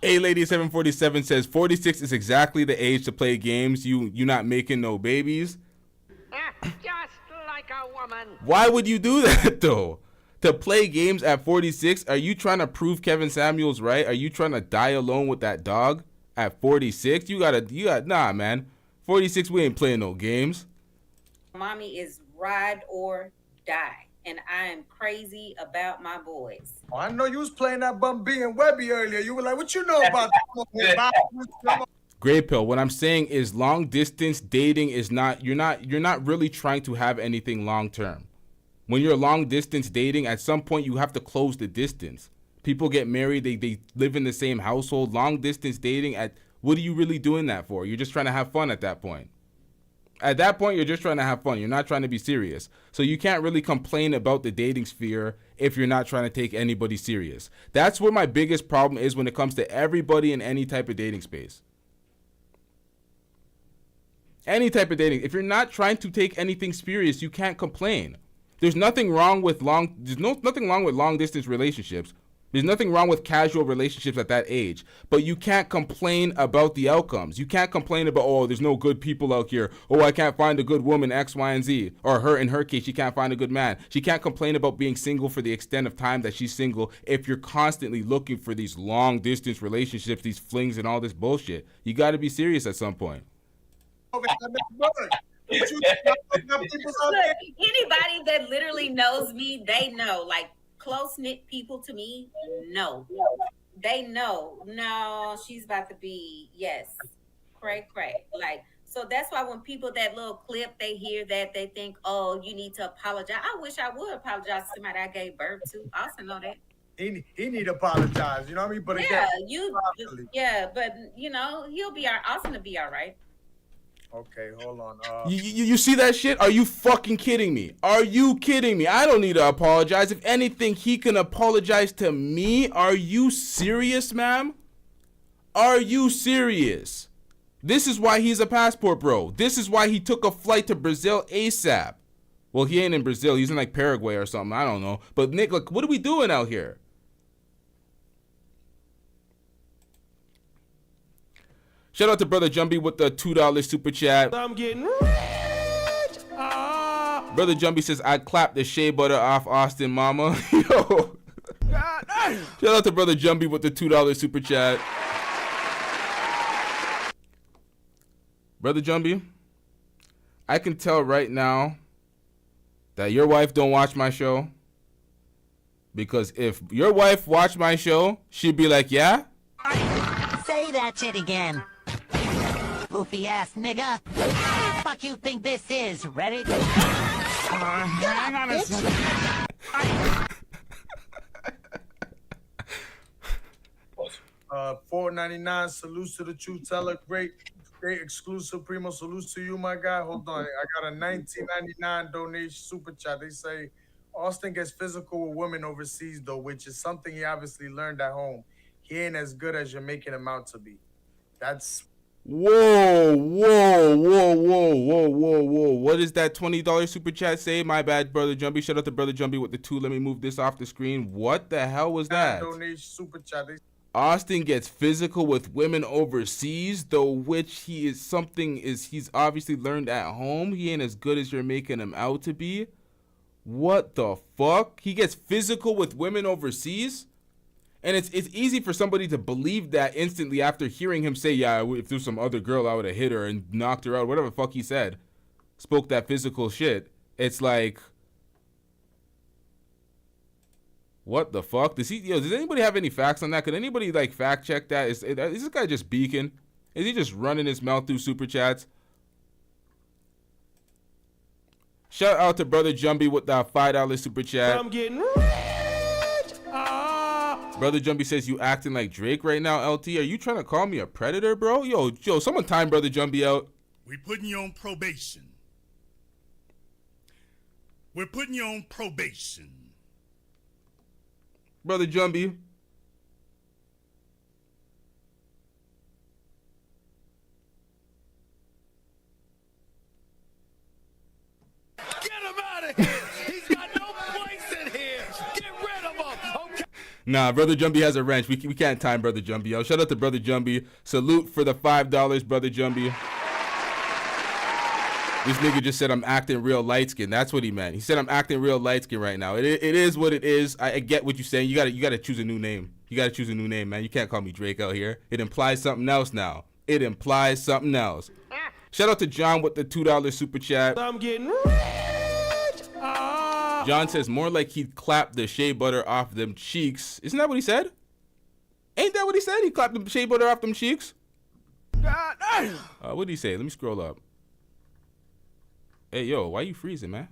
A Lady 747 says 46 is exactly the age to play games. You not making no babies. Just like a woman. Why would you do that though? To play games at 46? Are you trying to prove Kevin Samuels right? Are you trying to die alone with that dog at 46? You got nah, man. 46, we ain't playing no games. Mommy is ride or die, and I am crazy about my boys. Oh, I know you was playing that Bum B and Webby earlier. You were like, what you know about that? Gray pill. What I'm saying is long distance dating is not, you're not really trying to have anything long term. When you're long distance dating, at some point you have to close the distance. People get married, they live in the same household. Long distance dating, what are you really doing that for? You're just trying to have fun at that point. At that point, you're just trying to have fun. You're not trying to be serious. So you can't really complain about the dating sphere if you're not trying to take anybody serious. That's where my biggest problem is when it comes to everybody in any type of dating space. Any type of dating. If you're not trying to take anything serious, you can't complain. There's nothing wrong with long distance relationships. There's nothing wrong with casual relationships at that age, but you can't complain about the outcomes. You can't complain about, oh, there's no good people out here. Oh, I can't find a good woman, X, Y, and Z. Or in her case, she can't find a good man. She can't complain about being single for the extent of time that she's single if you're constantly looking for these long distance relationships, these flings and all this bullshit. You got to be serious at some point. Look, anybody that literally knows me, they know, like, close-knit people to me, no. They know, no, she's about to be, yes, cray. Like, so that's why when people, that little clip, they hear that, they think, oh, you need to apologize. I wish I would apologize to somebody I gave birth to. I also know that. He need to apologize, you know what I mean? But yeah, again, but, you know, Austin will be all right. Okay, hold on. You see that shit? Are you fucking kidding me? Are you kidding me? I don't need to apologize. If anything, he can apologize to me. Are you serious, ma'am? Are you serious? This is why he's a passport bro. This is why he took a flight to Brazil ASAP. Well, he ain't in Brazil. He's in like Paraguay or something. I don't know. But Nick, like, what are we doing out here? Shout out to Brother Jumbie with the $2 super chat. I'm getting rich. Brother Jumbie says, I clapped the shea butter off Austin mama. Yo. Shout out to Brother Jumbie with the $2 super chat. Brother Jumbie, I can tell right now that your wife don't watch my show. Because if your wife watched my show, she'd be like, yeah? Say that shit again. Goofy ass nigga. Fuck you think this is? Ready? Hang on a second. $4.99. Salutes to the truth teller. Great exclusive primo. Salutes to you, my guy. Hold on, I got a $19.99 donation super chat. They say Austin gets physical with women overseas though, which is something he obviously learned at home. He ain't as good as you're making him out to be. That's Whoa, whoa, whoa, whoa, whoa, whoa, whoa. What does that $20 super chat say? My bad, Brother Jumpy. Shout out to Brother Jumpy with the 2. Let me move this off the screen. What the hell was that? Donation super chat. Austin gets physical with women overseas, though which he's obviously learned at home. He ain't as good as you're making him out to be. What the fuck? He gets physical with women overseas? And it's easy for somebody to believe that instantly after hearing him say, yeah, if there's some other girl, I would have hit her and knocked her out, whatever the fuck he said. Spoke that physical shit. It's like, what the fuck? Does anybody have any facts on that? Could anybody like fact check that? Is this guy just beaking? Is he just running his mouth through super chats? Shout out to Brother Jumpy with the $5 super chat. I'm getting rich. Brother Jumpy says you acting like Drake right now, LT. Are you trying to call me a predator, bro? Yo, someone time Brother Jumpy out. We putting you on probation. We're putting you on probation. Brother Jumpy. Get him out of here. He's got no place in here. Get rid of him. Okay. Nah, Brother Jumpy has a wrench. We can't time Brother Jumpy. Yo, shout out to Brother Jumpy. Salute for the $5, Brother Jumpy. This nigga just said I'm acting real light skin. That's what he meant. He said I'm acting real light skin right now. It is what it is. I get what you're saying. You gotta choose a new name. You gotta choose a new name, man. You can't call me Drake out here. It implies something else now. It implies something else. Shout out to John with the $2 super chat. I'm getting rich. John says more like he'd clap the shea butter off them cheeks. Isn't that what he said? Ain't that what he said? He clapped the shea butter off them cheeks? God damn. What did he say? Let me scroll up. Hey, yo, why you freezing, man?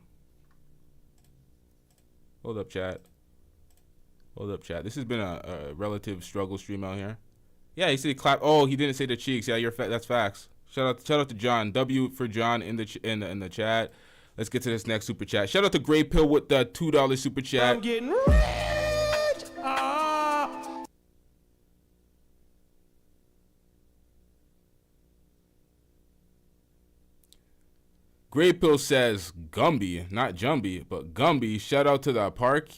Hold up, chat. Hold up, chat. This has been a relative struggle stream out here. Yeah, he said he clapped. Oh, he didn't say the cheeks. Yeah, that's facts. Shout out to John. W for John in the chat. Let's get to this next super chat. Shout out to Grey Pill with the $2 super chat. I'm getting rich. Grey Pill says Gumby, not Jumbie, but Gumby. Shout out to the park.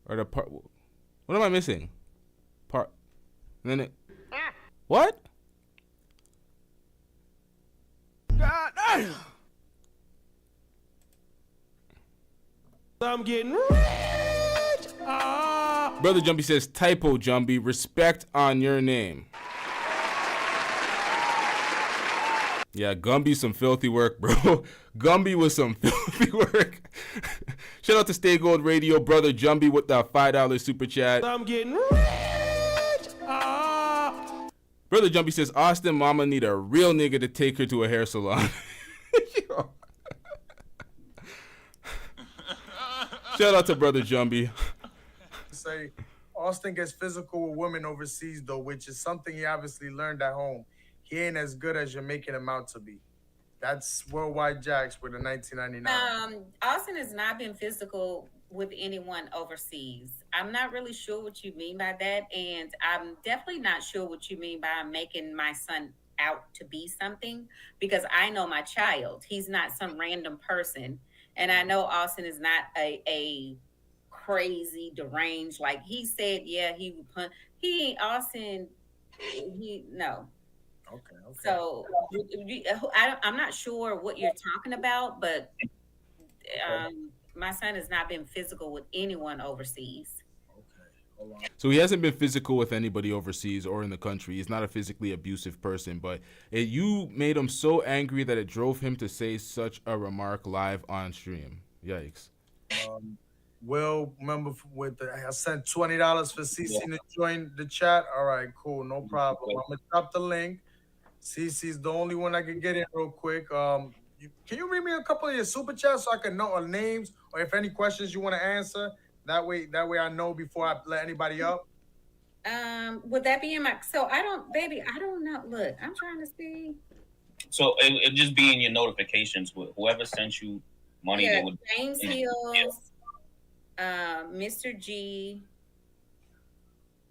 Or the park. What am I missing? Park. And then it. What? God damn. I'm getting rich. Brother Jumpy says typo, Jumbie. Respect on your name. Yeah, Gumby some filthy work, bro. Gumby was some filthy work. Shout out to Stay Gold Radio, Brother Jumpy with the $5 super chat. I'm getting rich. Brother Jumpy says Austin mama need a real nigga to take her to a hair salon. Shout out to Brother Jumpy. Say Austin gets physical with women overseas though, which is something he obviously learned at home. He ain't as good as you're making him out to be. That's Worldwide Jacks with a 1999. Austin has not been physical with anyone overseas. I'm not really sure what you mean by that, and I'm definitely not sure what you mean by making my son out to be something, because I know my child. He's not some random person, and I know Austin is not a crazy deranged. Like he said, yeah, he would punch. No. Okay. So I'm not sure what you're talking about, but my son has not been physical with anyone overseas. So he hasn't been physical with anybody overseas or in the country. He's not a physically abusive person, but you made him so angry that it drove him to say such a remark live on stream. Yikes. Will, remember I sent $20 for CC to join the chat. All right, cool, no problem. I'm gonna drop the link. CC's the only one I can get in real quick. Can you read me a couple of your super chats so I can know names or if any questions you want to answer? That way I know before I let anybody up. Would that be in my? So I don't know. Look, I'm trying to see. So it just be in your notifications. Whoever sent you money, Yeah, they would. James Hills, Mr. G,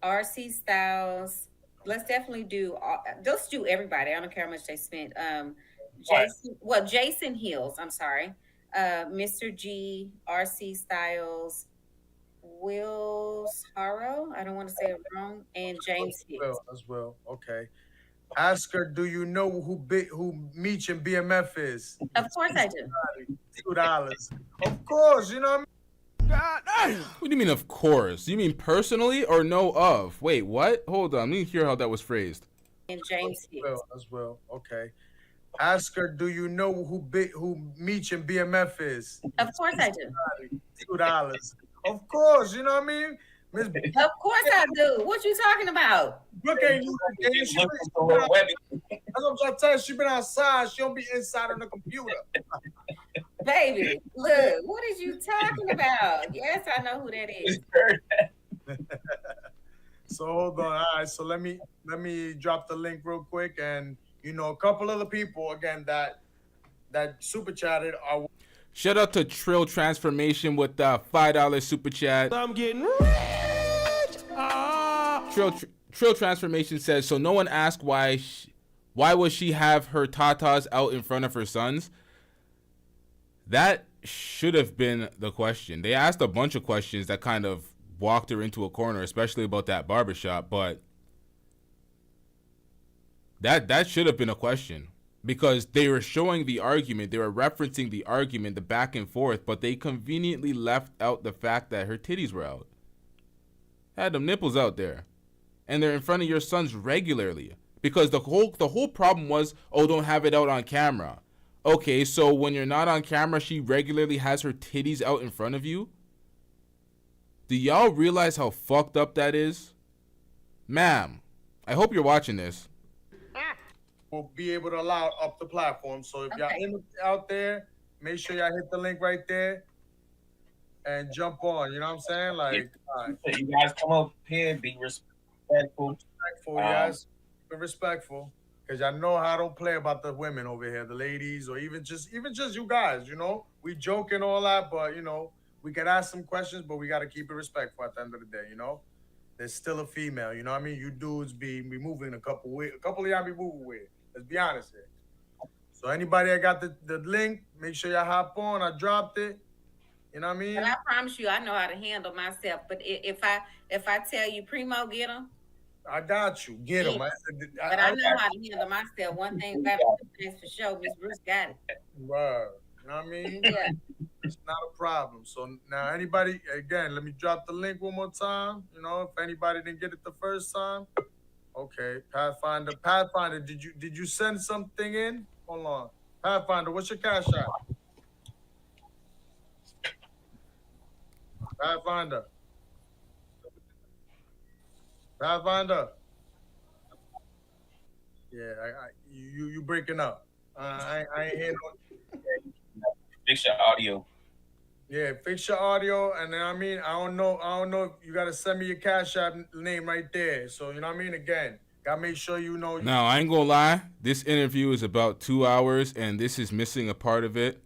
RC Styles, let's definitely do. Let's do everybody. I don't care how much they spent. Jason. Well, Jason Hills. I'm sorry. Mr. G, RC Styles, Wills Harrow. I don't want to say it wrong. And James Hicks. As well. Okay. Ask her, do you know who Meech and BMF is? Of course I do. $2. Of course, you know what I mean? What do you mean, of course? You mean personally or know of? Wait, what? Hold on. Let me hear how that was phrased. And James Hicks. As well. Okay. Ask her, do you know who Meech and BMF is? Of course I do. $2. Of course, you know what I mean? Of course I do. What you talking about? Look at you. That's what I'm trying to tell you. She been outside. She don't be inside on the computer. Baby, look, what is you talking about? Yes, I know who that is. So hold on. All right. So let me drop the link real quick, and a couple other people again that super chatted are. Shout out to Trill Transformation with the $5 super chat. I'm getting rich. Trill Transformation says, so no one asked why would she have her tatas out in front of her sons? That should have been the question. They asked a bunch of questions that kind of walked her into a corner, especially about that barbershop, but that should have been a question. Because they were showing the argument, they were referencing the argument, the back and forth, but they conveniently left out the fact that her titties were out. Had them nipples out there. And they're in front of your sons regularly. Because the whole problem was, oh, don't have it out on camera. Okay, so when you're not on camera, she regularly has her titties out in front of you? Do y'all realize how fucked up that is? Ma'am, I hope you're watching this. Will be able to allow up the platform. So if y'all out there, make sure y'all hit the link right there and jump on. You know what I'm saying? Like, all right. So you guys come up here, be respectful. Yes. Be respectful. Because y'all know how I don't play about the women over here, the ladies, or even just you guys, We joke and all that, but, we can ask some questions, but we got to keep it respectful at the end of the day, There's still a female, you know what I mean? You dudes be moving a couple of y'all be moving weird. Let's be honest here. So anybody that got the link, make sure y'all hop on. I dropped it. You know what I mean? But I promise you, I know how to handle myself. But if I tell you, Primo, get them. I got you. Get them. But I know how to handle myself. One thing about me is for sure, Miss Bruce got it. Wow. You know what I mean? Yeah. It's not a problem. So now anybody, again, let me drop the link one more time. If anybody didn't get it the first time. Okay, Pathfinder, did you send something in? Hold on. Pathfinder, what's your cash app? Pathfinder. Yeah, you breaking up. I ain't hearing no. Fix your audio. Yeah, fix your audio, and then I don't know if you gotta send me your cash app name right there. So you know what I mean? Again, gotta make sure you know. Now, I ain't gonna lie, this interview is about 2 hours, and this is missing a part of it.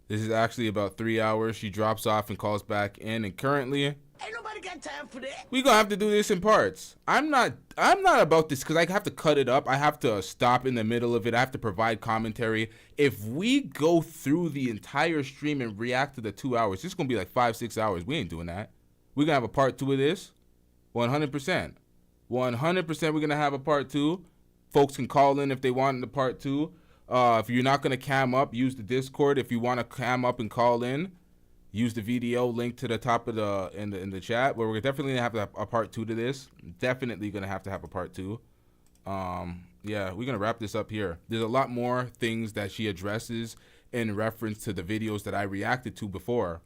This is actually about 3 hours. She drops off and calls back in, and currently Ain't nobody got time for that. we gonna have to do this in parts. I'm not about this because I have to cut it up. I have to stop in the middle of it. I have to provide commentary. If we go through the entire stream and react to the 2 hours, this is gonna be like 5-6 hours. We ain't doing that. We're gonna have a part 2 of this. 100%. 100% we're gonna have a part 2. Folks can call in if they want the part 2. If you're not gonna cam up, use the Discord. If you want to cam up and call in, use the video link to the top of in the chat. But we're definitely gonna have to have a part 2 to this. Definitely gonna have to have a part 2. Yeah, we're gonna wrap this up here. There's a lot more things that she addresses in reference to the videos that I reacted to before.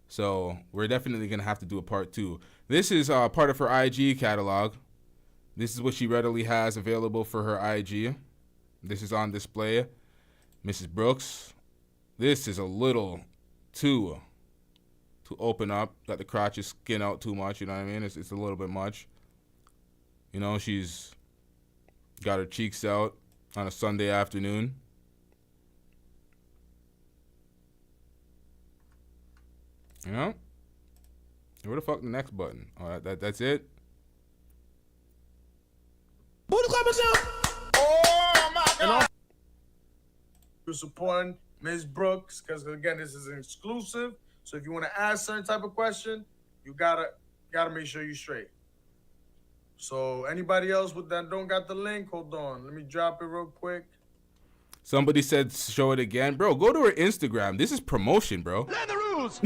So we're definitely gonna have to do a part 2. This is part of her IG catalog. This is what she readily has available for her IG. This is on display. Mrs. Brooks. This is a little too open up. Got the crotches skin out too much, you know what I mean? It's a little bit much. She's got her cheeks out on a Sunday afternoon. Where the fuck the next button? Oh, that's it? Oh my God! You're supporting Ms. Brooks because again, this is an exclusive. So if you want to ask certain type of question, you gotta make sure you straight. So anybody else with that don't got the link? Hold on, let me drop it real quick. Somebody said show it again. Bro, go to her Instagram. This is promotion, bro. Learn the rules.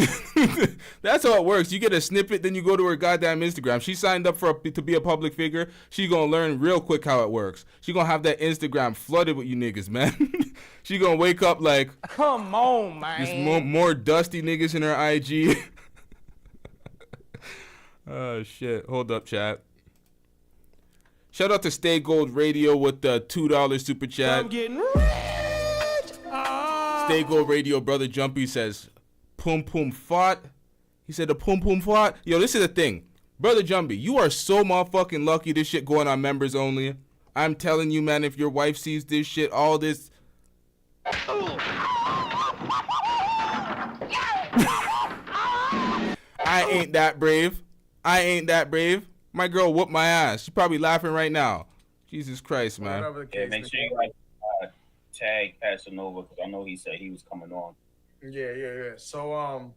That's how it works. You get a snippet, then you go to her goddamn Instagram. She signed up to be a public figure. She gonna learn real quick how it works. She gonna have that Instagram flooded with you niggas, man. She gonna wake up like, come on, man. Just more dusty niggas in her IG. Oh, shit. Hold up, chat. Shout out to Stay Gold Radio with the $2 super chat. I'm getting rich. Stay Gold Radio, Brother Jumpy says, Pum Pum Fought. He said the Pum Pum Fought. Yo, this is the thing. Brother Jumpy, you are so motherfucking lucky this shit going on members only. I'm telling you, man, if your wife sees this shit, all this... I ain't that brave. I ain't that brave. My girl whooped my ass. She's probably laughing right now. Jesus Christ, man. Yeah, make sure you tag Casanova because I know he said he was coming on. Yeah. So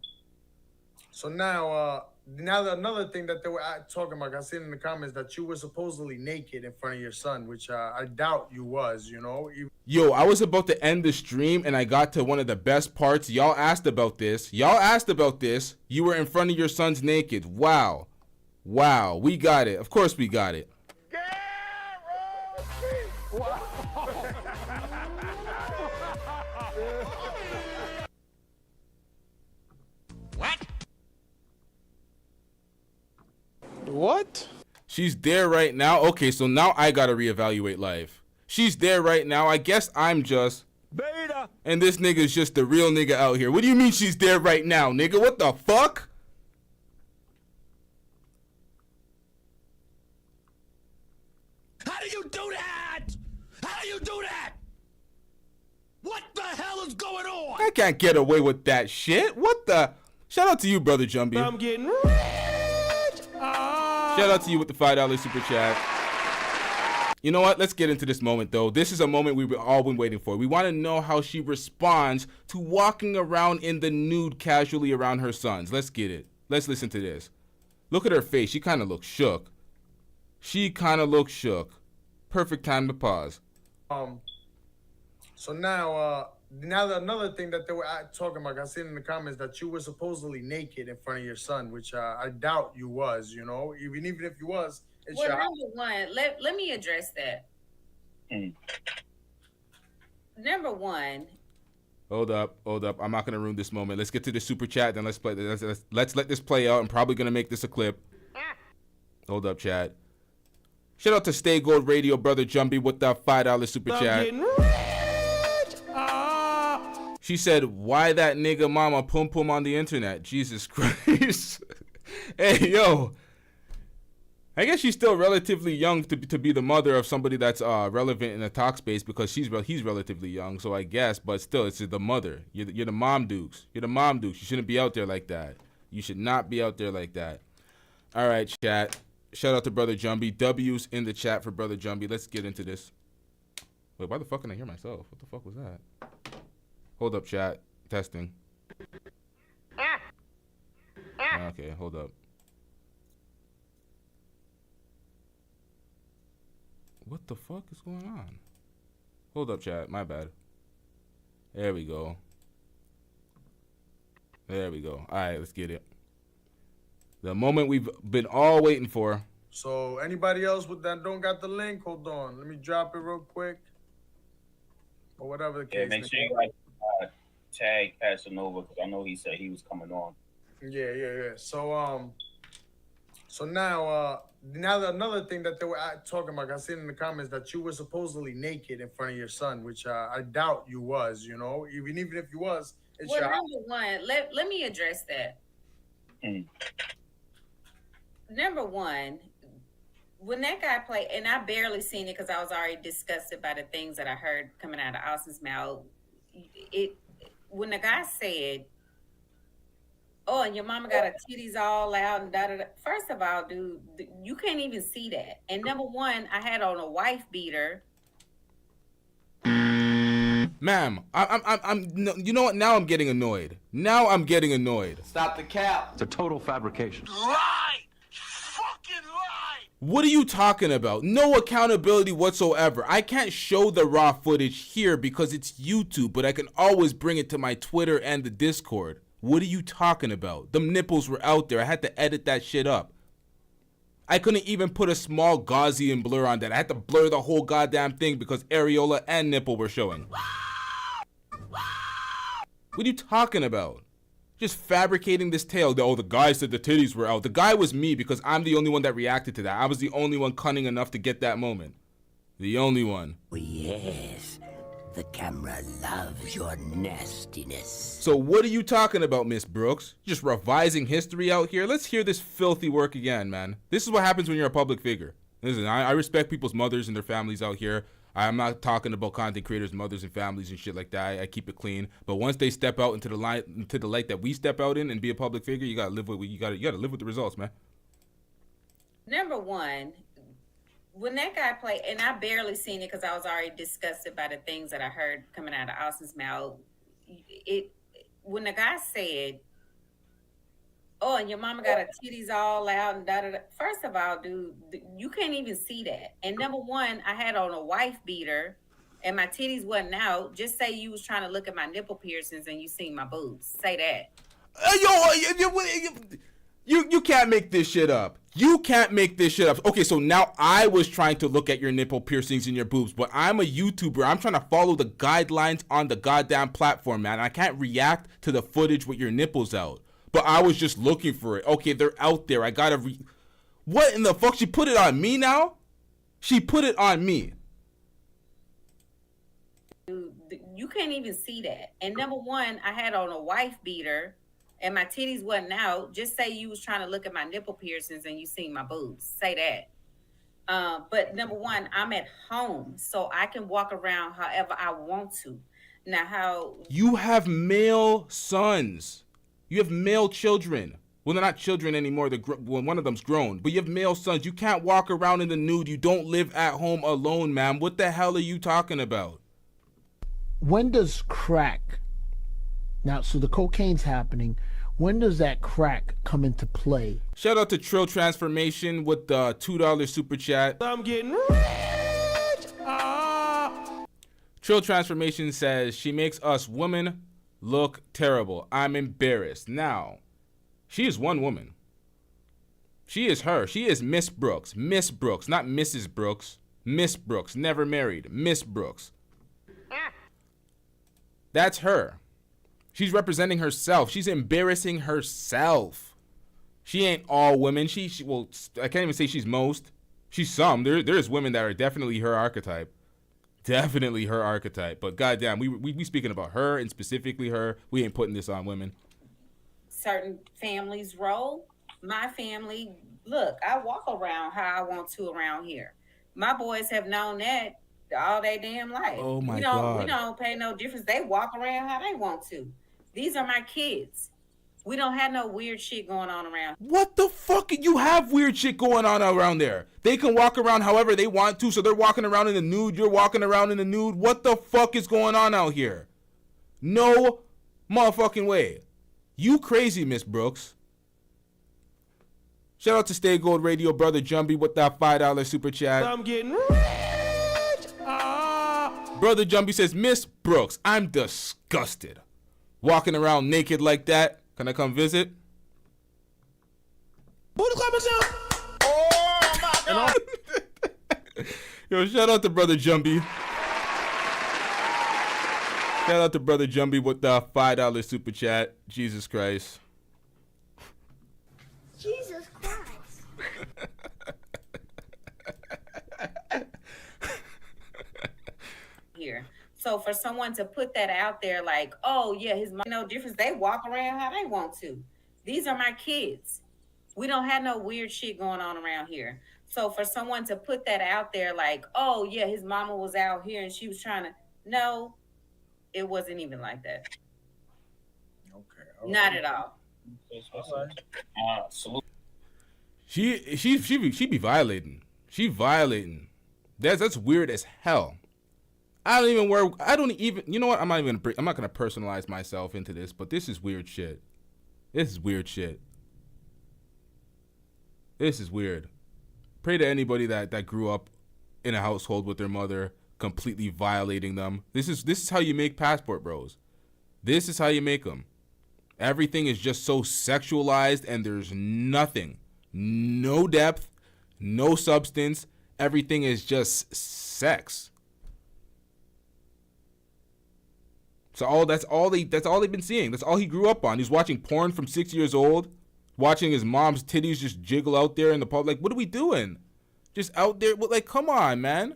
now another thing that they were talking about, I seen in the comments that you were supposedly naked in front of your son, which I doubt you was, you know. Yo, I was about to end the stream and I got to one of the best parts. Y'all asked about this. You were in front of your son's naked. Wow. We got it. Of course we got it. What? She's there right now. Okay, so now I gotta reevaluate life. She's there right now. I guess I'm just beta. And this nigga's just the real nigga out here. What do you mean she's there right now, nigga? What the fuck? How do you do that? How do you do that? What the hell is going on? I can't get away with that shit. What the? Shout out to you, Brother Jumpy. I'm getting rich. Shout out to you with the $5 super chat. You know what? Let's get into this moment, though. This is a moment we've all been waiting for. We want to know how she responds to walking around in the nude casually around her sons. Let's get it. Let's listen to this. Look at her face. She kind of looks shook. Perfect time to pause. So now another thing that they were talking about, I seen in the comments that you were supposedly naked in front of your son, which I doubt you was, you know. Even if you was, it's well, your number one, let me address that. Number one. Hold up. I'm not gonna ruin this moment. Let's get to the super chat, then let's let this play out. I'm probably gonna make this a clip. Hold up, chat. Shout out to Stay Gold Radio, Brother Jumpy with the $5 super chat. She said, why that nigga mama pum pum on the internet? Jesus Christ. Hey, yo. I guess she's still relatively young to be the mother of somebody that's relevant in the talk space because he's relatively young, so I guess. But still, it's the mother. You're the mom dukes. You shouldn't be out there like that. You should not be out there like that. All right, chat. Shout out to Brother Jumpy. W's in the chat for Brother Jumpy. Let's get into this. Wait, why the fuck can I hear myself? What the fuck was that? Hold up, chat. Testing. Okay, hold up. What the fuck is going on? Hold up, chat. My bad. There we go. All right, let's get it. The moment we've been all waiting for. So anybody else with that don't got the link? Hold on. Let me drop it real quick. Or whatever the case. Yeah, make sure you tag Casanova because I know he said he was coming on. Yeah. So now another thing that they were talking about, I seen in the comments that you were supposedly naked in front of your son, which I doubt you was, you know. Even if you was, it's well, your number one, let me address that. Number one, when that guy played, and I barely seen it because I was already disgusted by the things that I heard coming out of Austin's mouth. When the guy said, Oh, and your mama got her titties all out and da da da. First of all, dude, you can't even see that. And number one, I had on a wife beater. Ma'am, no, you know what? Now I'm getting annoyed. Now I'm getting annoyed. Stop the cap. It's a total fabrication. Lie! Fucking lie! What are you talking about? No accountability whatsoever. I can't show the raw footage here because it's YouTube, but I can always bring it to my Twitter and the Discord. What are you talking about? The nipples were out there. I had to edit that shit up. I couldn't even put a small Gaussian blur on that. I had to blur the whole goddamn thing because areola and nipple were showing. What are you talking about? Just fabricating this tale. Oh, the guy said the titties were out. The guy was me because I'm the only one that reacted to that. I was the only one cunning enough to get that moment. The only one. Oh, yes. The camera loves your nastiness. So what are you talking about, Miss Brooks? Just revising history out here? Let's hear this filthy work again, man. This is what happens when you're a public figure. Listen, I respect people's mothers and their families out here. I'm not talking about content creators' mothers and families and shit like that. I keep it clean. But once they step out into the light that we step out in and be a public figure, you gotta live with live with the results, man. Number one, when that guy played, and I barely seen it because I was already disgusted by the things that I heard coming out of Austin's mouth. When the guy said, "Oh, and your mama got her titties all out and da da da." First of all, dude, you can't even see that. And number one, I had on a wife beater, and my titties wasn't out. Just say you was trying to look at my nipple piercings and you seen my boobs. Say that. You can't make this shit up. You can't make this shit up. Okay, so now I was trying to look at your nipple piercings and your boobs, but I'm a YouTuber. I'm trying to follow the guidelines on the goddamn platform, man. I can't react to the footage with your nipples out. But I was just looking for it. Okay, they're out there. I gotta What in the fuck? She put it on me now? She put it on me. Dude, you can't even see that. And number one, I had on a wife beater, and my titties wasn't out. Just say you was trying to look at my nipple piercings and you seen my boobs. Say that. But number one, I'm at home, so I can walk around however I want to. Now, how you have male sons. You have male children. Well, they're not children anymore. One of them's grown. But you have male sons. You can't walk around in the nude. You don't live at home alone, man. What the hell are you talking about? When does crack... Now, so the cocaine's happening. When does that crack come into play? Shout out to Trill Transformation with the $2 super chat. I'm getting rich. Trill Transformation says, she makes us women look terrible. I'm embarrassed. Now, she is one woman. She is her. She is Miss Brooks. Miss Brooks, not Mrs. Brooks. Miss Brooks, never married. Miss Brooks. That's her. She's representing herself. She's embarrassing herself. She ain't all women. Well, I can't even say she's most. She's some. There's women that are definitely her archetype. Definitely her archetype. But goddamn, we speaking about her and specifically her. We ain't putting this on women. certain families roll. My family, look, I walk around how I want to around here. My boys have known that all their damn life. Oh my God. We don't pay no difference. They walk around how they want to. These are my kids. We don't have no weird shit going on around. What the fuck? You have weird shit going on around there. They can walk around however they want to, so they're walking around in the nude. You're walking around in the nude. What the fuck is going on out here? No motherfucking way. You crazy, Miss Brooks. Shout out to Stay Gold Radio, Brother Jumbie, with that $5 super chat. I'm getting rich. Brother Jumbie says, Miss Brooks, I'm disgusted. Walking around naked like that. Can I come visit? Oh my God. Yo, shout out to Brother Jumbie. Shout out to Brother Jumbie with the $5 super chat. Jesus Christ. Jesus Christ. Here. So for someone to put that out there like, oh yeah, his mom, no difference. They walk around how they want to. These are my kids. We don't have no weird shit going on around here. So for someone to put that out there like, oh yeah, his mama was out here and she was trying to, no, it wasn't even like that. Okay. Not at all. Salute. She be violating. She violating. That's weird as hell. I don't even. You know what? I'm not gonna personalize myself into this, but this is weird shit. This is weird shit. This is weird. Pray to anybody that grew up in a household with their mother completely violating them. This is how you make passport bros. This is how you make them. Everything is just so sexualized and there's nothing. No depth, no substance. Everything is just sex. So that's all they've been seeing. That's all he grew up on. He's watching porn from 6 years old, watching his mom's titties just jiggle out there in the pub. Like, what are we doing? Just out there, like, come on, man.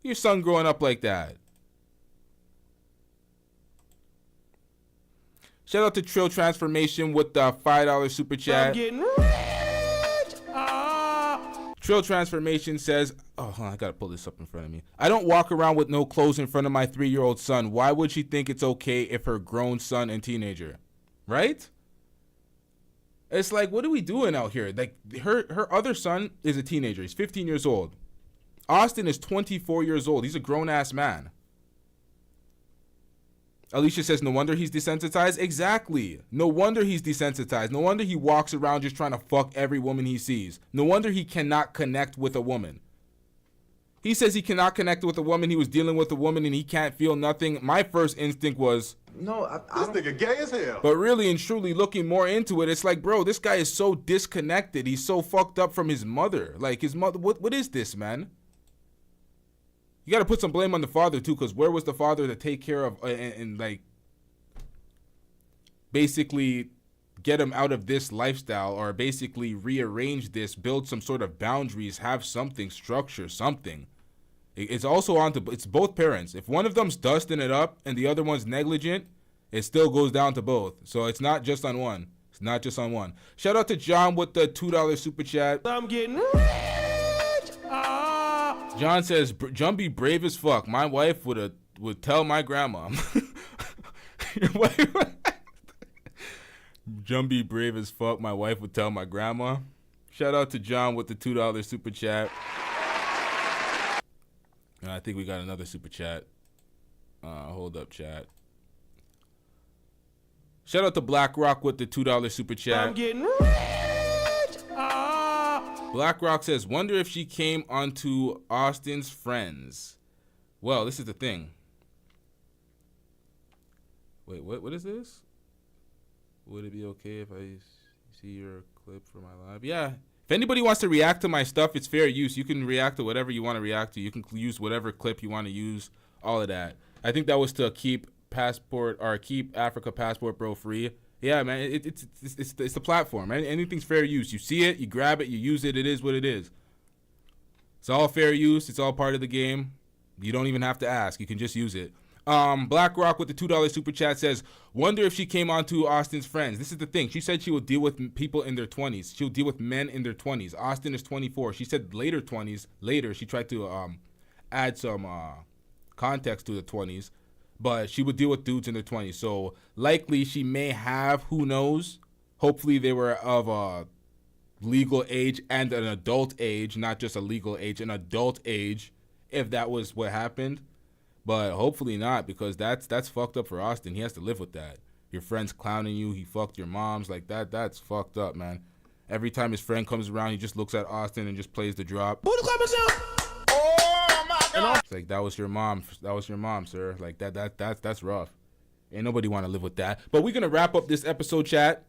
Your son growing up like that. Shout out to Trill Transformation with the $5 super chat. I'm getting rich. Trill Transformation says, oh, I gotta pull this up in front of me. I don't walk around with no clothes in front of my 3-year-old son. Why would she think it's okay if her grown son and teenager? Right? It's like, what are we doing out here? Like, her other son is a teenager. He's 15 years old. Auston is 24 years old. He's a grown-ass man. Alicia says, no wonder he's desensitized. Exactly. No wonder he's desensitized. No wonder he walks around just trying to fuck every woman he sees. No wonder he cannot connect with a woman. He says he cannot connect with a woman. He was dealing with a woman and he can't feel nothing. My first instinct was, No, this nigga gay as hell. but really and truly looking more into it, it's like, bro, this guy is so disconnected. He's so fucked up from his mother. Like, his mother, what is this, man? You got to put some blame on the father, too, because where was the father to take care of and like, basically get him out of this lifestyle or basically rearrange this, build some sort of boundaries, have something, structure something. It's also it's both parents. If one of them's dusting it up and the other one's negligent, it still goes down to both. So it's not just on one. It's not just on one. Shout out to John with the $2 super chat. I'm getting rich. John says, John be brave as fuck. My wife would tell my grandma. John be brave as fuck. My wife would tell my grandma. Shout out to John with the $2 super chat. I think we got another super chat. Hold up, chat. Shout out to BlackRock with the $2 super chat. I'm getting rich. BlackRock says, wonder if she came onto Austin's friends. Well, this is the thing. Wait, what is this? Would it be okay if I see your clip for my live? Yeah. If anybody wants to react to my stuff, it's fair use. You can react to whatever you want to react to. You can use whatever clip you want to use, all of that. I think that was to keep Africa Passport Bro free. Yeah, man, it's the platform. Anything's fair use. You see it, you grab it, you use it. It is what it is. It's all fair use. It's all part of the game. You don't even have to ask. You can just use it. BlackRock with the $2 super chat says, wonder if she came on to Austin's friends. This is the thing. She said she would deal with people in their 20s. She'll deal with men in their 20s. Austin is 24. She said later 20s. Later, she tried to add some context to the 20s. But she would deal with dudes in their 20s. So likely she may have, who knows. Hopefully they were of a legal age and an adult age, not just a legal age, an adult age, if that was what happened. But hopefully not, because that's fucked up for Austin. He has to live with that. Your friend's clowning you. He fucked your moms like that. That's fucked up, man. Every time his friend comes around, he just looks at Austin and just plays the drop. Oh my God. It's like, that was your mom. That was your mom, sir. Like that's rough. Ain't nobody want to live with that. But we're gonna wrap up this episode, chat.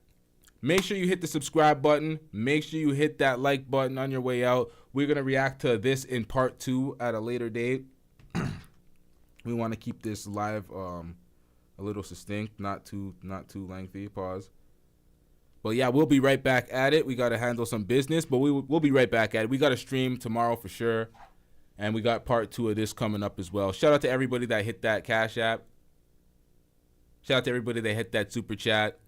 Make sure you hit the subscribe button. Make sure you hit that like button on your way out. We're gonna react to this in part 2 at a later date. We want to keep this live a little succinct, not too lengthy. Pause. But yeah, we'll be right back at it. We got to handle some business, but we'll be right back at it. We got to stream tomorrow for sure, and we got part 2 of this coming up as well. Shout out to everybody that hit that Cash App. Shout out to everybody that hit that super chat.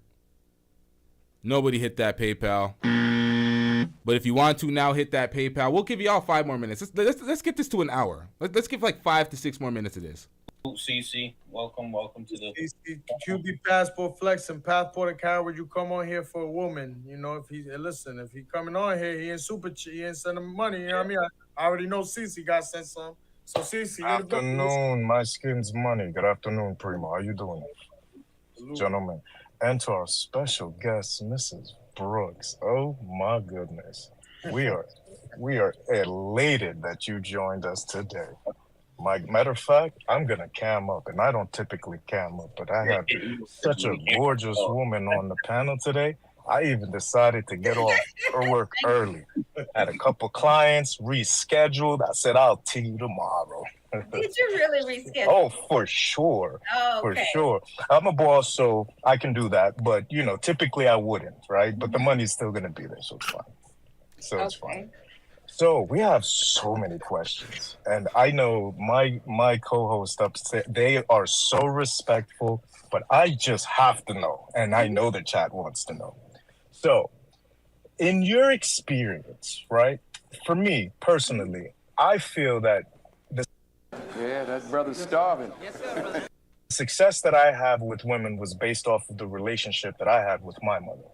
Nobody hit that PayPal. But if you want to now hit that PayPal, we'll give you all 5 more minutes. Let's get this to an hour. Let's give like 5 to 6 more minutes of this. CC, welcome to the QB Passport Flex and Passport account. Would you come on here for a woman? You know, if he coming on here, he ain't sending money. You know what I mean? I already know CC got sent some. So CC, you're the best. Afternoon, my skin's money. Good afternoon, Primo. How you doing, gentlemen? And to our special guest, Mrs. Brooks. Oh my goodness, we are elated that you joined us today. Matter of fact, I'm gonna cam up, and I don't typically cam up, but I have such a gorgeous woman on the panel today. I even decided to get off work early. Had a couple clients rescheduled. I said I'll see you tomorrow. Did you really reschedule? Oh, for sure. Oh, For okay. sure. I'm a boss, so I can do that. But, you know, typically I wouldn't, right? But the money's still going to be there, so it's fine. It's fine. So we have so many questions. And I know my co-host upstairs, they are so respectful, but I just have to know. And I know the chat wants to know. So in your experience, right? For me, personally, I feel that Yeah, that brother's starving. success that I have with women was based off of the relationship that I had with my mother,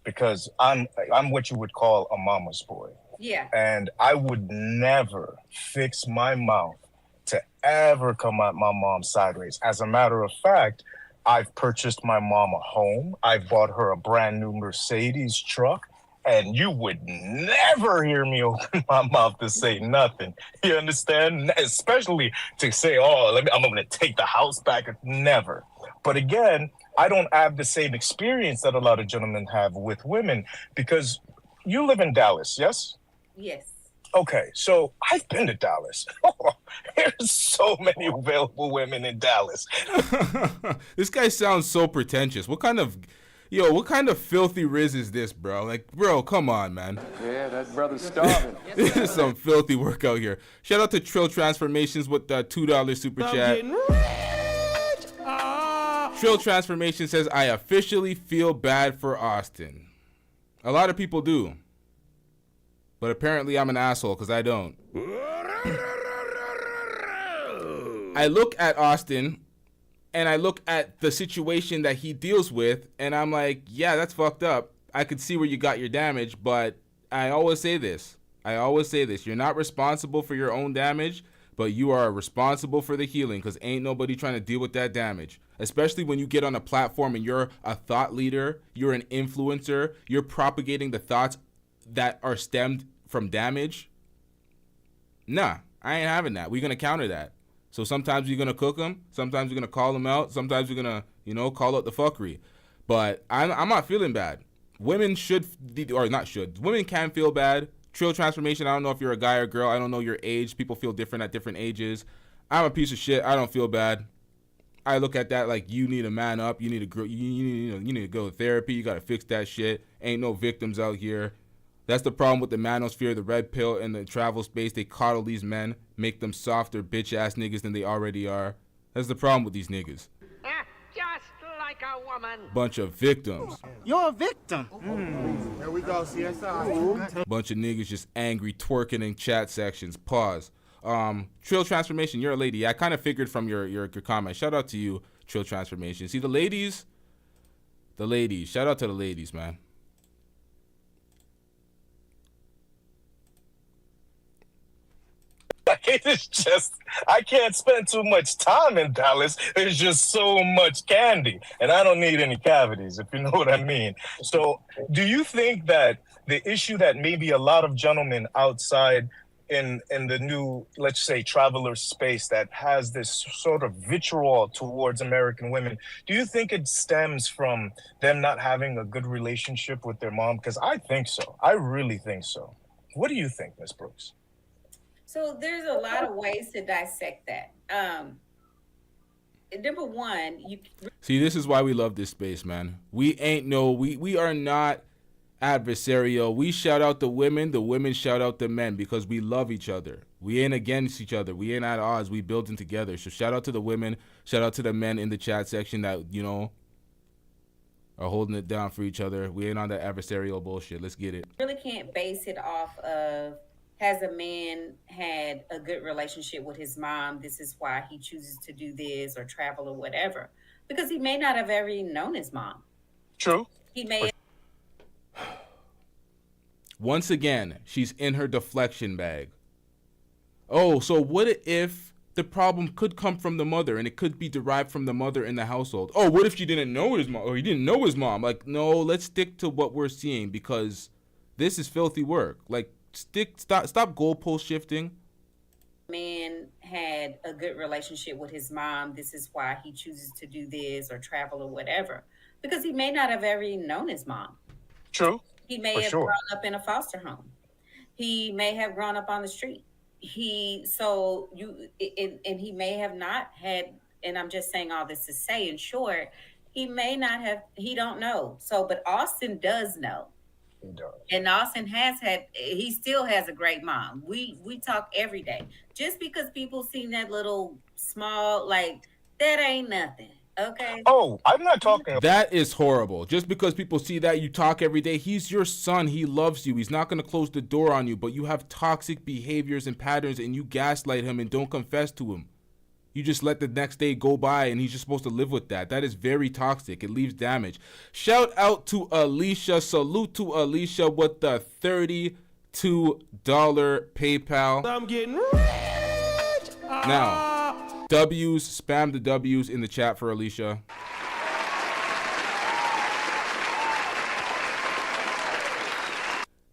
because I'm what you would call a mama's boy. Yeah. And I would never fix my mouth to ever come at my mom sideways. As a matter of fact, I've purchased my mom a home. I bought her a brand new Mercedes truck. And you would never hear me open my mouth to say nothing. You understand? Especially to say, oh, I'm going to take the house back. Never. But again, I don't have the same experience that a lot of gentlemen have with women, because you live in Dallas, yes? Yes. Okay, so I've been to Dallas. There's so many available women in Dallas. This guy sounds so pretentious. What kind of filthy riz is this, bro? Like, bro, come on, man. Yeah, that brother's starving. This is some filthy work out here. Shout out to Trill Transformations with the $2 super chat. Trill Transformation says, I officially feel bad for Austin. A lot of people do. But apparently I'm an asshole because I don't. I look at Austin and I look at the situation that he deals with, and I'm like, yeah, that's fucked up. I could see where you got your damage, but I always say this. You're not responsible for your own damage, but you are responsible for the healing, because ain't nobody trying to deal with that damage. Especially when you get on a platform and you're a thought leader, you're an influencer, you're propagating the thoughts that are stemmed from damage. Nah, I ain't having that. We're going to counter that. So sometimes you're going to cook them. Sometimes you're going to call them out. Sometimes you're going to, call out the fuckery. But I'm not feeling bad. Women women can feel bad. Trill Transformation, I don't know if you're a guy or girl. I don't know your age. People feel different at different ages. I'm a piece of shit. I don't feel bad. I look at that like you need to man up. You need to grow. You need to go to therapy. You got to fix that shit. Ain't no victims out here. That's the problem with the manosphere, the red pill, and the travel space. They coddle these men, make them softer bitch-ass niggas than they already are. That's the problem with these niggas. Just like a woman. Bunch of victims. You're a victim. There we go, CSI. Bunch of niggas just angry, twerking in chat sections. Pause. Trill Transformation, you're a lady. I kind of figured from your comment. Shout out to you, Trill Transformation. See, the ladies. Shout out to the ladies, man. It's just, I can't spend too much time in Dallas. There's just so much candy, and I don't need any cavities, if you know what I mean. So do you think that the issue that maybe a lot of gentlemen outside in the new, let's say, traveler space that has this sort of vitriol towards American women, do you think it stems from them not having a good relationship with their mom? Because I think so. I really think so. What do you think, Ms. Brooks? So there's a lot of ways to dissect that. Number one, See, this is why we love this space, man. We are not adversarial. We shout out the women shout out the men, because we love each other. We ain't against each other. We ain't at odds. We building together. So shout out to the women, shout out to the men in the chat section that, are holding it down for each other. We ain't on that adversarial bullshit. Let's get it. really can't base it off of has a man had a good relationship with his mom? This is why he chooses to do this or travel or whatever. Because he may not have ever known his mom. True. He may. Once again, she's in her deflection bag. Oh, so what if the problem could come from the mother and it could be derived from the mother in the household? Oh, what if she didn't know his mom or he didn't know his mom? Like, no, let's stick to what we're seeing because this is filthy work. Like, stop goalpost shifting. Man had a good relationship with his mom. This is why he chooses to do this or travel or whatever. Because he may not have ever known his mom. True. He may have grown up in a foster home. He may have grown up on the street. He may have not had, and I'm just saying all this to say, in short, he may not have, he don't know. So, but Austin does know. He does. And Austin he still has a great mom. We talk every day. Just because people seen that little small, like, that ain't nothing. Okay. Oh, I'm not talking. That is horrible. Just because people see that, you talk every day. He's your son. He loves you. He's not going to close the door on you, but you have toxic behaviors and patterns and you gaslight him and don't confess to him. You just let the next day go by and he's just supposed to live with that. That is very toxic. It leaves damage. Shout out to Alicia. Salute to Alicia with the $32 PayPal. I'm getting rich. Now, W's, spam the W's in the chat for Alicia.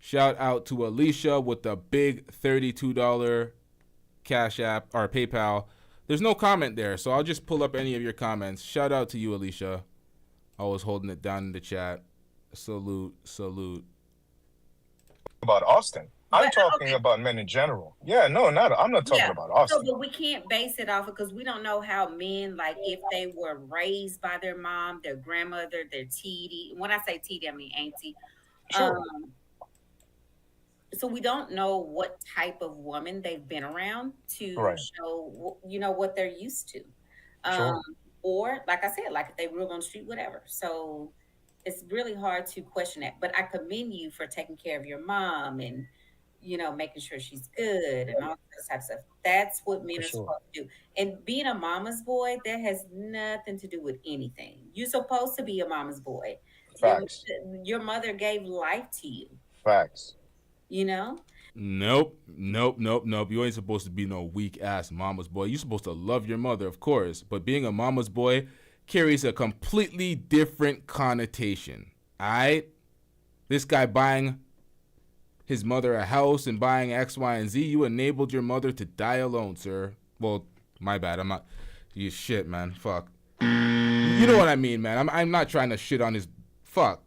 Shout out to Alicia with the big $32 Cash App or PayPal. There's no comment there, so I'll just pull up any of your comments. Shout out to you, Alicia. Always holding it down in the chat. Salute. About Austin. I'm talking about men in general. Yeah, I'm not talking about Austin. So, but we can't base it off because we don't know how men, like, if they were raised by their mom, their grandmother, their TD. When I say TD, I mean auntie. Sure. So we don't know what type of woman they've been around to show, what they're used to. Sure. Or, like I said, like if they grew up on the street, whatever. So it's really hard to question that. But I commend you for taking care of your mom and, making sure she's good and all those types of stuff. That's what men are supposed to do. And being a mama's boy, that has nothing to do with anything. You're supposed to be a mama's boy. Facts. Your mother gave life to you. Facts. Nope. You ain't supposed to be no weak ass mama's boy. You're supposed to love your mother, of course. But being a mama's boy carries a completely different connotation. Alright? This guy buying his mother a house and buying X, Y, and Z, you enabled your mother to die alone, sir. Well, my bad. I'm not. You shit, man. Fuck. You know what I mean, man. I'm not trying to shit on his. Fuck.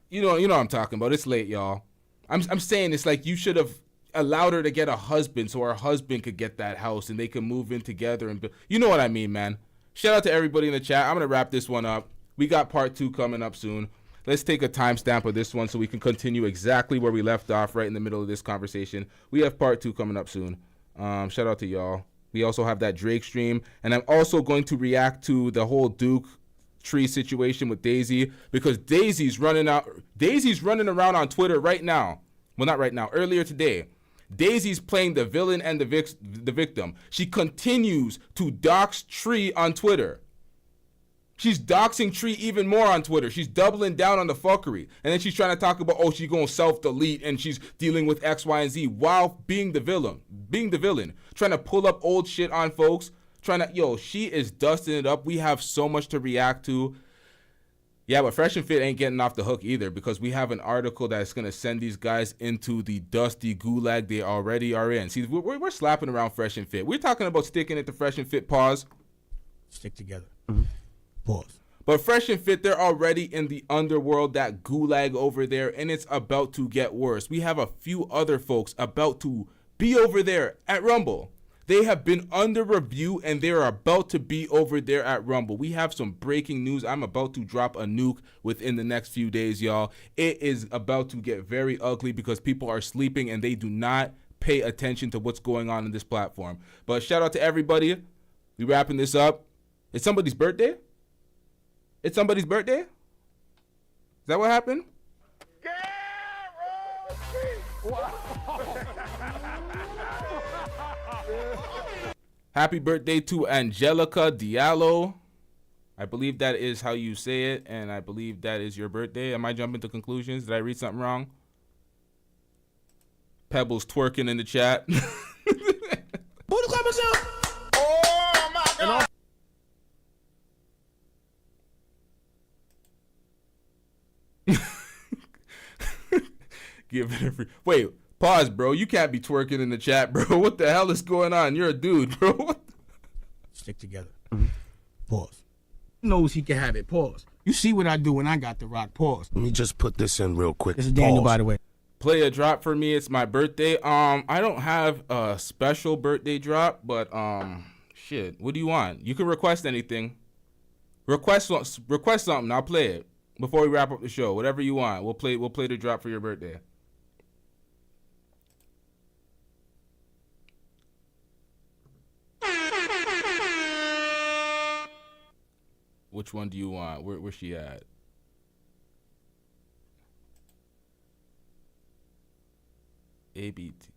You know what I'm talking about. It's late, y'all. I'm saying it's like you should have allowed her to get a husband so her husband could get that house and they could move in together and you know what I mean, man. Shout out to everybody in the chat. I'm gonna wrap this one up. We got part 2 coming up soon. Let's take a timestamp of this one so we can continue exactly where we left off right in the middle of this conversation. We have part 2 coming up soon. Shout out to y'all. We also have that Drake stream, and I'm also going to react to the whole Duke tree situation with Daisy because Daisy's running around on Twitter right now. Well, not right now. Earlier today, Daisy's playing the villain and the victim. She continues to dox Tree on Twitter. She's doxing Tree even more on Twitter. She's doubling down on the fuckery. And then she's trying to talk about, she's going to self-delete and she's dealing with X, Y, and Z while being the villain. Trying to pull up old shit on folks. She is dusting it up. We have so much to react to. Yeah, but Fresh and Fit ain't getting off the hook either because we have an article that's going to send these guys into the dusty gulag they already are in. See, we're slapping around Fresh and Fit. We're talking about sticking it to Fresh and Fit. Pause. Stick together. Pause. But Fresh and Fit, they're already in the underworld, that gulag over there, and it's about to get worse. We have a few other folks about to be over there at Rumble. They have been under review, and they're about to be over there at Rumble. We have some breaking news. I'm about to drop a nuke within the next few days, y'all. It is about to get very ugly because people are sleeping, and they do not pay attention to what's going on in this platform. But shout out to everybody. We wrapping this up. It's somebody's birthday? It's somebody's birthday? Is that what happened? Happy birthday to Angelica Diallo. I believe that is how you say it, and I believe that is your birthday. Am I jumping to conclusions? Did I read something wrong? Pebbles twerking in the chat. Oh my God! Give it a free. Wait, pause, bro. You can't be twerking in the chat, bro. What the hell is going on? You're a dude, bro. Stick together. Pause. Knows he can have it. Pause. You see what I do when I got the rock. Pause. Let me just put this in real quick. This is Daniel, Pause. by the way. Play a drop for me. It's my birthday. I don't have a special birthday drop, but shit. What do you want? You can request anything. Request something. I'll play it before we wrap up the show. Whatever you want. We'll play the drop for your birthday. Which one do you want? Where's she at? ABT.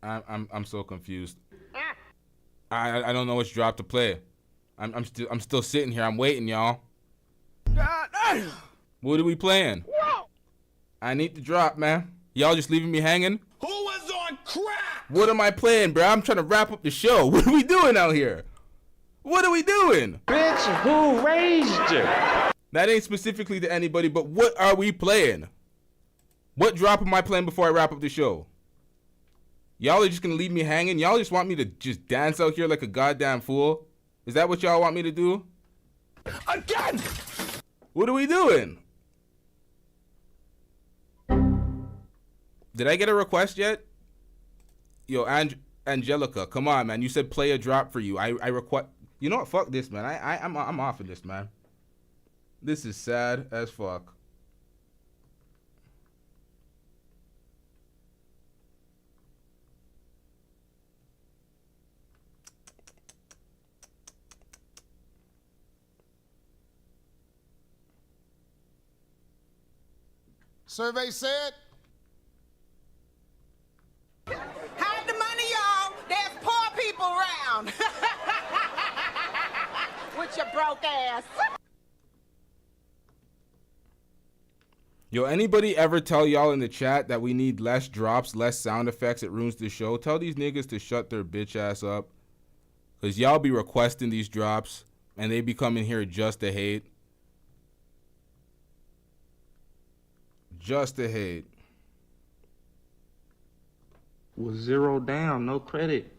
I'm so confused. I don't know which drop to play. I'm still sitting here. I'm waiting, y'all. What are we playing? Whoa. I need the drop, man. Y'all just leaving me hanging? Who was on crack? What am I playing, bro? I'm trying to wrap up the show. What are we doing out here? What are we doing? Bitch, who raised you? That ain't specifically to anybody, but what are we playing? What drop am I playing before I wrap up the show? Y'all are just gonna leave me hanging? Y'all just want me to just dance out here like a goddamn fool? Is that what y'all want me to do? Again! What are we doing? Did I get a request yet? Yo, Angelica, come on, man. You said play a drop for you. I request. You know what? Fuck this, man. I'm off of this, man. This is sad as fuck. Survey said. Hide the money, y'all. There's poor people around. With your broke ass. Yo, anybody ever tell y'all in the chat that we need less drops, less sound effects? It ruins the show. Tell these niggas to shut their bitch ass up. Because y'all be requesting these drops, and they be coming here just to hate. Just to hate. Was 0 down, no credit.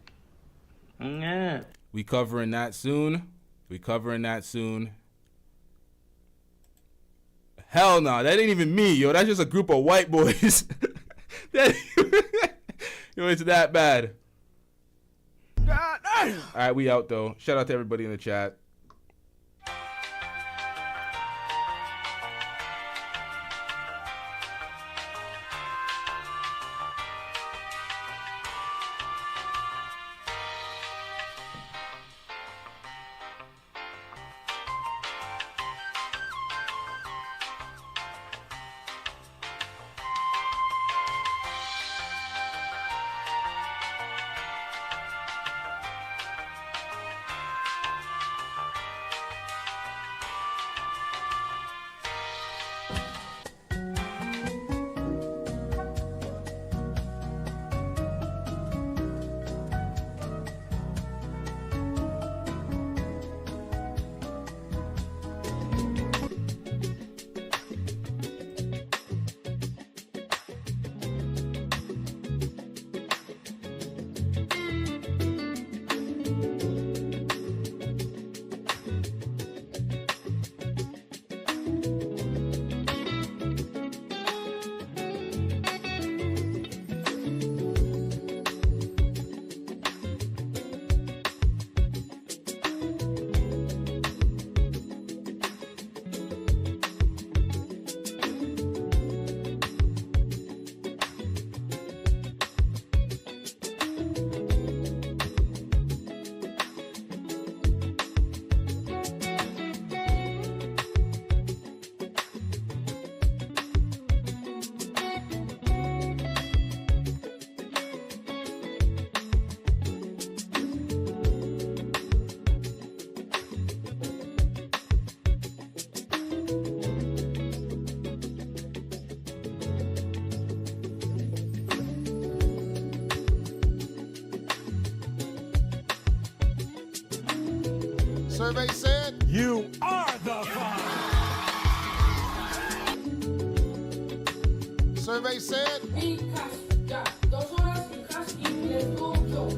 Yeah. We covering that soon. We covering that soon. Hell no, that ain't even me, yo. That's just a group of white boys. Yo, it's that bad. All right, we out though. Shout out to everybody in the chat. Survey said You are the father. Survey said Mi casa. Ya, 2 horas mi casa y let's go, Joe.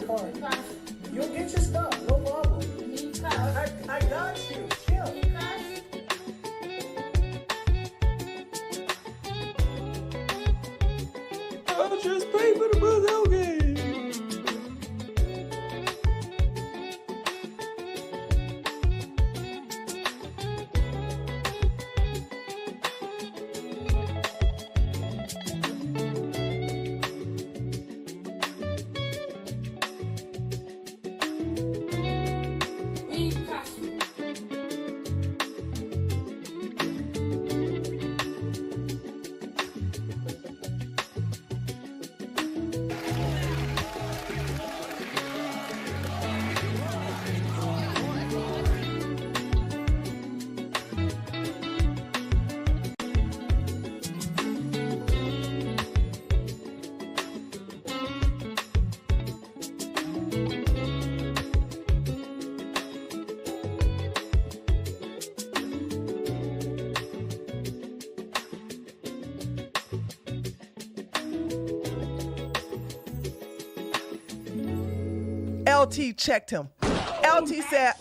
No más. You'll get your stuff, no problem. Mi casa. I got you. Chill. Mi casa. I'll just pay for the Brazil game. Mi casa. LT checked him. LT said,